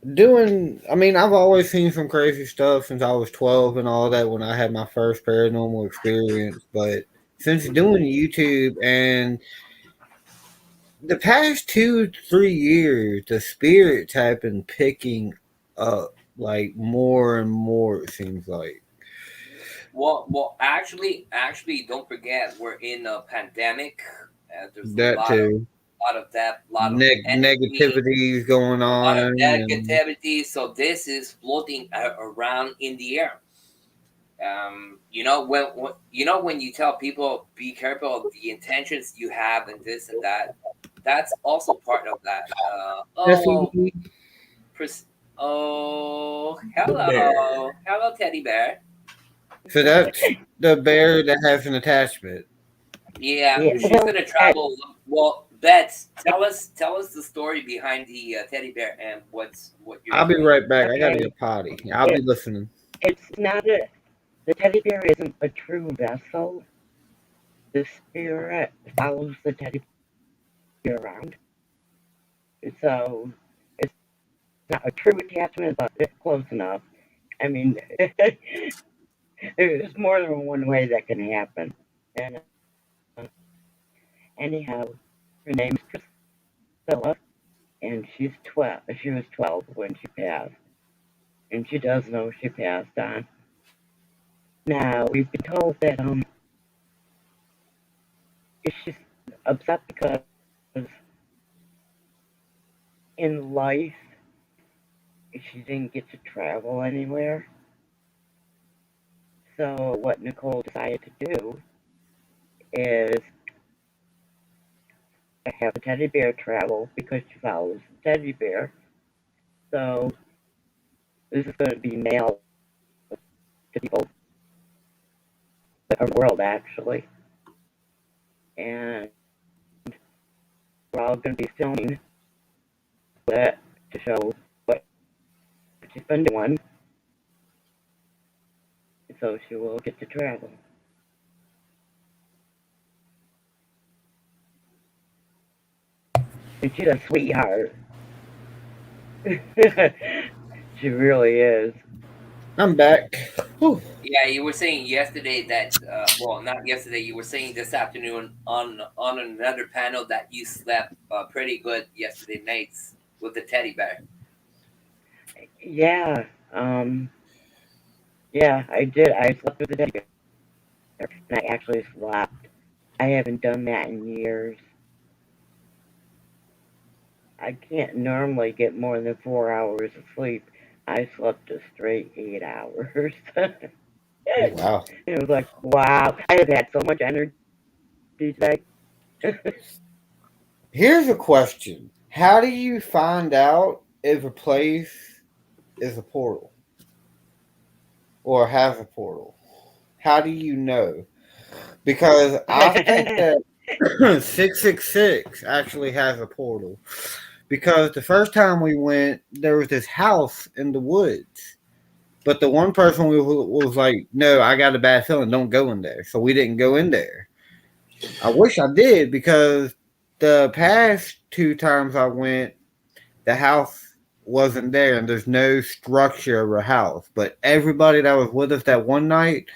I mean, I've always seen some crazy stuff since I was 12 and all that when I had my first paranormal experience. But since doing YouTube and the past 2-3 years, the spirits have been picking up like more and more. It seems like. Well, actually, don't forget we're in a pandemic. There's That a lot too. of that, lot of Negativities going a lot of on. negativity. So this is floating around in the air. You know when you tell people be careful of the intentions you have and this and that, that's also part of that. Hello, teddy bear. So that's the bear that has an attachment. Yeah, she's gonna travel. Well, Beth, tell us the story behind the teddy bear and what you're. I'll be right back. I gotta get potty. I'll be listening. It's not the teddy bear isn't a true vessel. The spirit follows the teddy bear around. So it's not a true attachment, but it's close enough. I mean, there's more than one way that can happen. And anyhow, her name's Priscilla, and she's 12. She was 12 when she passed, and she does know she passed on. Now we've been told that she's upset because in life she didn't get to travel anywhere. So what Nicole decided to do is have a teddy bear travel because she follows the teddy bear. So this is going to be mailed to people around the world, actually. And we're all going to be filming that to show what she's been doing. So she will get to travel. And she's a sweetheart. She really is. I'm back. Whew. Yeah, you were saying yesterday that, well, not yesterday. You were saying this afternoon on another panel that you slept pretty good yesterday nights with the teddy bear. Yeah, yeah, I did. I slept with the teddy bear, and I actually slept. I haven't done that in years. I can't normally get more than 4 hours of sleep. I slept a straight 8 hours. Wow. It was like, wow, I have had so much energy today. Here's a question. How do you find out if a place is a portal or has a portal? How do you know? Because I think that 666 actually has a portal. Because the first time we went, there was this house in the woods. But the one person was like, no, I got a bad feeling. Don't go in there. So we didn't go in there. I wish I did because the past 2 times I went, the house wasn't there and there's no structure of a house. But everybody that was with us that one night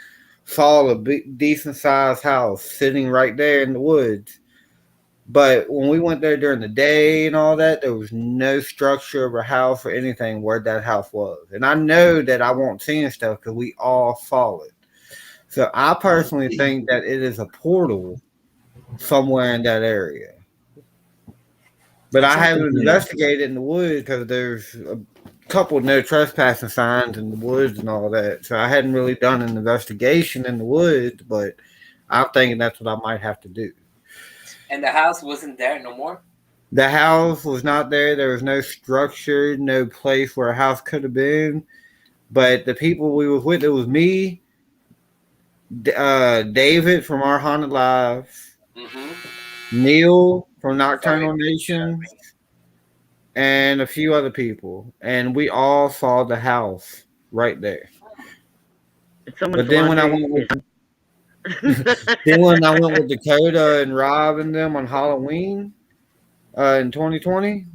saw a big, decent sized house sitting right there in the woods. But when we went there during the day and all that, there was no structure of a house or anything where that house was. And I know that I won't see stuff because we all saw it. So I personally think that it is a portal somewhere in that area. But I haven't investigated in the woods because there's a couple of no trespassing signs in the woods and all that. So I hadn't really done an investigation in the woods, but I'm thinking that's what I might have to do. And the house wasn't there no more? The house was not there. There was no structure, no place where a house could have been. But the people we was with, it was me, David from Our Haunted Lives, Neil from Nocturnal Nations, and a few other people. And we all saw the house right there. But then when I went with Dakota and Rob and them on Halloween in 2020,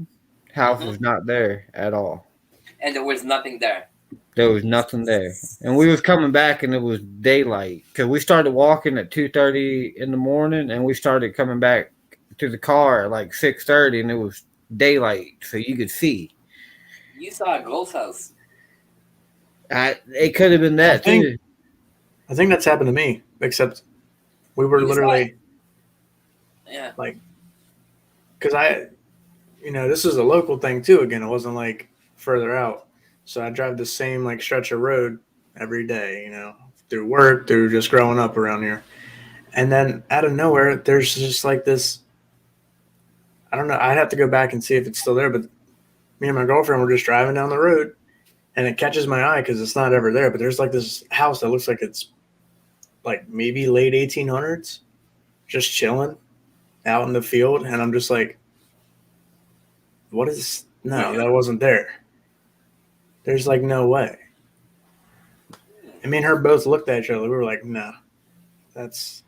house was not there at all. And there was nothing there. There was nothing there. And we was coming back and it was daylight. Because we started walking at 2:30 in the morning and we started coming back to the car at like 6:30 and it was daylight. So you could see. You saw a ghost house. It could have been that too. I think that's happened to me. Except we were literally... Yeah. Like... Because this is a local thing too. Again, it wasn't like further out. So I drive the same like stretch of road every day, through work, through just growing up around here. And then out of nowhere, there's just like this, I don't know, I'd have to go back and see if it's still there, but me and my girlfriend were just driving down the road and it catches my eye because it's not ever there. But there's like this house that looks like it's like maybe late 1800s, just chilling out in the field. And I'm just like, no, that wasn't there. There's like no way. And me and her both looked at each other. We were like, no, that's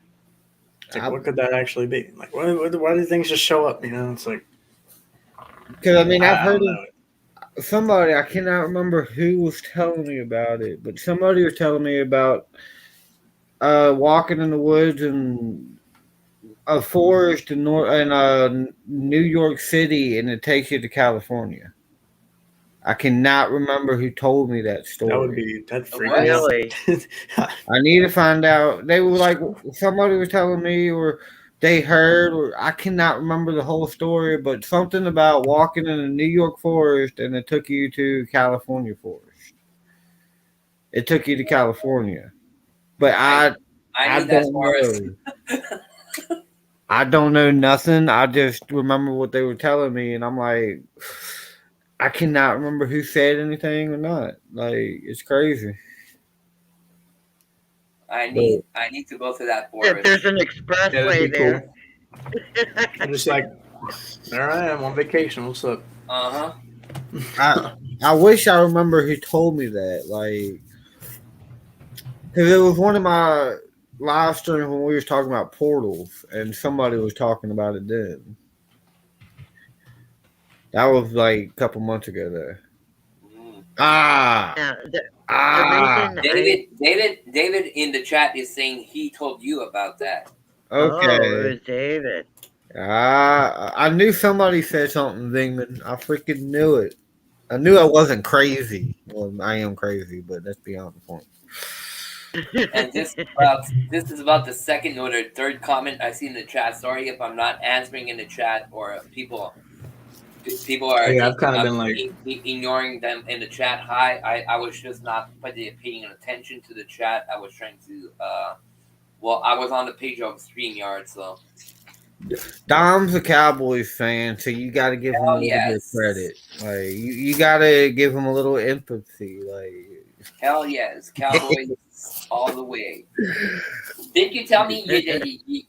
like, what could that actually be? Like, why do things just show up? It's like, because I've heard of somebody, I cannot remember who was telling me about it, but somebody was telling me about walking in the woods and a forest in New York City, and it takes you to California. I cannot remember who told me that story. That would be really. I need to find out. They were like, somebody was telling me, or they heard, or I cannot remember the whole story, but something about walking in a New York forest and it took you to California forest. It took you to California, but I don't know. I don't know nothing. I just remember what they were telling me, and I'm like, I cannot remember who said anything or not. Like, it's crazy. I need to go to that forest. There's an expressway there. Cool. I'm just like, there I am on vacation. What's up? I wish I remember who told me that. Like, because it was one of my live streams when we was talking about portals, and somebody was talking about it then. That was like a couple months ago there. David in the chat is saying he told you about that. Okay. Oh, it was David. I knew somebody said something, Zingman. I freaking knew it. I knew I wasn't crazy. Well, I am crazy, but that's beyond the point. And this is about the second or the third comment I see in the chat. Sorry if I'm not answering in the chat or people are I've kind of been like ignoring them in the chat. Hi, I was just not paying attention to the chat. I was trying to I was on the page of StreamYard, so Dom's a Cowboys fan, so you got to give him a little bit of credit. Like you got to give him a little empathy. Like hell yes, Cowboys all the way. Did you tell me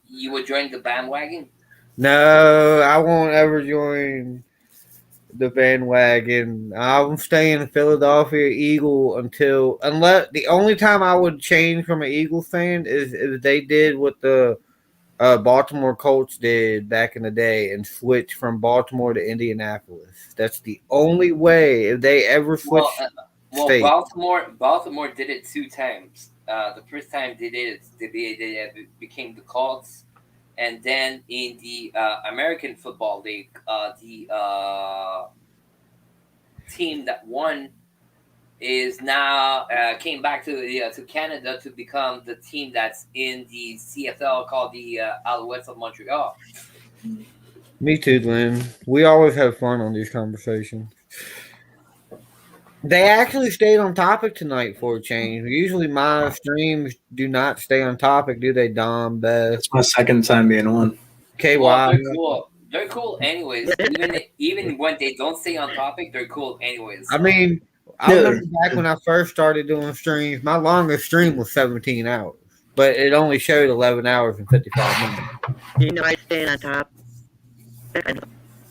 you would join the bandwagon? No, I won't ever join the bandwagon. I'm staying Philadelphia Eagle unless the only time I would change from an Eagles fan is if they did what the Baltimore Colts did back in the day and switch from Baltimore to Indianapolis. That's the only way if they ever switch. Baltimore did it 2 times. The first time they did it, they became the Colts. And then in the American Football League, the team that won is now came back to Canada to become the team that's in the CFL called the Alouettes of Montreal. Me too, Lynn. We always have fun on these conversations. They actually stayed on topic tonight for a change. Usually my streams do not stay on topic, do they, Dom, Beth, It's my second time being on. KY? Well, they're cool. They're cool anyways. Even when they don't stay on topic, they're cool anyways. I so. mean, I remember back when I first started doing streams, my longest stream was 17 hours, but it only showed 11 hours and 55 minutes. You know, I stay on top.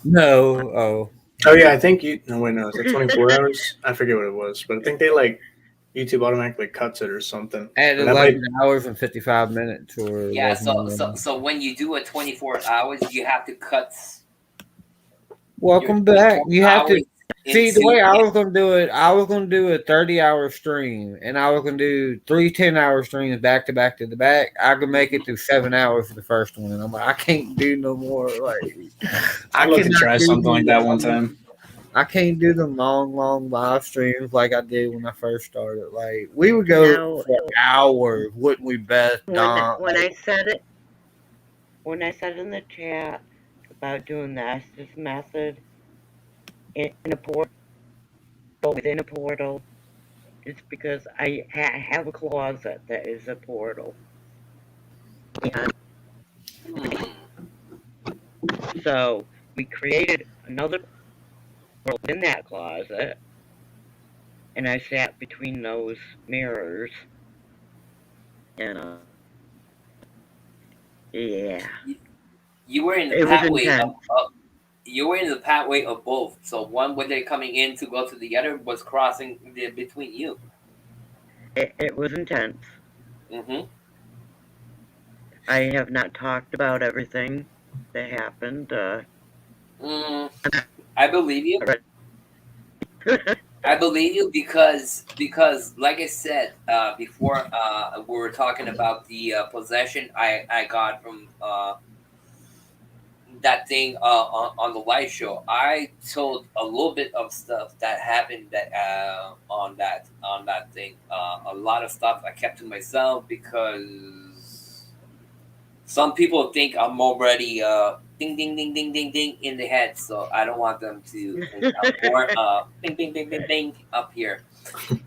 No, oh. Oh yeah, I think you. No wait, no, is it 24 hours? I forget what it was, but I think they like YouTube automatically cuts it or something. At And 11 hours and 55 minutes, or Yeah, 11 so when you do a 24 hours, you have to cut. Welcome back. You have to see the into- way I was gonna do it. I was gonna do a 30-hour stream, and I was gonna do 3 10-hour streams back to back to the back. I could make it through 7 hours for the first one, and I'm like, I can't do no more. Like, I'd love to cannot try do something like that one them- time. I can't do the long live streams like I did when I first started. Like, we would go No. for hours, wouldn't we, Beth? Dom? When I said it in the chat about doing this method in a portal, within a portal, it's because I have a closet that is a portal. And so we created another portal in that closet, and I sat between those mirrors, and yeah. You were in the It was pathway intense. of you were in the pathway of both. So one when they're coming in to go to the other was crossing between you. It was intense. Mm-hmm. I have not talked about everything that happened. I believe you. I believe you because like I said before, we were talking about the possession I got from that thing on the live show. I told a little bit of stuff that happened that on that thing. A lot of stuff I kept to myself because some people think I'm already ding ding ding ding ding ding in the head, so I don't want them to think I'm more ding ding ding ding ding up here.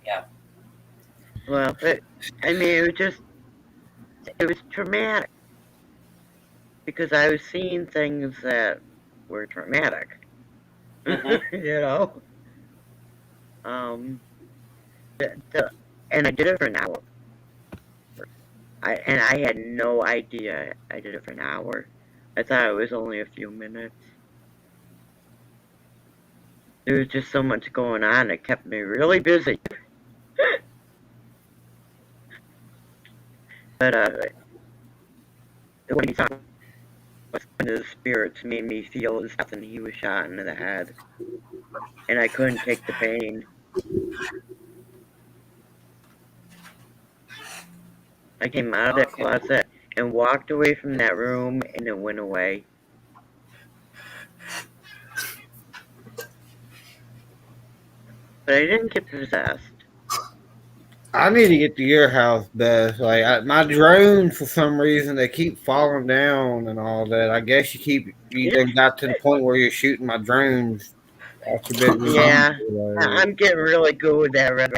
Yeah. Well, I mean, it was traumatic because I was seeing things that were traumatic. You know. And I did it for an hour. I had no idea I did it for an hour. I thought it was only a few minutes. There was just so much going on. It kept me really busy. But when he saw one of the spirits made me feel as something he was shot in the head, and I couldn't take the pain. I came out of that closet and walked away from that room, and it went away. But I didn't get possessed. I need to get to your house, Beth. Like my drones, for some reason, they keep falling down and all that. I guess you done got to the point where you're shooting my drones off your bedroom. Yeah, Like, I'm getting really good with that right.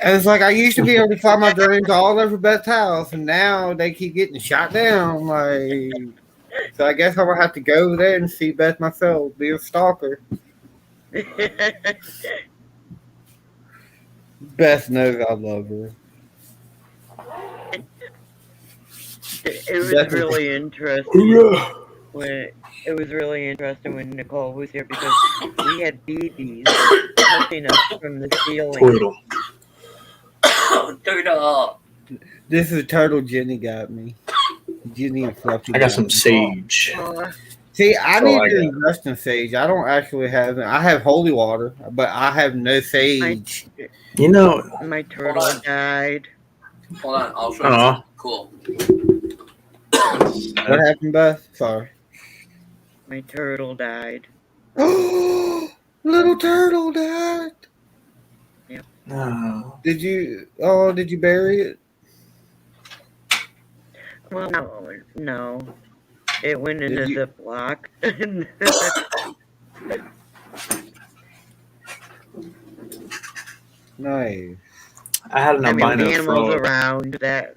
and it's like I used to be able to fly my drones all over Beth's house, and now they keep getting shot down. Like, so I guess I'm gonna have to go over there and see Beth myself, be a stalker. Beth knows I love her. It was Beth really is- interesting. It was really interesting when Nicole was here because we had BBs touching us from the ceiling. Turtle. This is Turtle Jenny got me. Jenny and Fluffy. I got some sage. See, I That's all need I to got. invest in sage. I don't actually have it. I have holy water, but I have no sage. You know, My turtle died. Hold on, I'll show you. Aw. something Cool. What happened, Beth? Sorry. My turtle died. Little turtle died. no. Did you bury it? Well, no. It went in Did a you- Ziploc. Nice. I had an I mean, with albino animals frog. around that,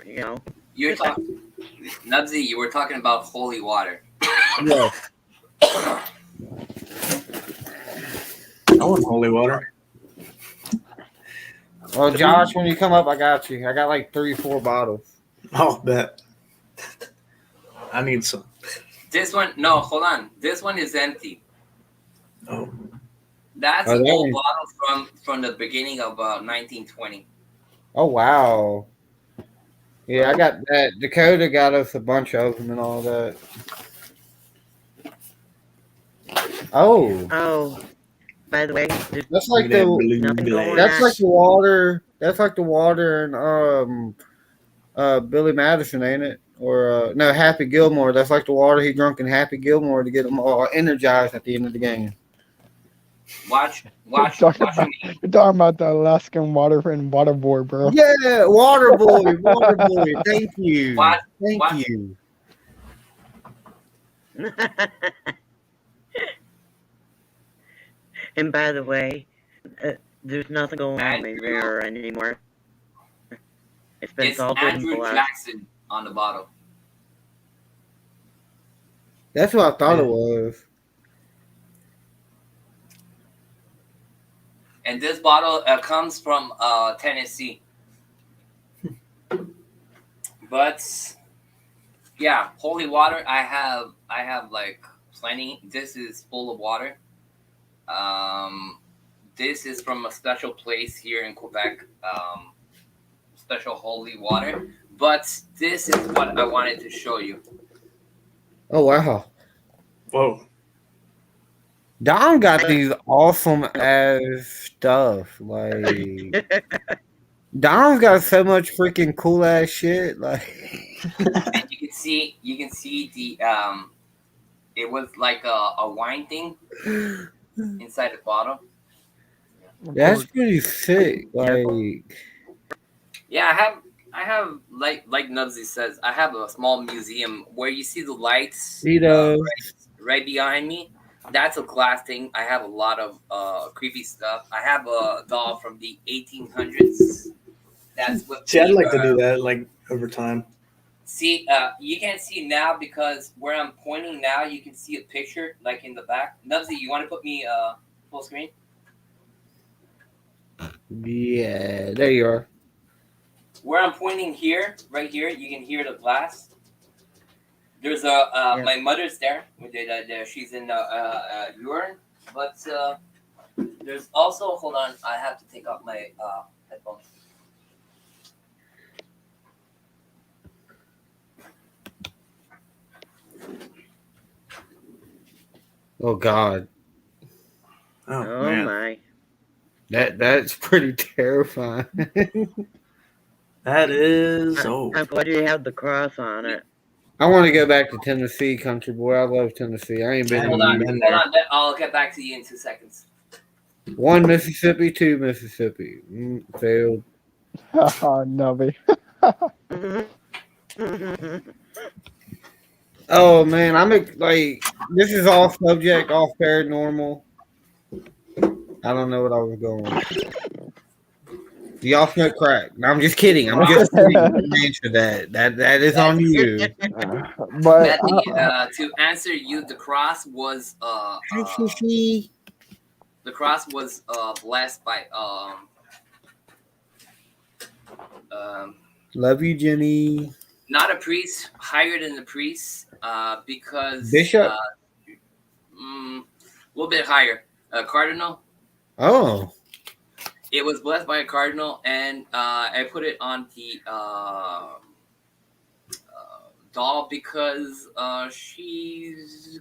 you know. You're talking, Nubsy. You were talking about holy water. Yeah. I want holy water. Well, Josh, when you come up, I got you. I got like 3-4 bottles. Oh, bet. I need some. This one, no, hold on. This one is empty. Oh. That's Oh, an that old one- bottle from the beginning of 1920. Oh, wow. Yeah, I got that. Dakota got us a bunch of them and all that. Oh, Oh, by the way, there's that's like That the blue nothing going glass. that's on. like the water. That's like the water and Billy Madison, ain't it? Or no, Happy Gilmore. That's like the water he drunk in Happy Gilmore to get them all energized at the end of the game. Watch You're talking me. you're talking about the Alaskan water and waterboard, bro. Yeah, water boy, water boy. Thank you, What? thank What? you. And by the way, there's nothing going on in my Andrew? mirror anymore. It's been It's salted and Andrew black. Jackson on the bottle. That's what I thought it was. And this bottle comes from Tennessee. But yeah, holy water. I have like plenty. This is full of water. This is from a special place here in Quebec. Special holy water. But this is what I wanted to show you. Oh wow. Whoa. Don got these awesome ass stuff. Like Don's got so much freaking cool ass shit. Like And you can see the it was like a wine thing inside the bottle. that's pretty sick. Like Yeah, I have like Nubsy says, I have a small museum where you see the lights right behind me. That's a glass thing. I have a lot of creepy stuff. I have a doll from the 1800s. That's what. See, I'd like to do that, like over time. See, you can't see now because where I'm pointing now, you can see a picture like in the back. Nubsy, you want to put me full screen? yeah, there you are. Where I'm pointing here, right here, you can hear the glass. There's a my mother's there. She's in urine, but there's also hold on. I have to take off my headphones. Oh God. Oh, Oh man. my. That's pretty terrifying. That is. Oh. I'm glad you have the cross on it. I want to go back to Tennessee, country boy. I love Tennessee. I ain't been Hold in on, years. hold on. I'll get back to you in 2 seconds. 1 Mississippi, 2 Mississippi. Failed. Oh, Nubby. Oh man, I'm like this is off subject, off paranormal. I don't know what I was going. Do y'all smoke crack? No, I'm just kidding. I'm just kidding. Answer that. That is on you. But Betty, to answer you, the cross was blessed by Love you, Jenny. not a priest, higher than the priest, because Bishop? a little bit higher, a cardinal. Oh, It was blessed by a cardinal, and I put it on the doll because she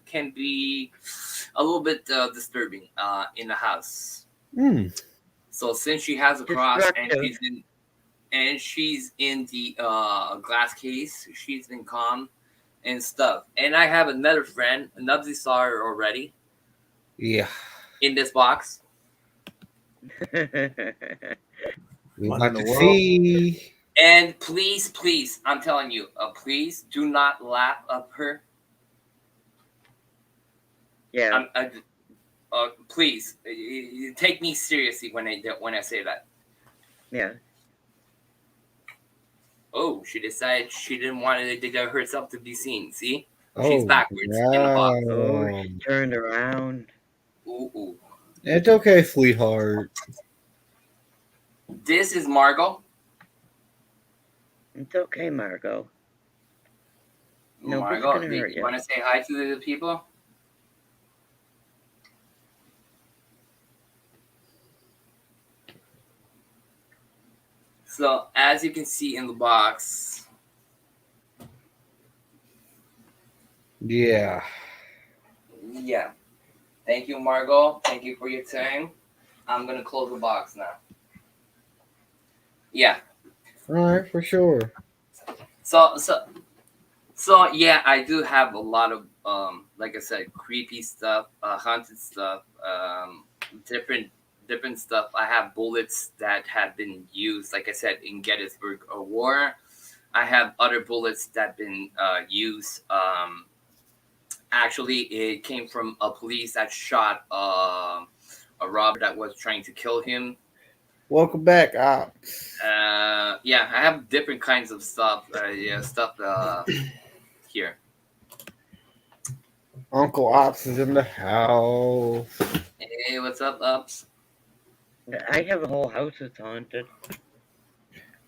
can be a little bit disturbing in the house. So since she has a cross and she's in the glass case, she's been calm and stuff. And I have another friend, Nubsy saw her already. Yeah. In this box. We about to see. And please, I'm telling you, please do not laugh up her. Yeah. Please take me seriously when I say that. Yeah. Oh, she decided she didn't want to get herself to be seen. See, she's Oh, backwards in the box. Oh, wow. she turned around. Ooh. It's okay, sweetheart. This is Margot. It's okay, Margot. Nobody's Margot, gonna do hurt you you. want to say hi to the people? So, as you can see in the box, Yeah. yeah. Thank you, Margot. Thank you for your time. I'm gonna close the box now. Yeah. All right, for sure. So yeah, I do have a lot of like I said, creepy stuff, haunted stuff, different stuff. I have bullets that have been used, like I said, in Gettysburg War. I have other bullets that have been used. Actually, it came from a police that shot a robber that was trying to kill him. Welcome back, Ops. Yeah, I have different kinds of stuff. Here. Uncle Ops is in the house. Hey, what's up, Ups? I have a whole house that's haunted.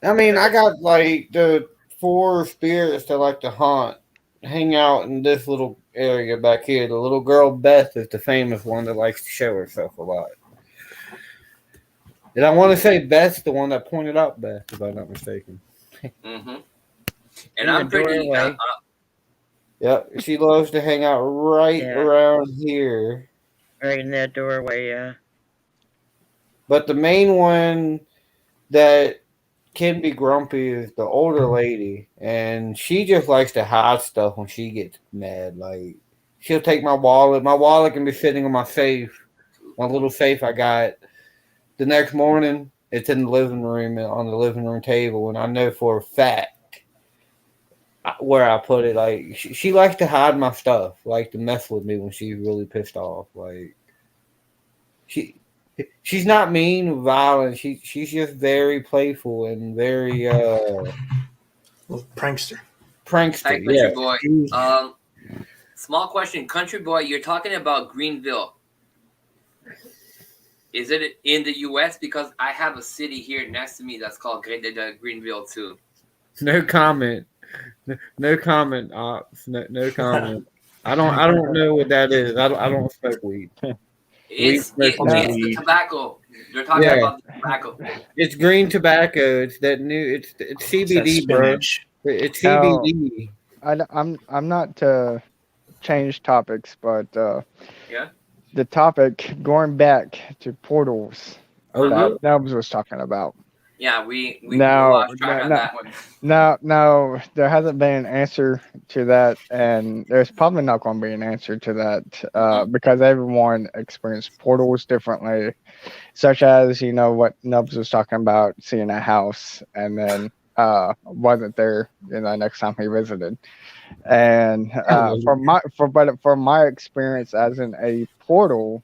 I mean, I got like the 4 spirits that like to hang out in this little area back here. The little girl Beth is the famous one that likes to show herself a lot. Did I want to say Beth's the one that pointed out Beth, if I'm not mistaken? Mm-hmm. And I'm pretty. Yep, she loves to hang out right around here. Right in that doorway, yeah. But the main one that can be grumpy is the older lady, and she just likes to hide stuff when she gets mad. Like, she'll take my wallet. My wallet can be sitting in my safe, my little safe I got. The next morning, it's in the living room, on the living room table, and I know for a fact where I put it. Like, she likes to hide my stuff, like to mess with me when she's really pissed off. Like, she's not mean or violent. She's just very playful and very little prankster. Hi, Country Boy. Small question, Country Boy. You're talking about Greenville. Is it in the U.S.? Because I have a city here next to me that's called Greenville too. No comment. No comment, Ops. No comment. I don't know what that is. I don't smoke weed. It's the tobacco. They're talking about the tobacco. It's green tobacco. It's that new. It's CBD, bro. It's CBD. I'm not to change topics, but yeah, the topic going back to portals that Nubz was talking about. Yeah, we lost track on that one. No, there hasn't been an answer to that, and there's probably not going to be an answer to that because everyone experienced portals differently, such as, you know, what Nubz was talking about, seeing a house and then wasn't there, you know, next time he visited. And for my experience as in a portal,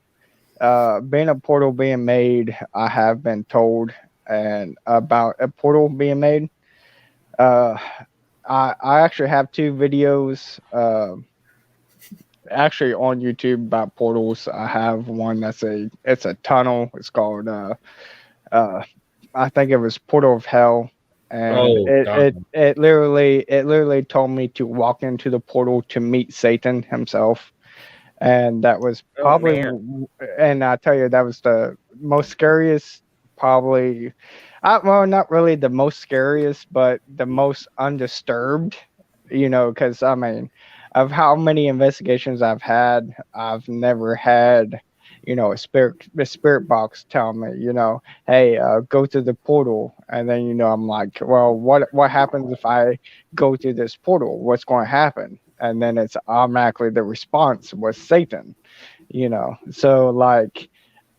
being a portal being made, I have been told and about a portal being made. I actually have 2 videos actually on YouTube about portals. I have one that's it's a tunnel. It's called I think it was Portal of Hell, and it literally told me to walk into the portal to meet Satan himself. And that was probably, and I tell you, that was the most scariest, probably, well, not really the most scariest, but the most undisturbed, you know, because I mean, of how many investigations I've had, I've never had, you know, a spirit box tell me, you know, hey, go to the portal. And then, you know, I'm like, well, what happens if I go to this portal? What's going to happen? And then it's automatically the response was Satan, you know. So like,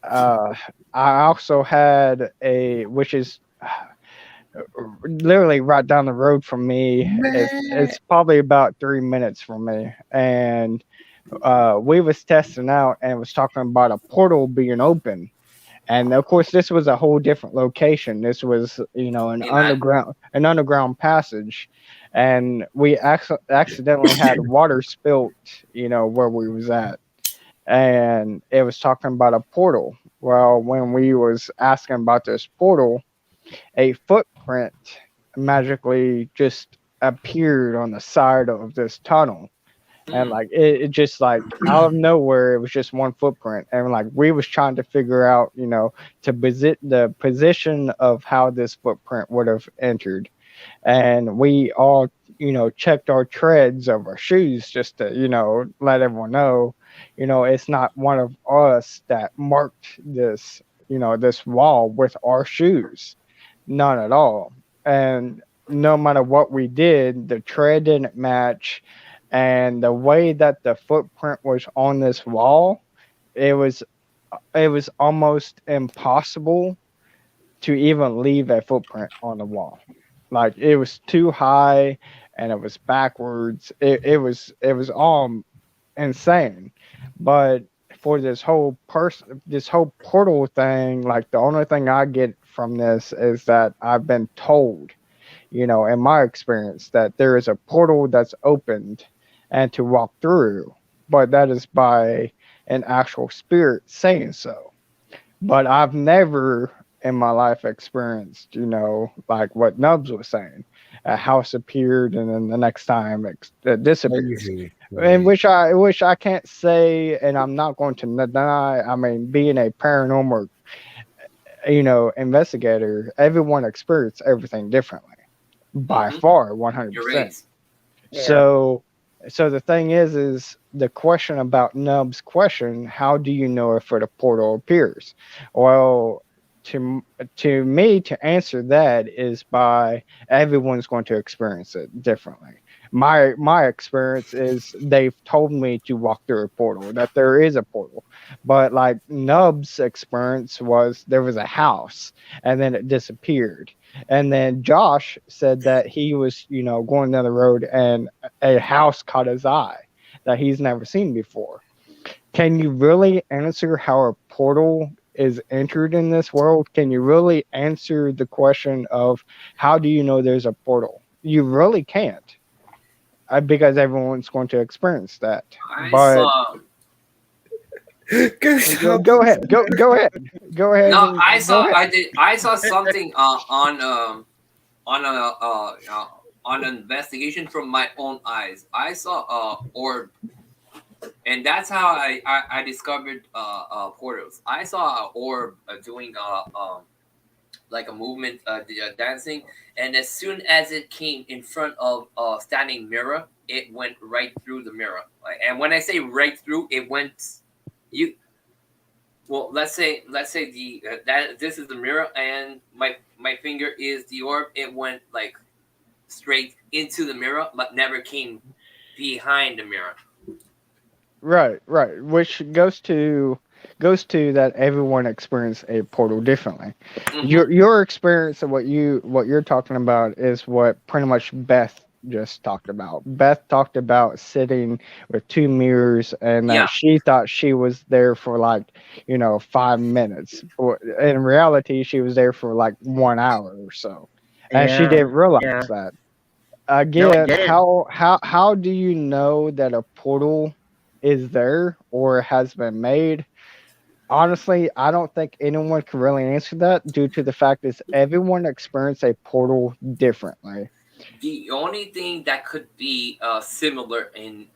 I also had which is literally right down the road from me. It's probably about 3 minutes from me, and we was testing out and was talking about a portal being open. And of course, this was a whole different location. This was, you know, an underground passage, and we accidentally had water spilt, you know, where we was at, and it was talking about a portal. Well, when we was asking about this portal, a footprint magically just appeared on the side of this tunnel, and like it just like out of nowhere, it was just one footprint, and like we was trying to figure out, you know, to visit the position of how this footprint would have entered, and we all, you know, checked our treads of our shoes just to, you know, let everyone know, you know, it's not one of us that marked this, you know, this wall with our shoes, none at all. And no matter what we did, the tread didn't match, and the way that the footprint was on this wall, it was almost impossible to even leave a footprint on the wall. Like it was too high and it was backwards. It was all insane. But for this whole portal thing, like the only thing I get from this is that I've been told, you know, in my experience, that there is a portal that's opened and to walk through, but that is by an actual spirit saying so. But I've never in my life experienced, you know, like what Nubz was saying, a house appeared and then the next time it disappears. And which I can't say, and I'm not going to deny. I mean, being a paranormal, you know, investigator, everyone experiences everything differently, by far, 100%. So the thing is the question about Nub's question, how do you know if a portal appears? Well, to me, to answer that is by everyone's going to experience it differently. My experience is they've told me to walk through a portal, that there is a portal. But like Nub's experience was there was a house and then it disappeared. And then Josh said that he was, you know, going down the road and a house caught his eye that he's never seen before. Can you really answer how a portal is entered in this world? Can you really answer the question of how do you know there's a portal? You really can't, because everyone's going to experience that. Go ahead. No, I saw something on an investigation from my own eyes. I saw a orb, and that's how I discovered portals. I saw an orb doing like a movement, dancing, and as soon as it came in front of a standing mirror, it went right through the mirror. And when I say right through, it went. Let's say the that this is the mirror and my finger is the orb. It went like straight into the mirror, but never came behind the mirror. Right. Which goes to that everyone experiences a portal differently. Your experience of what you're talking about is what pretty much Beth just talked about. Beth talked about sitting with two mirrors and that she thought she was there for like, you know, 5 minutes. In reality, she was there for like 1 hour or so. And she didn't realize that. Again, how do you know that a portal is there or has been made? Honestly, I don't think anyone can really answer that due to the fact that everyone experiences a portal differently. The only thing that could be similar in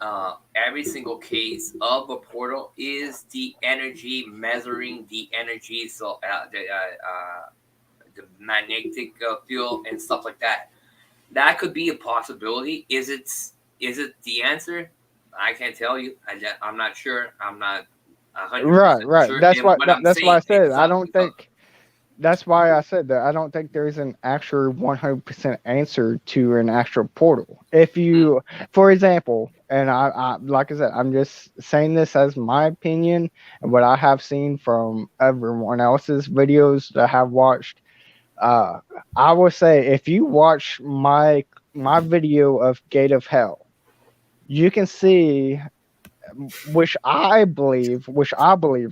every single case of a portal is the energy, measuring the energy, so the magnetic field and stuff like that. That could be a possibility. Is it the answer? I can't tell you. I'm not sure. I'm not 100% right. sure. That's why I said I don't exactly. think. That's why I said that I don't think there is an actual 100% answer to an actual portal. If you, for example, and I like I said, I'm just saying this as my opinion and what I have seen from everyone else's videos that I have watched. I will say if you watch my video of Gate of Hell, you can see which I believe.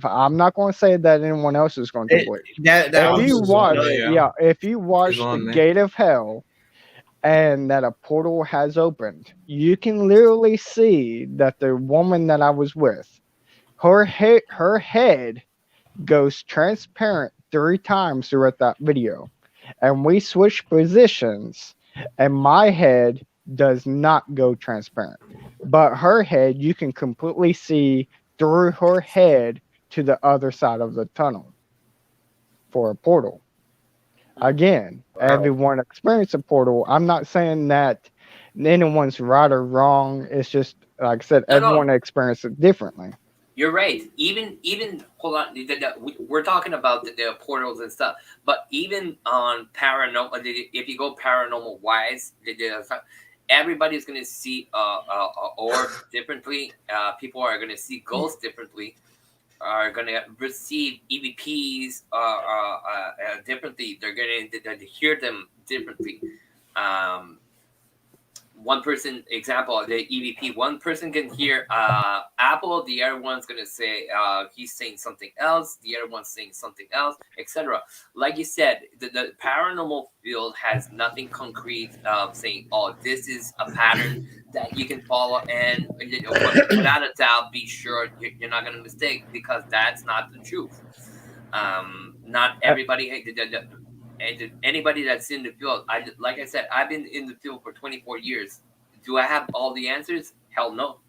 I'm not going to say that anyone else is going to believe. That If you was watch, yeah. if you watch It's the on me. Gate of Hell, and that a portal has opened, you can literally see that the woman that I was with, her head goes transparent 3 times throughout that video, and we switch positions, and my head does not go transparent, but her head, you can completely see through her head to the other side of the tunnel for a portal. Again, everyone experience a portal. I'm not saying that anyone's right or wrong. It's just, like I said, No, no. everyone experiences it differently. You're right. Even hold on. We're talking about the portals and stuff, but even on paranormal, if you go paranormal wise, everybody's gonna see orb differently. People are gonna see ghosts differently. Are gonna receive EVPs differently. They're gonna hear them differently. One person, example, the EVP, one person can hear Apple, the other one's gonna say he's saying something else, the other one's saying something else, etc. Like you said, the paranormal field has nothing concrete saying, oh, this is a pattern that you can follow, and without a doubt, be sure you're not gonna mistake, because that's not the truth. Not everybody. And anybody that's in the field, like I said, I've been in the field for 24 years. Do I have all the answers? Hell no.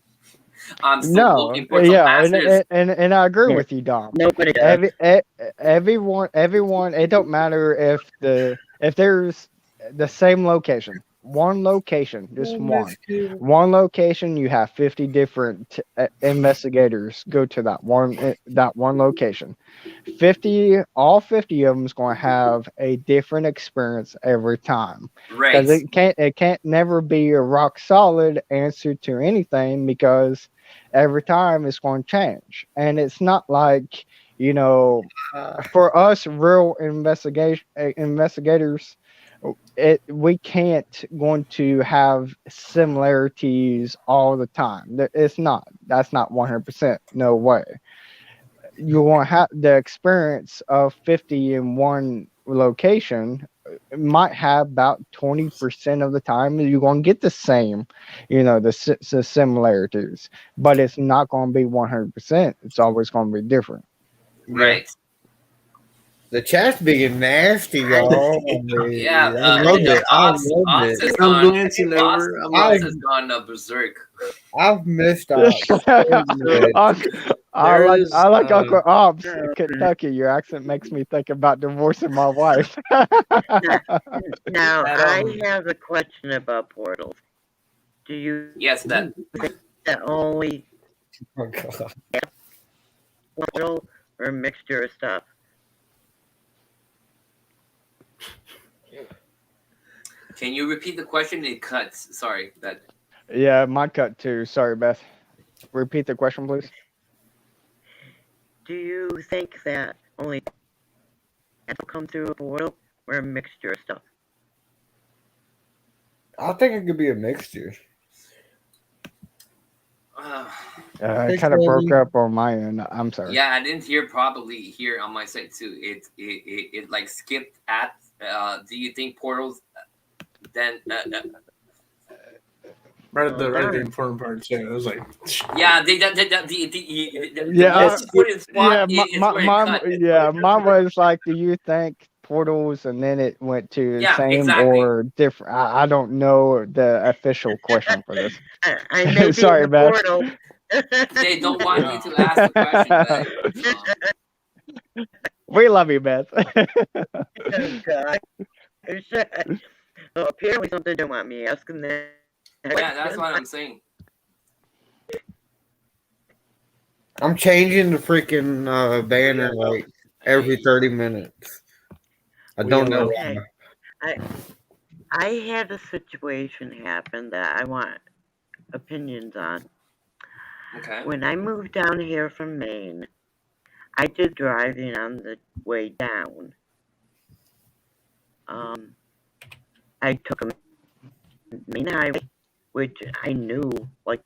I'm still looking for some answers. And I agree with you, Dom. Nobody does. Everyone, it don't matter if there's the same location, one location, just one location, you have 50 different investigators go to that one location. All 50 of them is going to have a different experience every time, Right? Because it can't never be a rock solid answer to anything, because every time it's going to change. And it's not like, for us real investigators, we can't going to have similarities all the time. That's not 100%. No way. You won't have the experience of 50 in one location. It might have about 20% of the time you're going to get the same, the similarities, but it's not going to be 100%. It's always going to be different. Right. The chat's being nasty, y'all. Yeah, I love it. Ops has gone berserk. I've missed Ops. I like Uncle Ops, Kentucky. Your accent makes me think about divorcing my wife. Now, I have a question about portals. Do you Yes, that only Oh God. portal or a mixture of stuff? Can you repeat the question? It cuts. Sorry, that. Yeah, my cut too. Sorry, Beth. Repeat the question, please. Do you think that only will come through a portal or a mixture of stuff? I think it could be a mixture. It kind of broke up on my end. I'm sorry. Yeah, I didn't hear probably here on my side too. It like skipped at. Do you think portals? Then. Right at the important part too. It was like. Yeah, mine was like, do you think portals, and then it went to same or different. I don't know the official question for this. I may Sorry, be in the Beth. portal. They don't want me to ask the question. We love you, Beth. Oh, God. Well, apparently something don't want me asking that. Yeah, that's what I'm saying. I'm changing the freaking banner like every 30 minutes. I don't know. Okay. I had a situation happen that I want opinions on. Okay. When I moved down here from Maine, I did driving on the way down. I took a main highway, which I knew like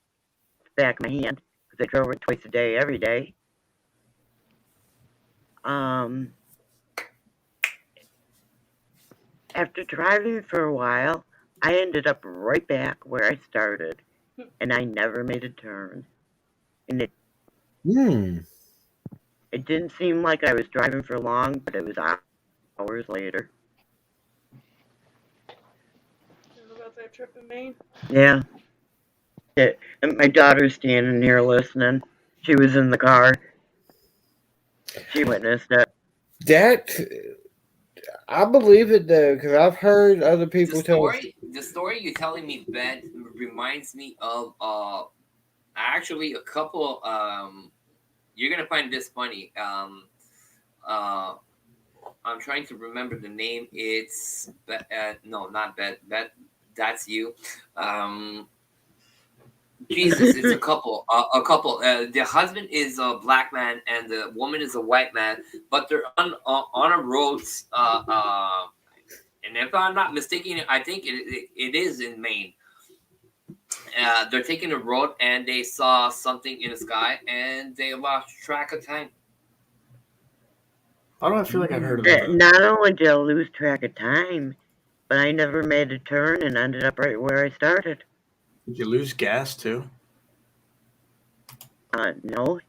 the back of my hand I drove it twice a day, every day. After driving for a while, I ended up right back where I started, and I never made a turn. And it didn't seem like I was driving for long, but it was hours later. About that trip in Maine? Yeah. And my daughter's standing here listening. She was in the car. She witnessed it. That I believe it though, because I've heard other people tell. The story you're telling me, Ben, reminds me of actually a couple. You're gonna find this funny. I'm trying to remember the name. It's no, not Beth. Beth, that's you. Jesus, it's a couple. The husband is a black man and the woman is a white man, but they're on a road. And if I'm not mistaken, I think it is in Maine. They're taking a road and they saw something in the sky and they lost track of time. Why do I feel like I've heard about that? Not only did I lose track of time, but I never made a turn and ended up right where I started. Did you lose gas too? No.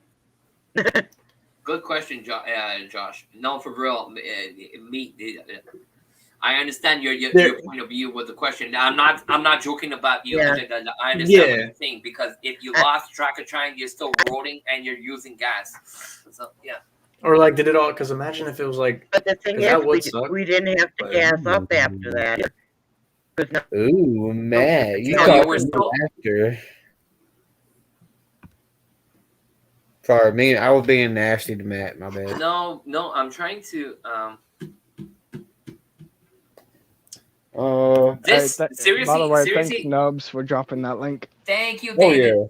Good question, Josh. No, for real. I understand your point of view with the question. I'm not joking about you. Yeah. I understand what you're saying, because if you lost track of time, you're still rolling and you're using gas. So yeah. Or like, did it all? Because imagine if it was like. But the thing is, we didn't have to gas up after that. Ooh, Matt, you No, talking we're still- after. Sorry, me. I was being nasty to Matt. My bad. No, I'm trying to. Seriously, by the way, seriously. thanks Nubz for dropping that link. Thank you, Oh David.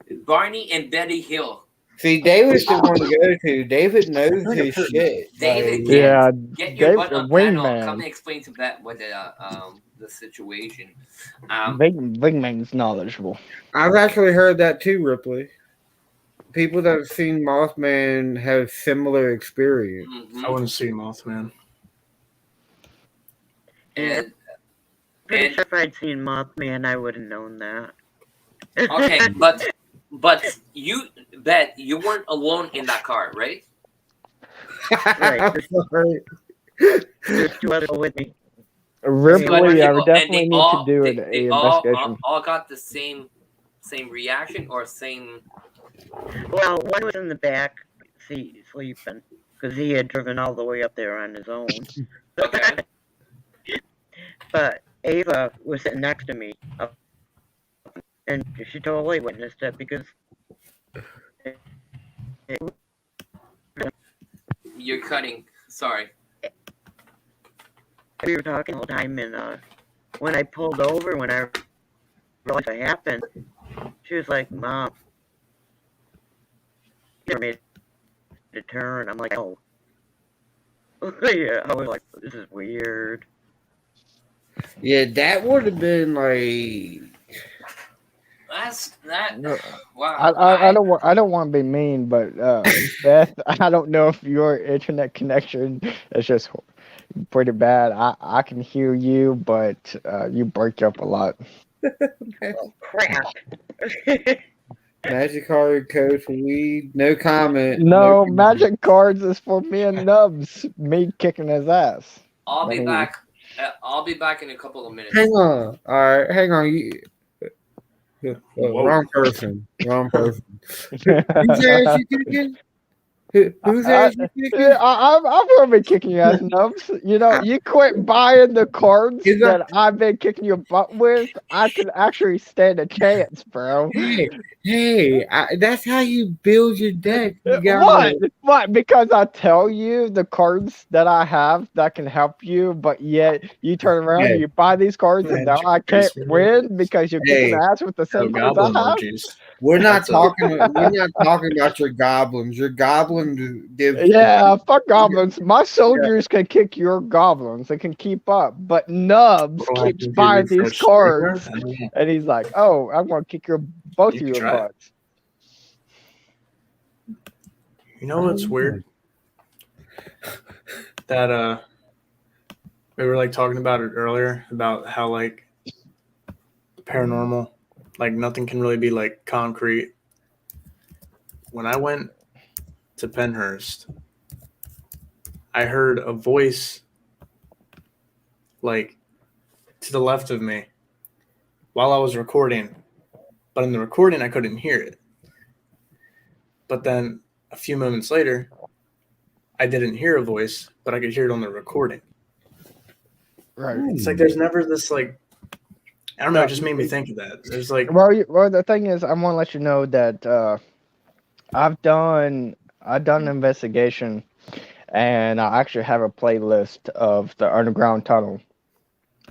yeah. Barney and Betty Hill. See, David's the one to go to. David knows his shit. David, Like, get your butt on panel. wingman. Come and explain to Beth what the situation. Big man's knowledgeable. I've actually heard that too, Ripley. People that have seen Mothman have similar experience. I wouldn't see Mothman. And Pretty sure if I'd seen Mothman, I would have known that. okay, but you, Beth, you weren't alone in that car, right? Right. There's two other people with me. Ripley, I would And definitely need to do an investigation. all got the same reaction or same. Well, one was in the back seat sleeping because he had driven all the way up there on his own. Okay. But Ava was sitting next to me, and she totally witnessed it because You're cutting. Sorry. we were talking all the time, and when I pulled over, when I realized what happened, she was like, "Mom, you never made a turn." I'm like, "Oh." Yeah, I was like, "This is weird." Yeah, that would have been like. Wow. I don't want to be mean, but Beth, I don't know if your internet connection is just pretty bad. I can hear you, but you break up a lot. Oh, crap. Magic card code for weed. No comment. No, magic cards is for me and Nubz. Me kicking his ass. I'll be back. I'll be back in a couple of minutes. Hang on. All right, hang on. Wrong person. Wrong person. Whose ass you kicking? Whose ass you kicking? I'm gonna be kicking your ass, Nubs. You know, you quit buying the cards that I've been kicking your butt with. I can actually stand a chance, bro. Hey, that's how you build your deck. You got What? Because I tell you the cards that I have that can help you, but yet you turn around and you buy these cards, and now I can't win because you're kicking ass with the same cards I have. We're not talking. We're not talking about your goblins. Your goblins give. Yeah, fuck goblins. My soldiers can kick your goblins. They can keep up. But Nubs keeps buying these cards, and he's like, "Oh, I'm gonna kick both of your butts." You know what's weird? That we were like talking about it earlier about how like paranormal, like nothing can really be like concrete. When I went to Pennhurst, I heard a voice like to the left of me while I was recording, but in the recording I couldn't hear it. But then a few moments later, I didn't hear a voice, but I could hear it on the recording. Right. It's like there's never this like, I don't know, it just made me think of that. There's like, Well, the thing is, I want to let you know that I've done an investigation, and I actually have a playlist of the underground tunnel.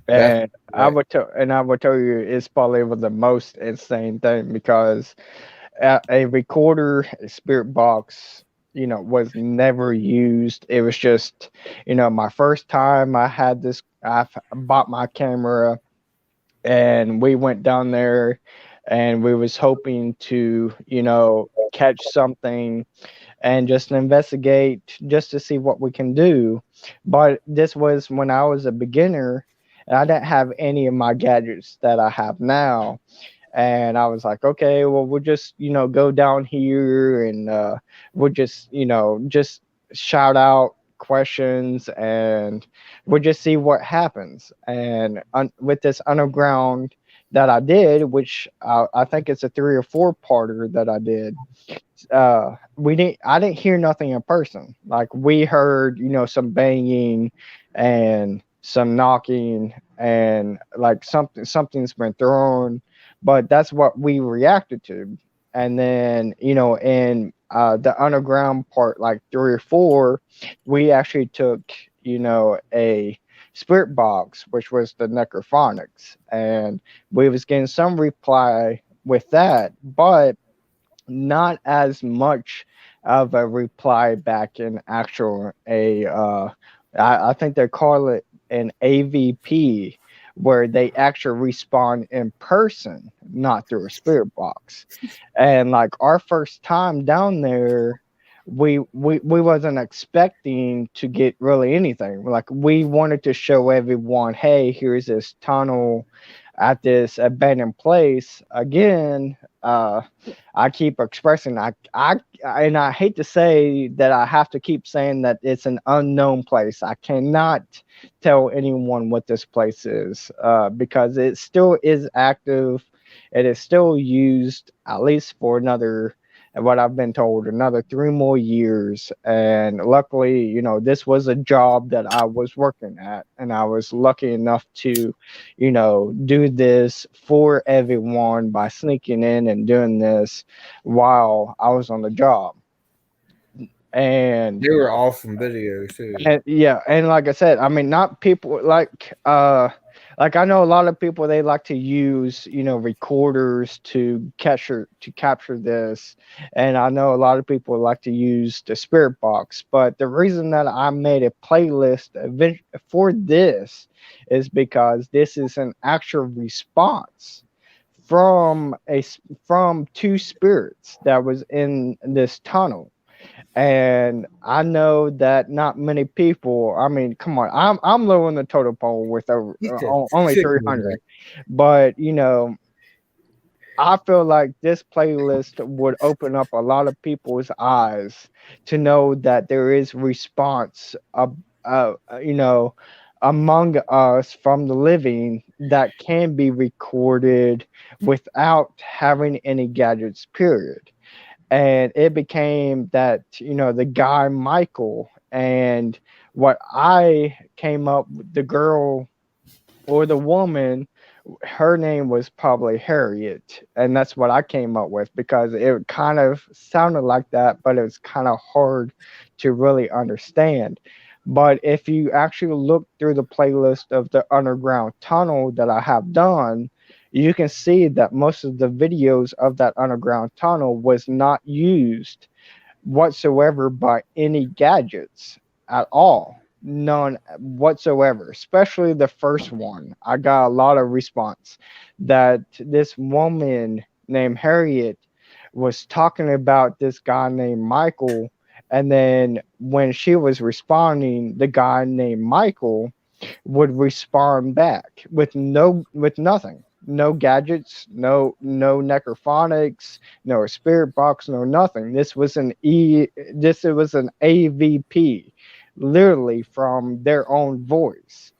And I would tell you it's probably the most insane thing because a recorder, a spirit box, was never used. It was just, my first time I had this. I bought my camera, and we went down there, and we was hoping to, catch something and just investigate just to see what we can do. But this was when I was a beginner, and I didn't have any of my gadgets that I have now. And I was like, okay, well, we'll just, go down here, and we'll just, just shout out questions, and we'll just see what happens. And with this underground that I did, which I think it's a 3 or 4 parter that I did, I didn't hear nothing in person. Like, we heard, some banging and some knocking, and like something's been thrown, but that's what we reacted to. And then, in the underground part, like 3 or 4, we actually took, a spirit box, which was the necrophonics, and we was getting some reply with that, but not as much of a reply back in actual I think they call it an AVP, where they actually respond in person, not through a spirit box. And like our first time down there, we wasn't expecting to get really anything. Like, we wanted to show everyone, hey, here's this tunnel at this abandoned place. Again, I keep expressing, and I hate to say that I have to keep saying that it's an unknown place. I cannot tell anyone what this place is, because it still is active. It is still used at least for another, what I've been told, another 3 more years. And luckily, this was a job that I was working at, and I was lucky enough to, do this for everyone by sneaking in and doing this while I was on the job. And they were awesome videos too. And yeah, and like I said, I mean, not people like I know a lot of people, they like to use, recorders to capture this, and I know a lot of people like to use the spirit box. But the reason that I made a playlist for this is because this is an actual response from 2 spirits that was in this tunnel. And I know that not many people. I mean, come on, I'm low on the totem pole with only 300, but I feel like this playlist would open up a lot of people's eyes to know that there is response, among us from the living that can be recorded without having any gadgets. Period. And it became that, the guy Michael, and what I came up with, the girl or the woman, her name was probably Harriet, and that's what I came up with because it kind of sounded like that, but it was kind of hard to really understand. But if you actually look through the playlist of the underground tunnel that I have done, you can see that most of the videos of that underground tunnel was not used whatsoever by any gadgets at all. None whatsoever, especially the first one. I got a lot of response that this woman named Harriet was talking about this guy named Michael, And then when she was responding, the guy named Michael would respond back with nothing. No gadgets, no necrophonics, no spirit box, no nothing. This was an AVP, literally from their own voice.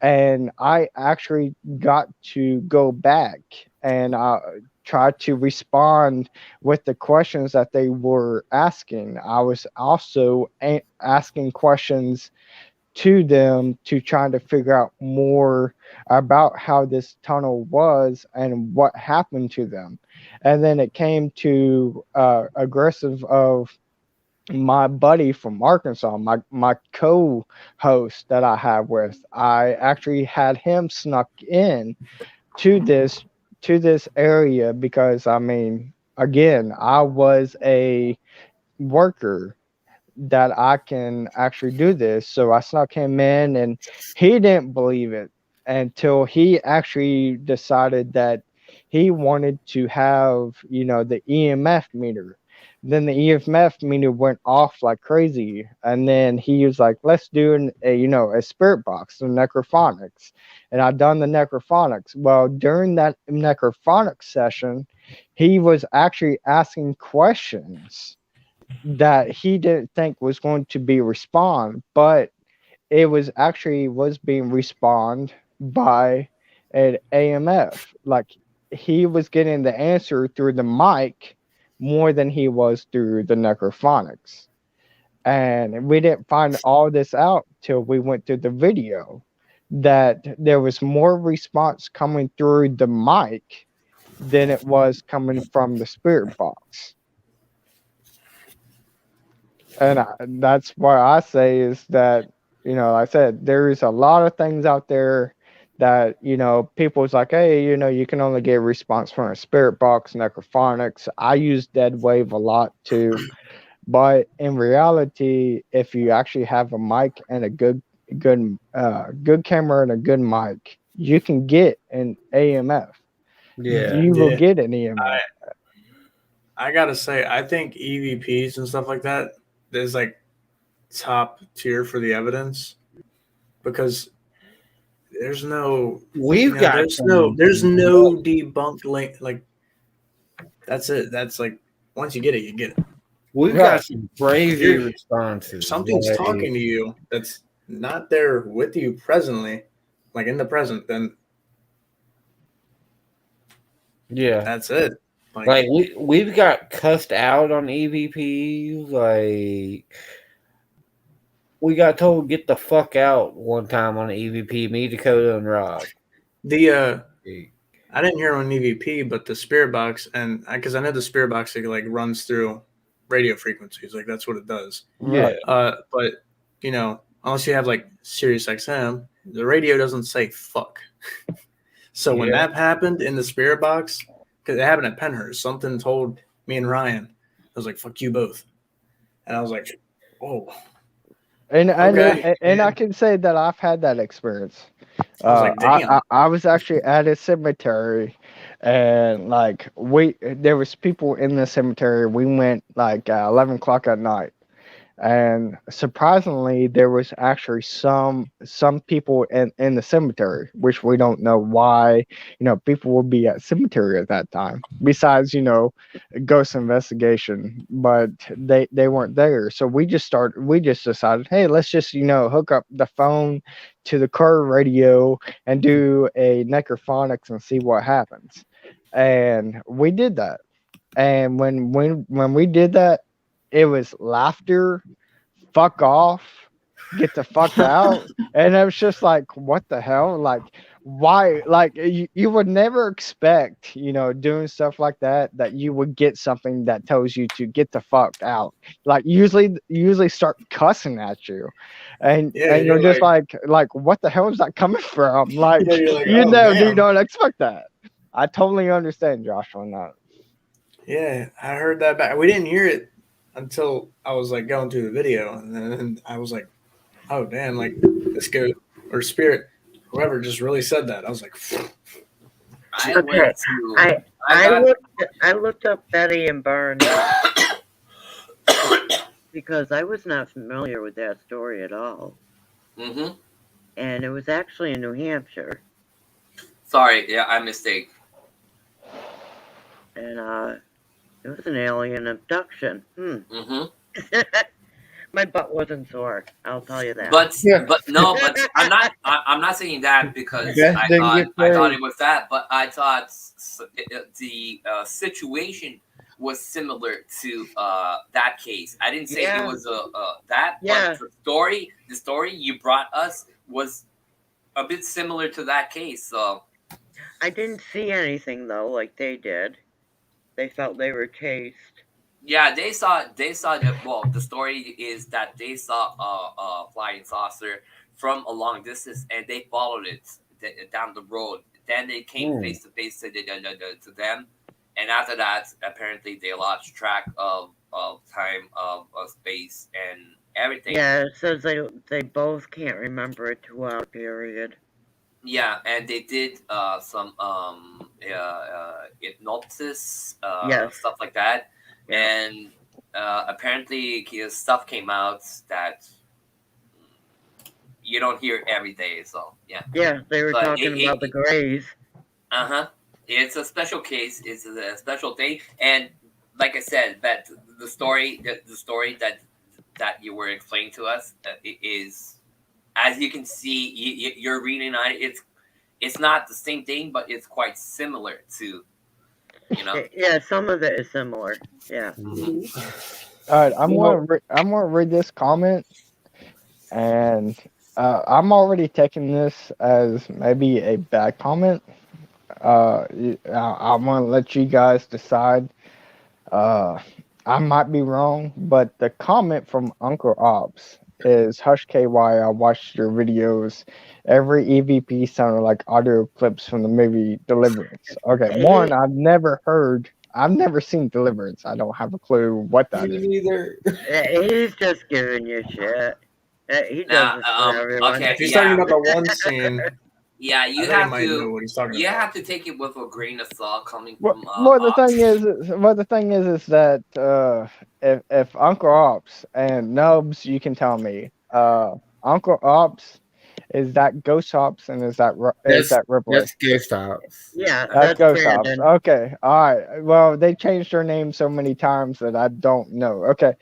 And I actually got to go back and try to respond with the questions that they were asking. I was also asking questions to them to try to figure out more about how this tunnel was and what happened to them. And then it came to aggressive of my buddy from Arkansas, my co-host that I have with. I actually had him snuck in to this area because, I mean, again, I was a worker that I can actually do this. So I snuck him in, and he didn't believe it until he actually decided that he wanted to have, the EMF meter. Then the EMF meter went off like crazy, and then he was like, "Let's do a spirit box, some necrophonics." And I done the necrophonics. Well, during that necrophonics session, he was actually asking questions that he didn't think was going to be respond, but it was being respond by an AMF. Like, he was getting the answer through the mic more than he was through the necrophonics. And we didn't find all this out till we went through the video, that there was more response coming through the mic than it was coming from the spirit box. And that's what I say is that, like I said, there's a lot of things out there that, people's like, hey, you can only get a response from a spirit box, necrophonics. I use Dead Wave a lot too. But in reality, if you actually have a mic and a good camera and a good mic, you can get an AMF. Yeah. You will get an EMF. I gotta say, I think EVPs and stuff like that is like top tier for the evidence, because there's no there's no debunked link. Like, that's it. That's like, once you get it, you get it. We've got some crazy responses. Something's talking to you that's not there with you presently, like in the present, then that's it. Like we've got cussed out on EVPs. Like, we got told get the fuck out one time on an EVP. Me, Dakota, and Rob. I didn't hear on EVP, but the spirit box, and because I know the spirit box, it like runs through radio frequencies, like that's what it does. Yeah. But unless you have like Sirius XM, the radio doesn't say fuck. So when that happened in the spirit box, because it happened at Penhurst, something told me and Ryan. I was like, "Fuck you both," and I was like, "Oh." And I can say that I've had that experience. I was like, damn. I was actually at a cemetery, and like there was people in the cemetery. We went like 11 o'clock at night, and surprisingly, there was actually some people in the cemetery, which we don't know why. People would be at cemetery at that time. Besides, ghost investigation, but they weren't there. So we just decided, hey, let's just hook up the phone to the car radio and do a necrophonics and see what happens. And we did that. And when we did that, it was laughter, fuck off, get the fuck out. And it was just like, what the hell? Like, why? Like, you would never expect, doing stuff like that you would get something that tells you to get the fuck out. Like, usually start cussing at you. And you're just like, what the hell is that coming from? Like, you don't expect that. I totally understand Josh on that. Yeah, I heard that back. We didn't hear it until I was like going through the video, and then I was like, oh damn, like this guy or spirit, whoever just really said that. I was like, I looked up Betty and Barney. because I was not familiar with that story at all. Mm-hmm. And it was actually in New Hampshire. Sorry, yeah, I mistake. And it was an alien abduction. Mm-hmm. My butt wasn't sore, I'll tell you that. But but I'm not saying that because Beth I didn't thought get I thought paid. it was that, but I thought the situation was similar to that case. I didn't say it was that, but the story you brought us was a bit similar to that case. So I didn't see anything though, like they did. They felt they were chased. yeah, they saw that. Well, the story is that they saw a flying saucer from a long distance, and they followed it down the road. Then they came face to face to them, and after that, apparently they lost track of time, of space, and everything. Yeah, it says they both can't remember a 2-hour period. Yeah, and they did some hypnosis, stuff like that, and apparently stuff came out that you don't hear every day. So yeah. Yeah, they were talking about the Greys. It's a special case. It's a special thing, and like I said, that the story that you were explaining to us is, as you can see, you're reading on it. It's not the same thing, but it's quite similar to, you know. Yeah, some of it is similar. Yeah. All right, I'm gonna read this comment, and I'm already taking this as maybe a bad comment. I'm gonna let you guys decide. I might be wrong, but the comment from Uncle Ops is Hush KY. I watched your videos. Every EVP sounded like audio clips from the movie Deliverance. Okay, one, I've never seen Deliverance. I don't have a clue what that is. Neither. He's just giving you shit. He does this for everyone. Okay, He's talking about the one scene. Yeah, you I have might know to. what he's talking You about. have to take it with a grain of salt coming Well, from. the thing is that if Uncle Ops and Nubs, you can tell me, Uncle Ops, is that Ghost Ops and is that Ripley? That's Ghost Ops. Yeah, That's Ghost Brandon. Ops. Okay, all right. Well, they changed their name so many times that I don't know. Okay,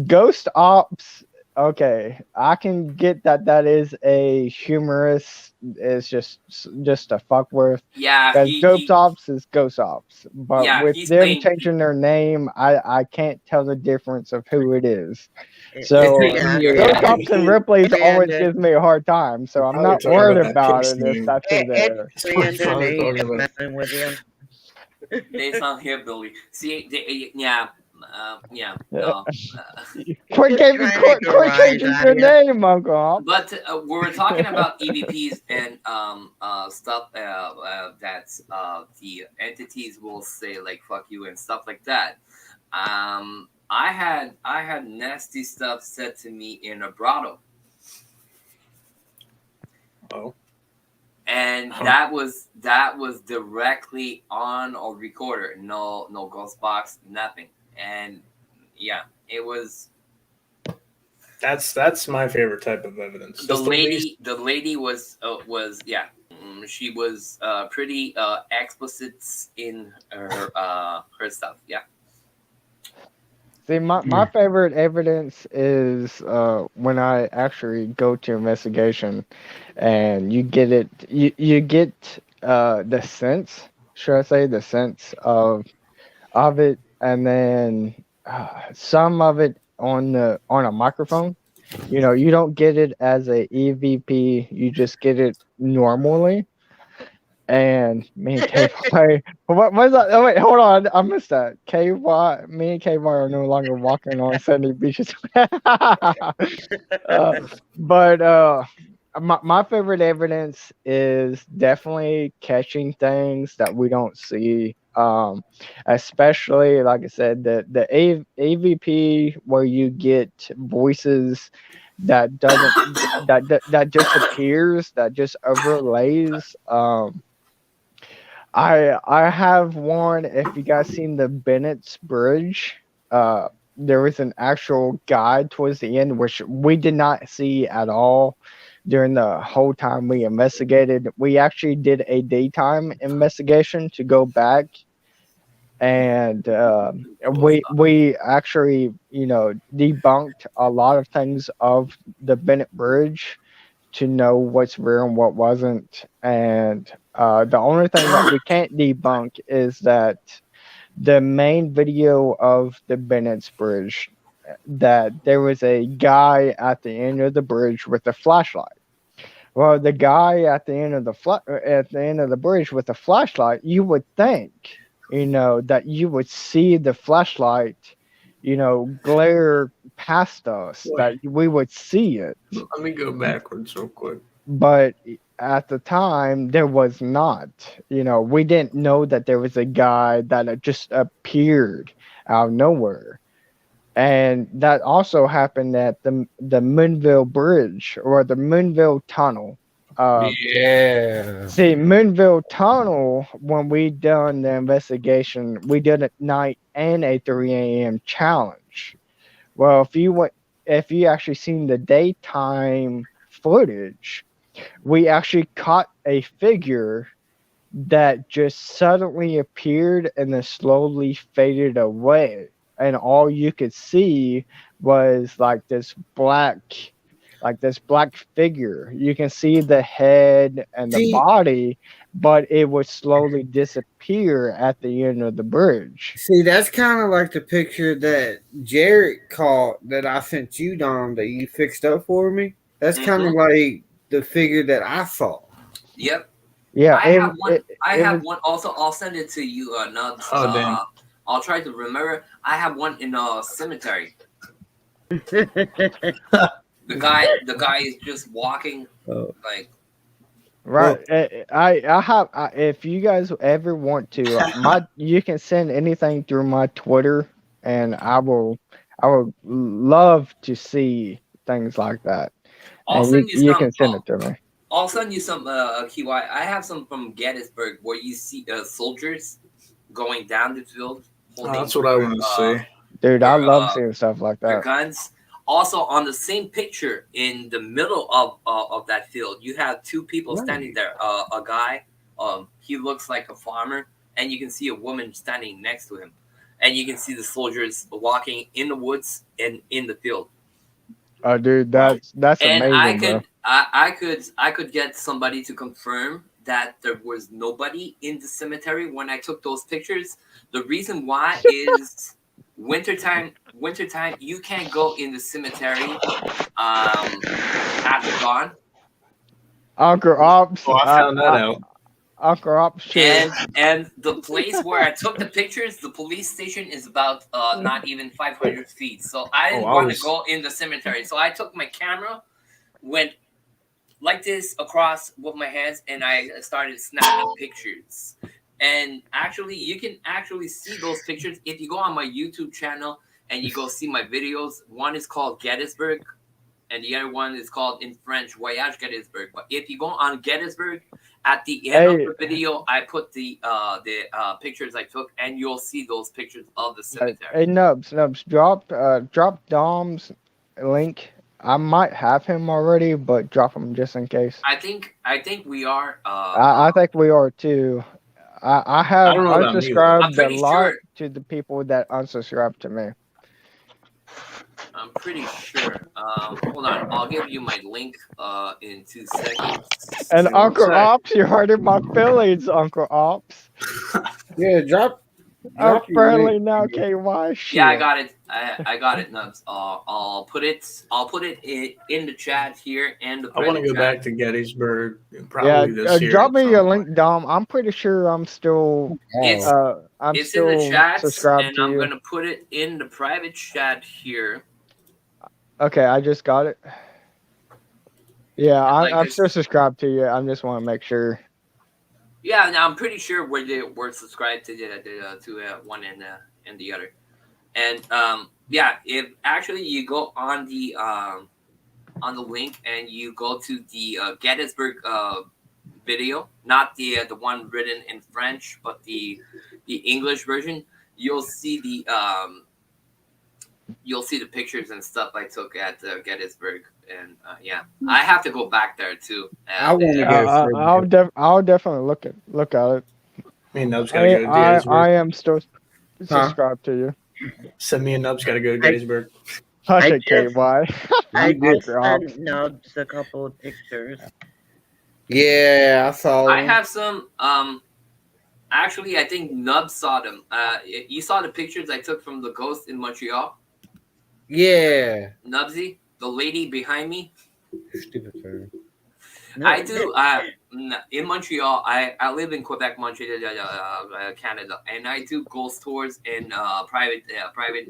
Ghost Ops. Okay, I can get that is a humorous. It's just a fuck with. Yeah, Because Ghost Ops is Ghost Ops, but Yeah, with he's them playing- changing their name, I can't tell the difference of who it is. So Ghost Ops and Ripley's always Brandon. gives me a hard time. So I'm Probably not talking worried about that about it pig if scene. that's who they are. Brandon, Probably he's talking about- messing with you. They sound hillbilly. See, yeah. No. Quit changing your name, Uncle Ops. But we were talking about EVPs and stuff that the entities will say like "fuck you" and stuff like that. I had nasty stuff said to me in a grotto. Oh. And that was directly on a recorder. No ghost box, nothing. And yeah, it was. That's my favorite type of evidence. The lady was yeah. She was pretty explicit in her stuff. Yeah. See, my favorite evidence is when I actually go to investigation, and you get it. You get the sense. Should I say the sense of it, and then some of it on a microphone. You know, you don't get it as a EVP. You just get it normally. And me and KY, what was that? Oh wait, hold on, I missed that. Me and KY are no longer walking on sandy beaches. My favorite evidence is definitely catching things that we don't see. Especially like I said, the AVP where you get voices that doesn't that just appears, that just overlays. I have one. If you guys seen the Bennett's Bridge, there was an actual guide towards the end, which we did not see at all during the whole time we investigated. We actually did a daytime investigation to go back, and we actually, you know, debunked a lot of things of the Bennett Bridge to know what's real and what wasn't. And the only thing that we can't debunk is that the main video of the Bennett's Bridge, that there was a guy at the end of the bridge with a flashlight. Well, the guy at the end of the bridge with the flashlight, you would think, you know, that you would see the flashlight, you know, glare past us, that we would see it. Let me go backwards real quick. But at the time, there was not. You know, we didn't know that there was a guy that had just appeared out of nowhere. And that also happened at the Moonville Bridge, or the Moonville Tunnel. Yeah. See, Moonville Tunnel, when we done the investigation, we did a night and a 3 a.m. challenge. Well, if you actually seen the daytime footage, we actually caught a figure that just suddenly appeared and then slowly faded away. And all you could see was like this black figure. You can see the head and the body, but it would slowly disappear at the end of the bridge. See, that's kind of like the picture that Jared caught that I sent you, Dom, that you fixed up for me. That's kind of like the figure that I saw. Yep. Yeah, I have one. Also, I'll send it to you, Nubz. Oh, damn. I'll try to remember. I have one in a cemetery. The guy is just walking like. Right. I have. If you guys ever want to, you can send anything through my Twitter, and I would love to see things like that. You can send it to me. I'll send you some KY. I have some from Gettysburg where you see soldiers going down the field. That's what I want to see. Dude, I love seeing stuff like Their that. guns. Also, on the same picture in the middle of that field, you have two people standing there. A guy, he looks like a farmer, and you can see a woman standing next to him, and you can see the soldiers walking in the woods and in the field. Oh, dude, that's And amazing, I could get somebody to confirm that there was nobody in the cemetery when I took those pictures. The reason why is wintertime, you can't go in the cemetery after dawn. Uncle Ops. Oh, I found that out. Uncle Ops. And the place where I took the pictures, the police station is about not even 500 feet. So I didn't want to go in the cemetery. So I took my camera, went like this across with my hands, and I started snapping pictures. And actually, you can actually see those pictures if you go on my YouTube channel and you go see my videos. One is called Gettysburg, and the other one is called in French Voyage Gettysburg. But if you go on Gettysburg, at the end of the video, I put the pictures I took, and you'll see those pictures of the cemetery. Hey, Nubz, drop Dom's link. I might have him already, but drop him just in case. I think we are. I think we are too. I have unsubscribed a lot to the people that unsubscribe to me. I'm pretty sure. Hold on, I'll give you my link in 2 seconds. And Uncle Ops, you hurting my feelings, Uncle Ops. Yeah, drop I'm friendly now, KY. Shit. Yeah, I got it. I got it, Nubz. I'll put it in the chat here and the. I want to go back to Gettysburg probably this year. Drop me your link, Dom. I'm pretty sure I'm still. It's still in the chat, subscribed and to I'm you. gonna put it in the private chat here. Okay, I just got it. Yeah, I'm still subscribed to you. I just want to make sure. Yeah, now I'm pretty sure we're subscribed to one and the other, and yeah, if actually you go on the link and you go to the Gettysburg video, not the one written in French, but the English version, you'll see you'll see the pictures and stuff I took at Gettysburg, and yeah, I have to go back there too. I want to go. I'll definitely look at it. Me and Nubs gotta go to Gettysburg. I am still subscribed to you. So me and Nubs gotta go to Gettysburg. Hush I it, KY. I You just drop. sent Nubs a couple of pictures. Yeah, I saw I them. have some. Actually, I think Nubs saw them. You saw the pictures I took from the ghost in Montreal. Yeah. Nubsy, the lady behind me. Stupid thing. I do. In Montreal, I live in Quebec, Montreal, Canada, and I do ghost tours and private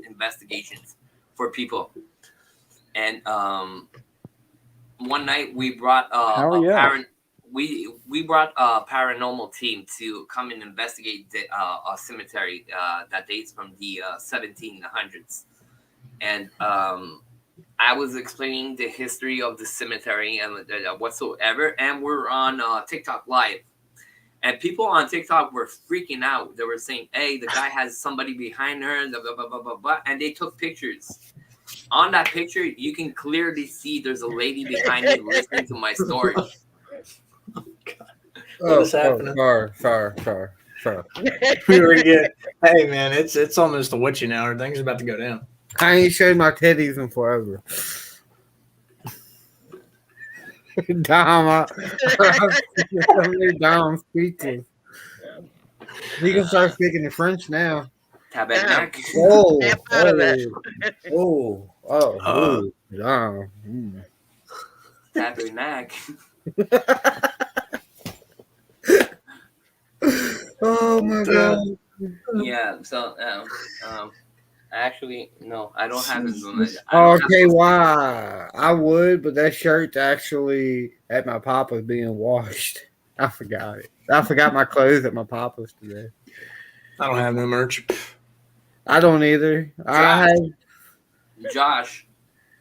investigations for people. And one night we brought we brought a paranormal team to come and investigate a cemetery that dates from the 1700s, and I was explaining the history of the cemetery and whatsoever, and we're on TikTok live, and people on TikTok were freaking out. They were saying, "Hey, the guy has somebody behind her," blah, blah, blah, blah, blah, blah, and they took pictures. On that picture, you can clearly see there's a lady behind me listening to my story. What's happening? Sorry. We were good. Hey man, it's almost a witching hour. Things are about to go down. I ain't showed my titties in forever. Dom, Dom speeches. You can start speaking in French now. Tabernac. Oh, Dom. Tabernac. Oh my god. Yeah. So actually, no, I don't have it. Okay, why? I would, but that shirt's actually at my papa's being washed. I forgot it. I forgot my clothes at my papa's today. I don't have no merch. I don't either. Josh.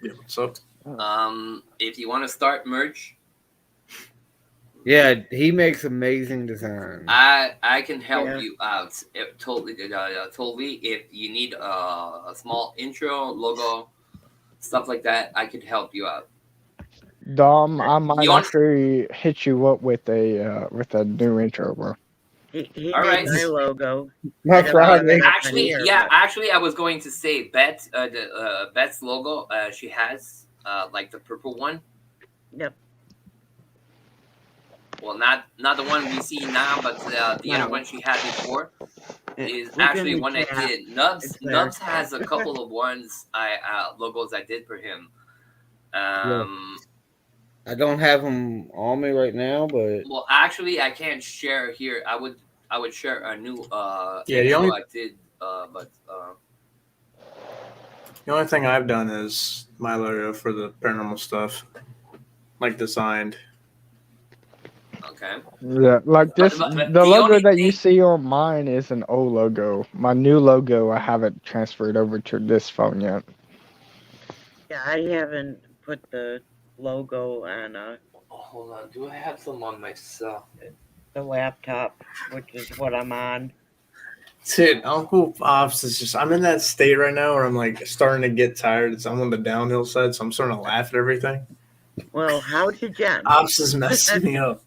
Yeah, what's up? If you want to start merch, yeah, he makes amazing designs. I can help you out. Totally. If you need a small intro, logo, stuff like that, I could help you out. Dom, I might actually hit you up with a new intro, bro. He All made right. my logo. Actually, I was going to say Beth, Beth's logo. She has like the purple one. Yep. Well, not the one we see now, but the other one she had before is actually one I did. Nubz has a couple of ones logos I did for him. I don't have them on me right now, but well, actually, I can't share here. I would share a new the I did, but the only thing I've done is my logo for the paranormal stuff, like designed. Okay. Yeah, like this. The logo that you see on mine is an old logo. My new logo, I haven't transferred over to this phone yet. Yeah, I haven't put the logo on hold on. Do I have some on myself? The laptop, which is what I'm on. Dude, Uncle Pops is just, I'm in that state right now where I'm like starting to get tired. I'm on the downhill side, so I'm starting to laugh at everything. Well, how did you? Pops is messing me up.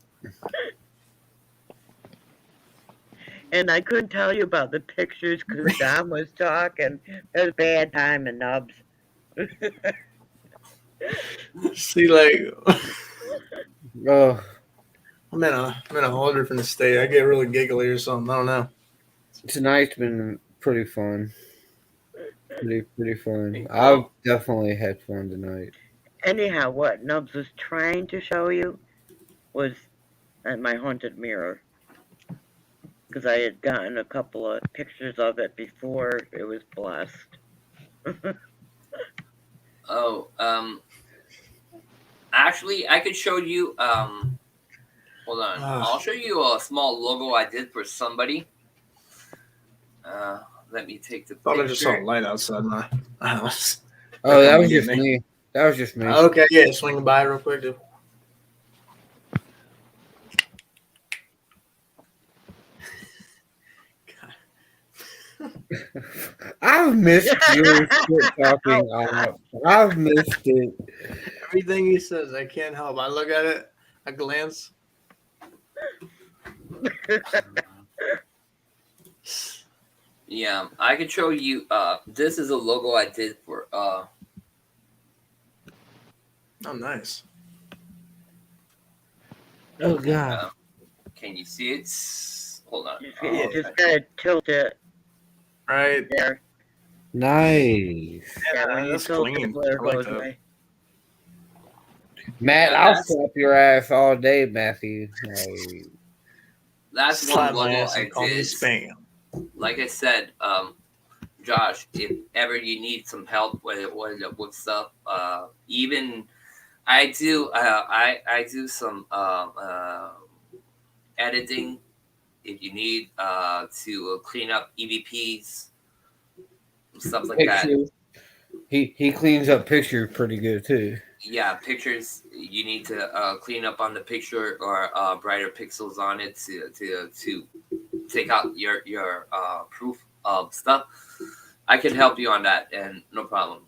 And I couldn't tell you about the pictures because Dom was talking. It was bad time and Nubs. See, like, I'm in a whole different state. I get really giggly or something. I don't know. Tonight's been pretty fun. Pretty fun. I've definitely had fun tonight. Anyhow, what Nubs was trying to show you was my haunted mirror. Because I had gotten a couple of pictures of it before it was blessed. Actually, I could show you. Hold on. I'll show you a small logo I did for somebody. Let me take the picture. Thought I just saw a light outside my house. Oh, that was just me. That was just me. Okay, yeah, swing by real quick, dude. I I've missed your shit talking. I've missed it. Everything he says, I can't help. I look at it, I glance. Yeah, I can show you. This is a logo I did for. Oh, nice. Oh god. Can you see it? Hold on. You just gotta tilt it Right there. Nice. Yeah, when you that's tilt clean. the glare I like goes that. away. Matt, Yeah, I'll that's- slap your ass all day, Matthew. Like, That's Slap one my logo ass I and call me did. spam. Like I said, Josh, if ever you need some help with stuff, even I do I do some editing if you need to clean up EVPs, stuff like that. pictures. He cleans up pictures pretty good too. Yeah, pictures. You need to clean up on the picture or brighter pixels on it to take out your proof of stuff. I can help you on that, and no problem.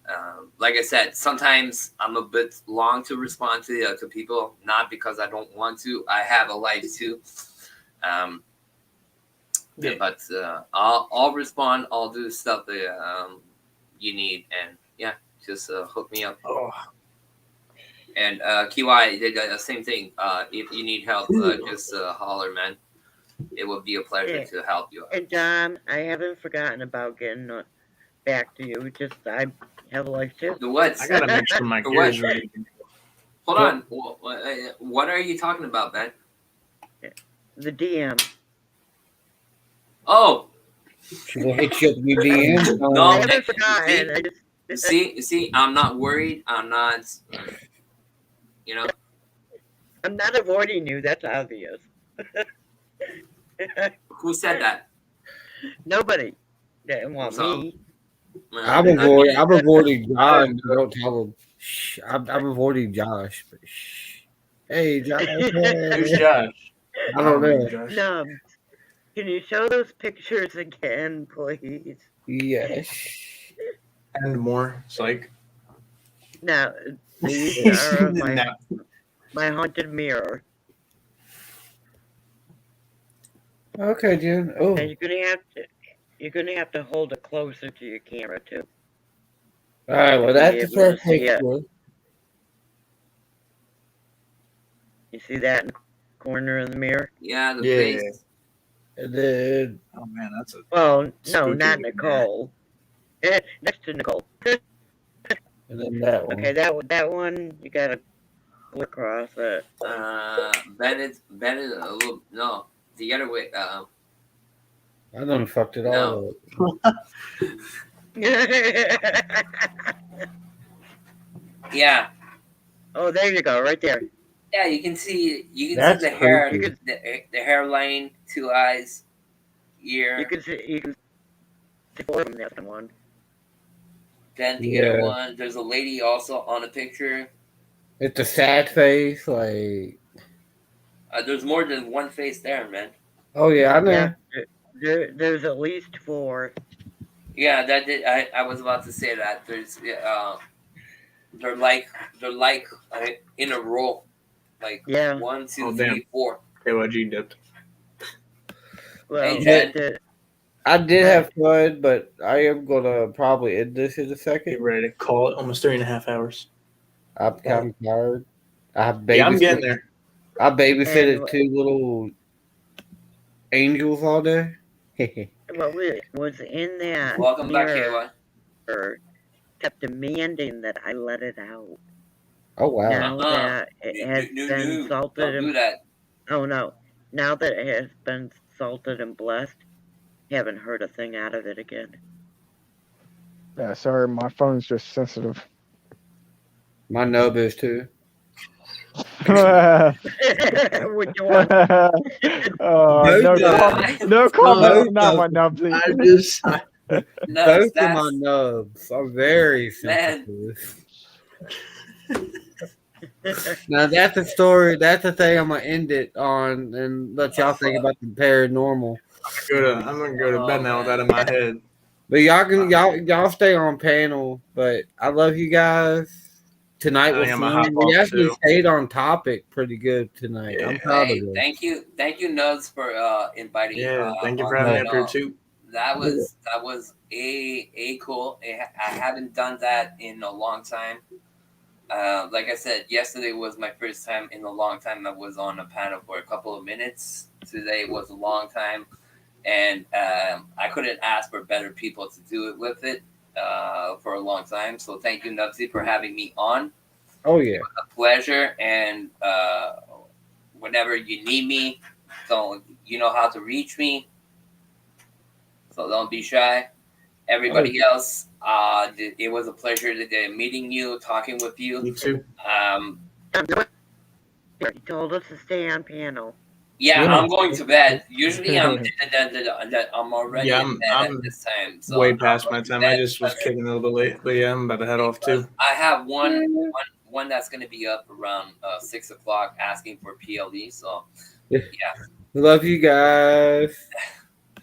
Like I said, sometimes I'm a bit long to respond to people, not because I don't want to. I have a life too. Yeah. But I'll respond. I'll do stuff that you need, and yeah, just hook me up. Oh, And Kiwai did the same thing. If you need help, just holler, man. It would be a pleasure Yeah. to help you. And Dom, I haven't forgotten about getting back to you. Just I have a life too. The what? I gotta make sure my The gear is what? ready. Hold on. What are you talking about, man? The DM. Oh, Should I hit you up with your DM? No, I haven't forgotten. I just see, I'm not worried. I'm not. You know. I'm not avoiding you. That's obvious. Who said that? Nobody didn't want So- me. I'm avoiding John. Don't tell him. Shh. I'm avoiding Josh. But shh. Hey, Josh. Who's Josh? I don't know. Josh. Nubs, can you show those pictures again, please? Yes. And more. Psych. Now, these are my haunted mirror. Okay, Jen. Oh, And you're gonna have to hold it closer to your camera too. all right. Well, Be that's the able to first see picture. it. You see that in the corner of the mirror? Yeah, the Yeah. face. And then, Oh man, that's a Well, no, Spooky not looking Nicole. Next to Nicole. and then that one. Okay, that one you gotta look across it. Bennett, a little, no, the other way. I done fucked it all No. up. Yeah, Oh, there you go, right there. yeah, you can see That's the hair, creepy. the hairline, 2 eyes, ear. You can see four of them. That's the one. Then the other Yeah. one, there's a lady also on the picture. It's a sad face. Like, There's more than one face there, man. oh yeah, I know. Yeah, there's at least four. Yeah, that did. I was about to say that. There's they're like in a row, like Yeah. 1, 2, Oh, 3, damn. 4. KYG dipped. Well, Hey, Jen. I did have fun, but I am gonna probably end this in a Get second. ready to call it. Almost 3.5 hours. I'm kind of tired. I have Yeah, I'm getting there. I babysitted And- 2 little angels all day. What was in that Welcome back, mirror Kayla. kept demanding that I let it out. Oh wow! Now that it has been salted Don't do and that. oh no, now that it has been salted and blessed, haven't heard a thing out of it again. Yeah, sorry, my phone's just sensitive. My nub is too. Which one? No comment. No comment on that one, Nubsy. I just No, Both of that's my nubs are very Man. sensitive. Now that's a story. That's the thing I'm gonna end it on, and let y'all think about the paranormal. I'm gonna go to bed now with that in my head. But y'all stay on panel. But I love you guys. Tonight was fun. We actually stayed on topic pretty good tonight. I'm proud of it. Thank you, Nubz, for inviting. Yeah, thank you for having me up here too. That was a cool. I haven't done that in a long time. Like I said, yesterday was my first time in a long time. I was on a panel for a couple of minutes. Today was a long time, and I couldn't ask for better people to do it with it for a long time. So thank you, Nubzy, for having me on. Oh yeah, it was a pleasure. And whenever you need me, so you know how to reach me. So don't be shy. Everybody else, it was a pleasure today meeting you, talking with you. You too. You told us to stay on panel. Yeah, I'm going to bed. Usually I'm already in bed at this time. So way past my time. I just was kicking a little late, but yeah, I'm about to head off too. I have one that's going to be up around 6 o'clock asking for PLE. So yeah. Love you guys.